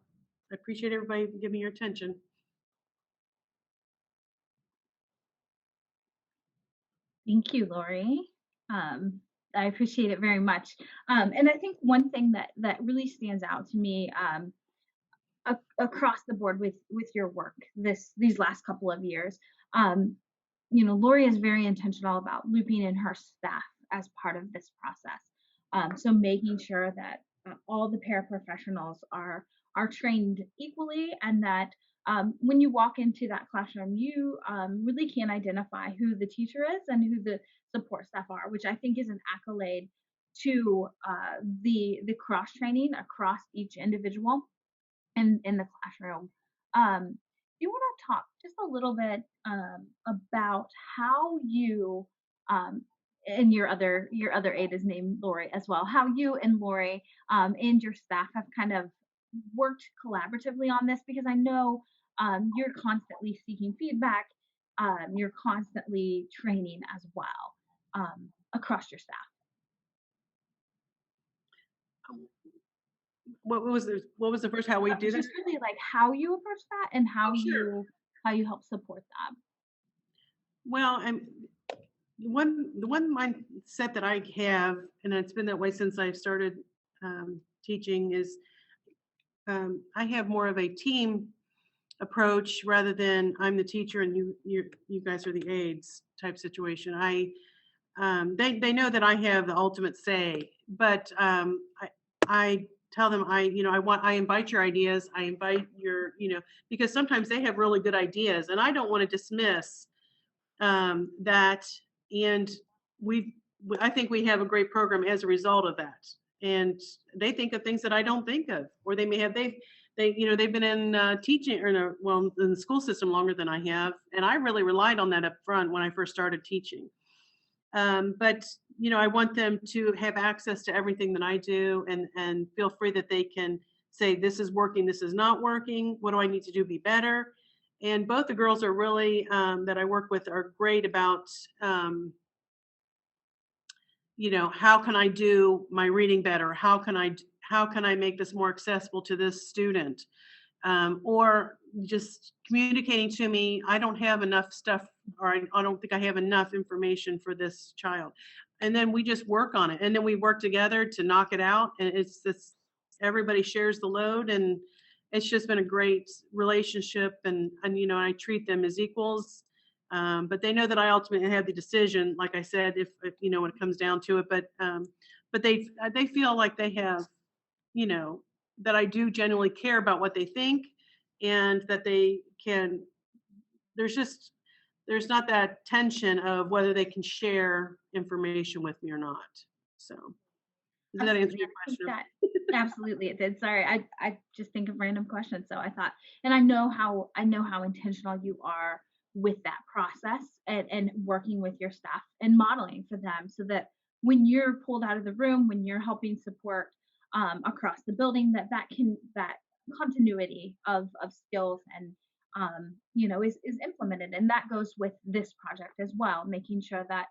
I appreciate everybody giving me your attention. Thank you, Lori. I appreciate it very much. And I think one thing that really stands out to me across the board with your work these last couple of years, you know, Lori is very intentional about looping in her staff as part of this process. So making sure that all the paraprofessionals are trained equally, and that when you walk into that classroom, you really can identify who the teacher is and who the support staff are, which I think is an accolade to the cross training across each individual in the classroom. You want to talk just a little bit about how you and your other aide is named Lori as well. How you and Lori and your staff have kind of worked collaboratively on this, because I know you're constantly seeking feedback. You're constantly training as well across your staff. What was the first, how we do Just this? really like how you approach that and how Sure. you help support that. Well, the one mindset that I have, and it's been that way since I started teaching, is I have more of a team approach rather than I'm the teacher and you guys are the aides type situation. They know that I have the ultimate say, but I tell them I invite your ideas. I invite your, because sometimes they have really good ideas and I don't want to dismiss that. And I think we have a great program as a result of that. And they think of things that I don't think of, or they may have, they've been in teaching in the school system longer than I have. And I really relied on that up front when I first started teaching. But I want them to have access to everything that I do and feel free that they can say, this is working, this is not working. What do I need to do to be better? And both the girls are really, that I work with, are great about, how can I do my reading better? How can I make this more accessible to this student? Or just communicating to me, I don't have enough stuff, or I don't think I have enough information for this child. And then we just work on it. And then we work together to knock it out. And it's this, everybody shares the load, and it's just been a great relationship. And I treat them as equals. But they know that I ultimately have the decision, like I said, if when it comes down to it. But they feel like they have, that I do genuinely care about what they think, and that they can, there's not that tension of whether they can share information with me or not. So does that answer your question? Absolutely, it did. Sorry, I just think of random questions. So I thought, and I know how intentional you are with that process and working with your staff and modeling for them, so that when you're pulled out of the room, when you're helping support across the building, that continuity of skills and is implemented. And that goes with this project as well, making sure that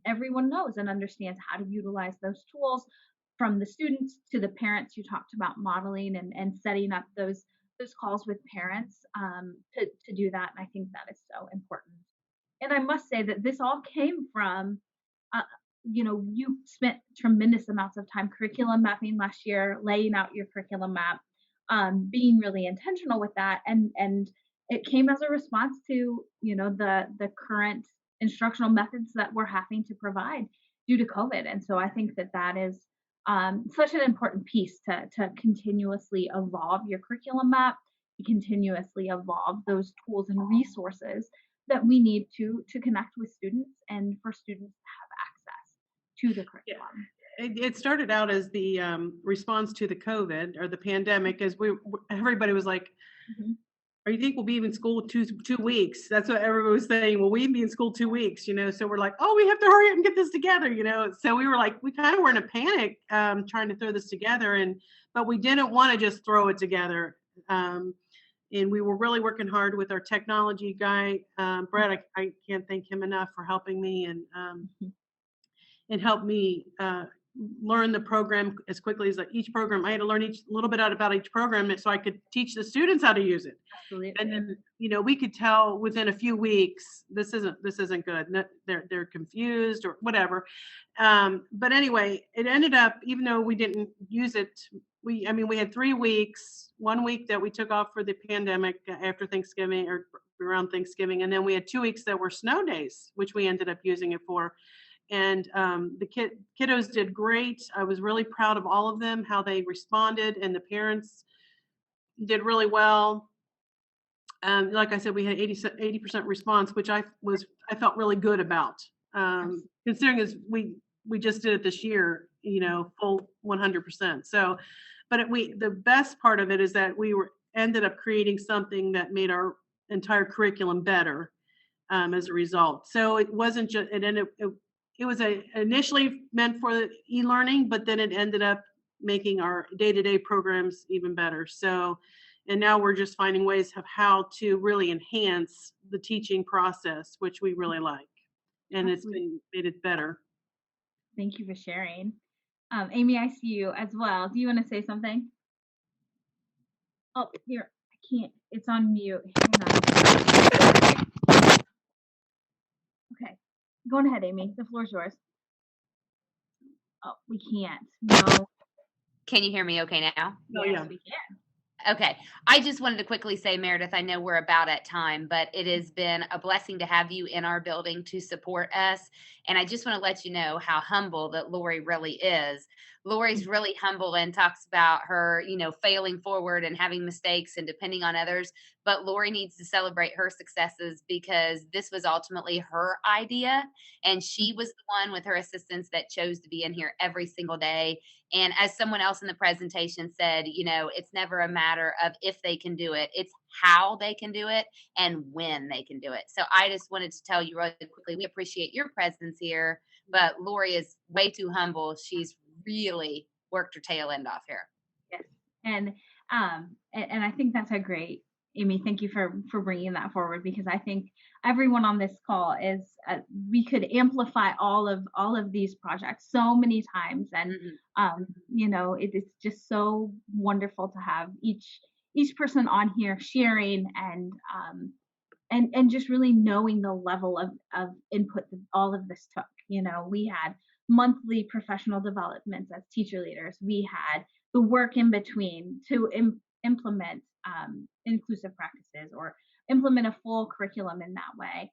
everyone knows and understands how to utilize those tools, from the students to the parents. You talked about modeling and setting up those calls with parents to do that. And I think that is so important. And I must say that this all came from you spent tremendous amounts of time curriculum mapping last year, laying out your curriculum map, being really intentional with that. And it came as a response to, the current instructional methods that we're having to provide due to COVID. And so I think that is such an important piece to continuously evolve your curriculum map, to continuously evolve those tools and resources that we need to connect with students and for students to have access to the curriculum. It started out as the response to the COVID or the pandemic, as everybody was like, or you think we'll be in school 2 weeks? That's what everyone was saying. Will we be in school 2 weeks? So we're like, oh, we have to hurry up and get this together. So we were like, we kind of were in a panic trying to throw this together, but we didn't want to just throw it together. And we were really working hard with our technology guy, Brett. I can't thank him enough for helping me and help me learn the program as quickly as each program. I had to learn a little bit about each program so I could teach the students how to use it. Absolutely. And then, we could tell within a few weeks, this isn't good. They're confused or whatever. But anyway, it ended up, even though we didn't use it, we had 3 weeks, 1 week that we took off for the pandemic after Thanksgiving or around Thanksgiving. And then we had 2 weeks that were snow days, which we ended up using it for. And the kiddos did great. I was really proud of all of them, how they responded, and the parents did really well. Like I said, we had 80% response, which I felt really good about, considering as we just did it this year, full 100%. So, but the best part of it is that we ended up creating something that made our entire curriculum better as a result. So it wasn't just it was initially meant for the e-learning, but then it ended up making our day-to-day programs even better. So, and now we're just finding ways of how to really enhance the teaching process, which we really like. And it's made it better. Thank you for sharing. Amy, I see you as well. Do you want to say something? Oh, here, I can't. It's on mute. Hang on. Okay. Go on ahead, Amy. The floor is yours. Oh, we can't. No. Can you hear me okay now? Oh, yes, we can. Okay. I just wanted to quickly say, Meredith, I know we're about at time, but it has been a blessing to have you in our building to support us. And I just want to let you know how humble that Lori really is. Lori's really humble and talks about her, failing forward and having mistakes and depending on others. But Lori needs to celebrate her successes because this was ultimately her idea. And she was the one with her assistants that chose to be in here every single day. And as someone else in the presentation said, it's never a matter of if they can do it. It's how they can do it and when they can do it. So I just wanted to tell you really quickly, we appreciate your presence here, but Lori is way too humble. She's really worked her tail end off here. Yes. And I think that's a great, Amy, thank you for bringing that forward, because I think everyone on this call is, we could amplify all of these projects so many times. And, it is just so wonderful to have each person on here sharing and just really knowing the level of input that all of this took. We had monthly professional developments as teacher leaders. We had the work in between to implement inclusive practices or implement a full curriculum in that way.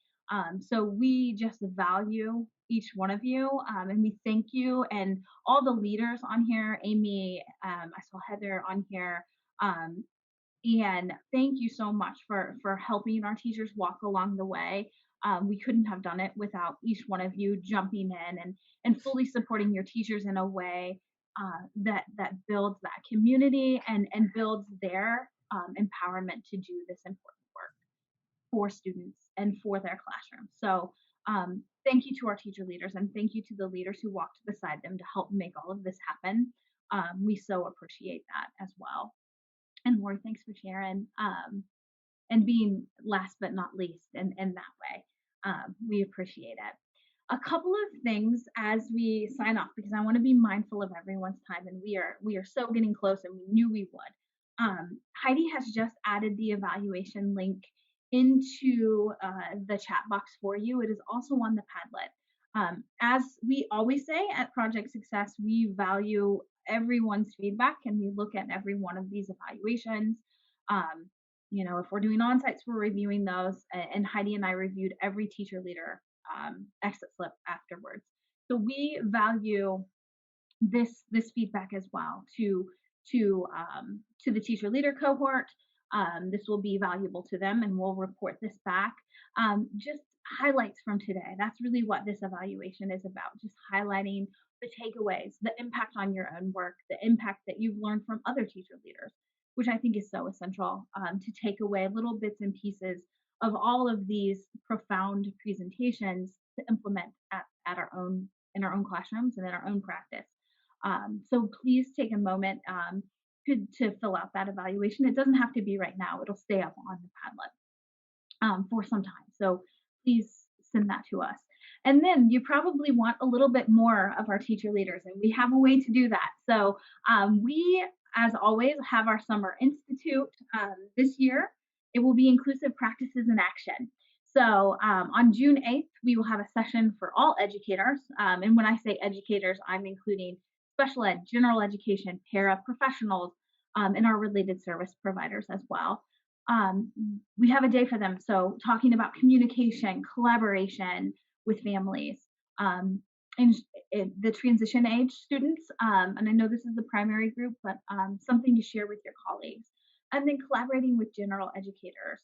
So we just value each one of you, and we thank you and all the leaders on here. Amy, I saw Heather on here, and thank you so much for helping our teachers walk along the way. We couldn't have done it without each one of you jumping in and fully supporting your teachers in a way that builds that community and builds their empowerment to do this important work for students and for their classroom. So thank you to our teacher leaders, and thank you to the leaders who walked beside them to help make all of this happen. We so appreciate that as well. And Lori, thanks for sharing and being last but not least in that way. We appreciate it. A couple of things as we sign off, because I want to be mindful of everyone's time, and we are so getting close, and we knew we would. Heidi has just added the evaluation link into the chat box for you. It is also on the Padlet. As we always say at Project Success, we value everyone's feedback, and we look at every one of these evaluations. If we're doing on-sites, we're reviewing those, and Heidi and I reviewed every teacher leader exit slip afterwards. So we value this feedback as well to the teacher leader cohort. This will be valuable to them, and we'll report this back. Just highlights from today. That's really what this evaluation is about, just highlighting the takeaways, the impact on your own work, the impact that you've learned from other teacher leaders. which I think is so essential, to take away little bits and pieces of all of these profound presentations to implement at our own in our own classrooms and in our own practice. So please take a moment to fill out that evaluation. It doesn't have to be right now. It'll stay up on the Padlet for some time. So please send that to us. And then you probably want a little bit more of our teacher leaders, and we have a way to do that. So we, as always, have our Summer Institute this year. It will be Inclusive Practices in Action. So on June 8th, we will have a session for all educators. And when I say educators, I'm including special ed, general education, paraprofessionals, and our related service providers as well. We have a day for them. So talking about communication, collaboration with families, and the transition age students. And I know this is the primary group, but something to share with your colleagues. And then collaborating with general educators.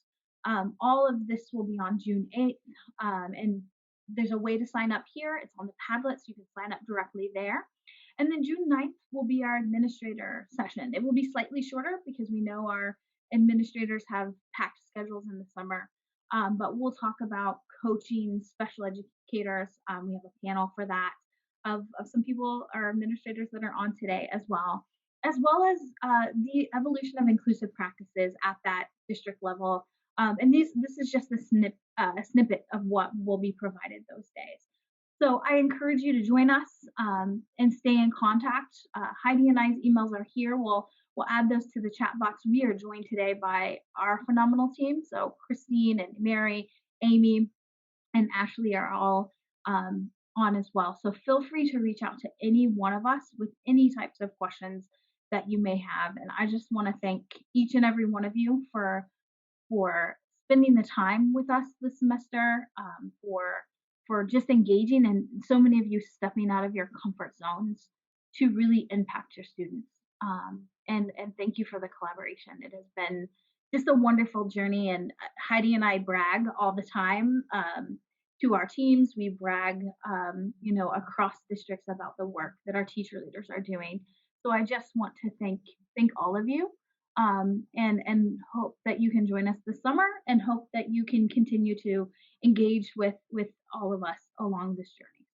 All of this will be on June 8th. And there's a way to sign up here. It's on the Padlet, so you can sign up directly there. And then June 9th will be our administrator session. It will be slightly shorter because we know our administrators have packed schedules in the summer. But we'll talk about coaching special educators. We have a panel for that of some people, our administrators that are on today as well as the evolution of inclusive practices at that district level. And this is just a snippet of what will be provided those days. So I encourage you to join us and stay in contact. Heidi and I's emails are here. We'll add those to the chat box. We are joined today by our phenomenal team. So Christine and Mary, Amy, and Ashley are all on as well. So feel free to reach out to any one of us with any types of questions that you may have. And I just want to thank each and every one of you for spending the time with us this semester, for just engaging, and so many of you stepping out of your comfort zones to really impact your students. And thank you for the collaboration. It has been just a wonderful journey, and Heidi and I brag all the time to our teams. We brag, across districts about the work that our teacher leaders are doing. So I just want to thank all of you, and hope that you can join us this summer, and hope that you can continue to engage with all of us along this journey.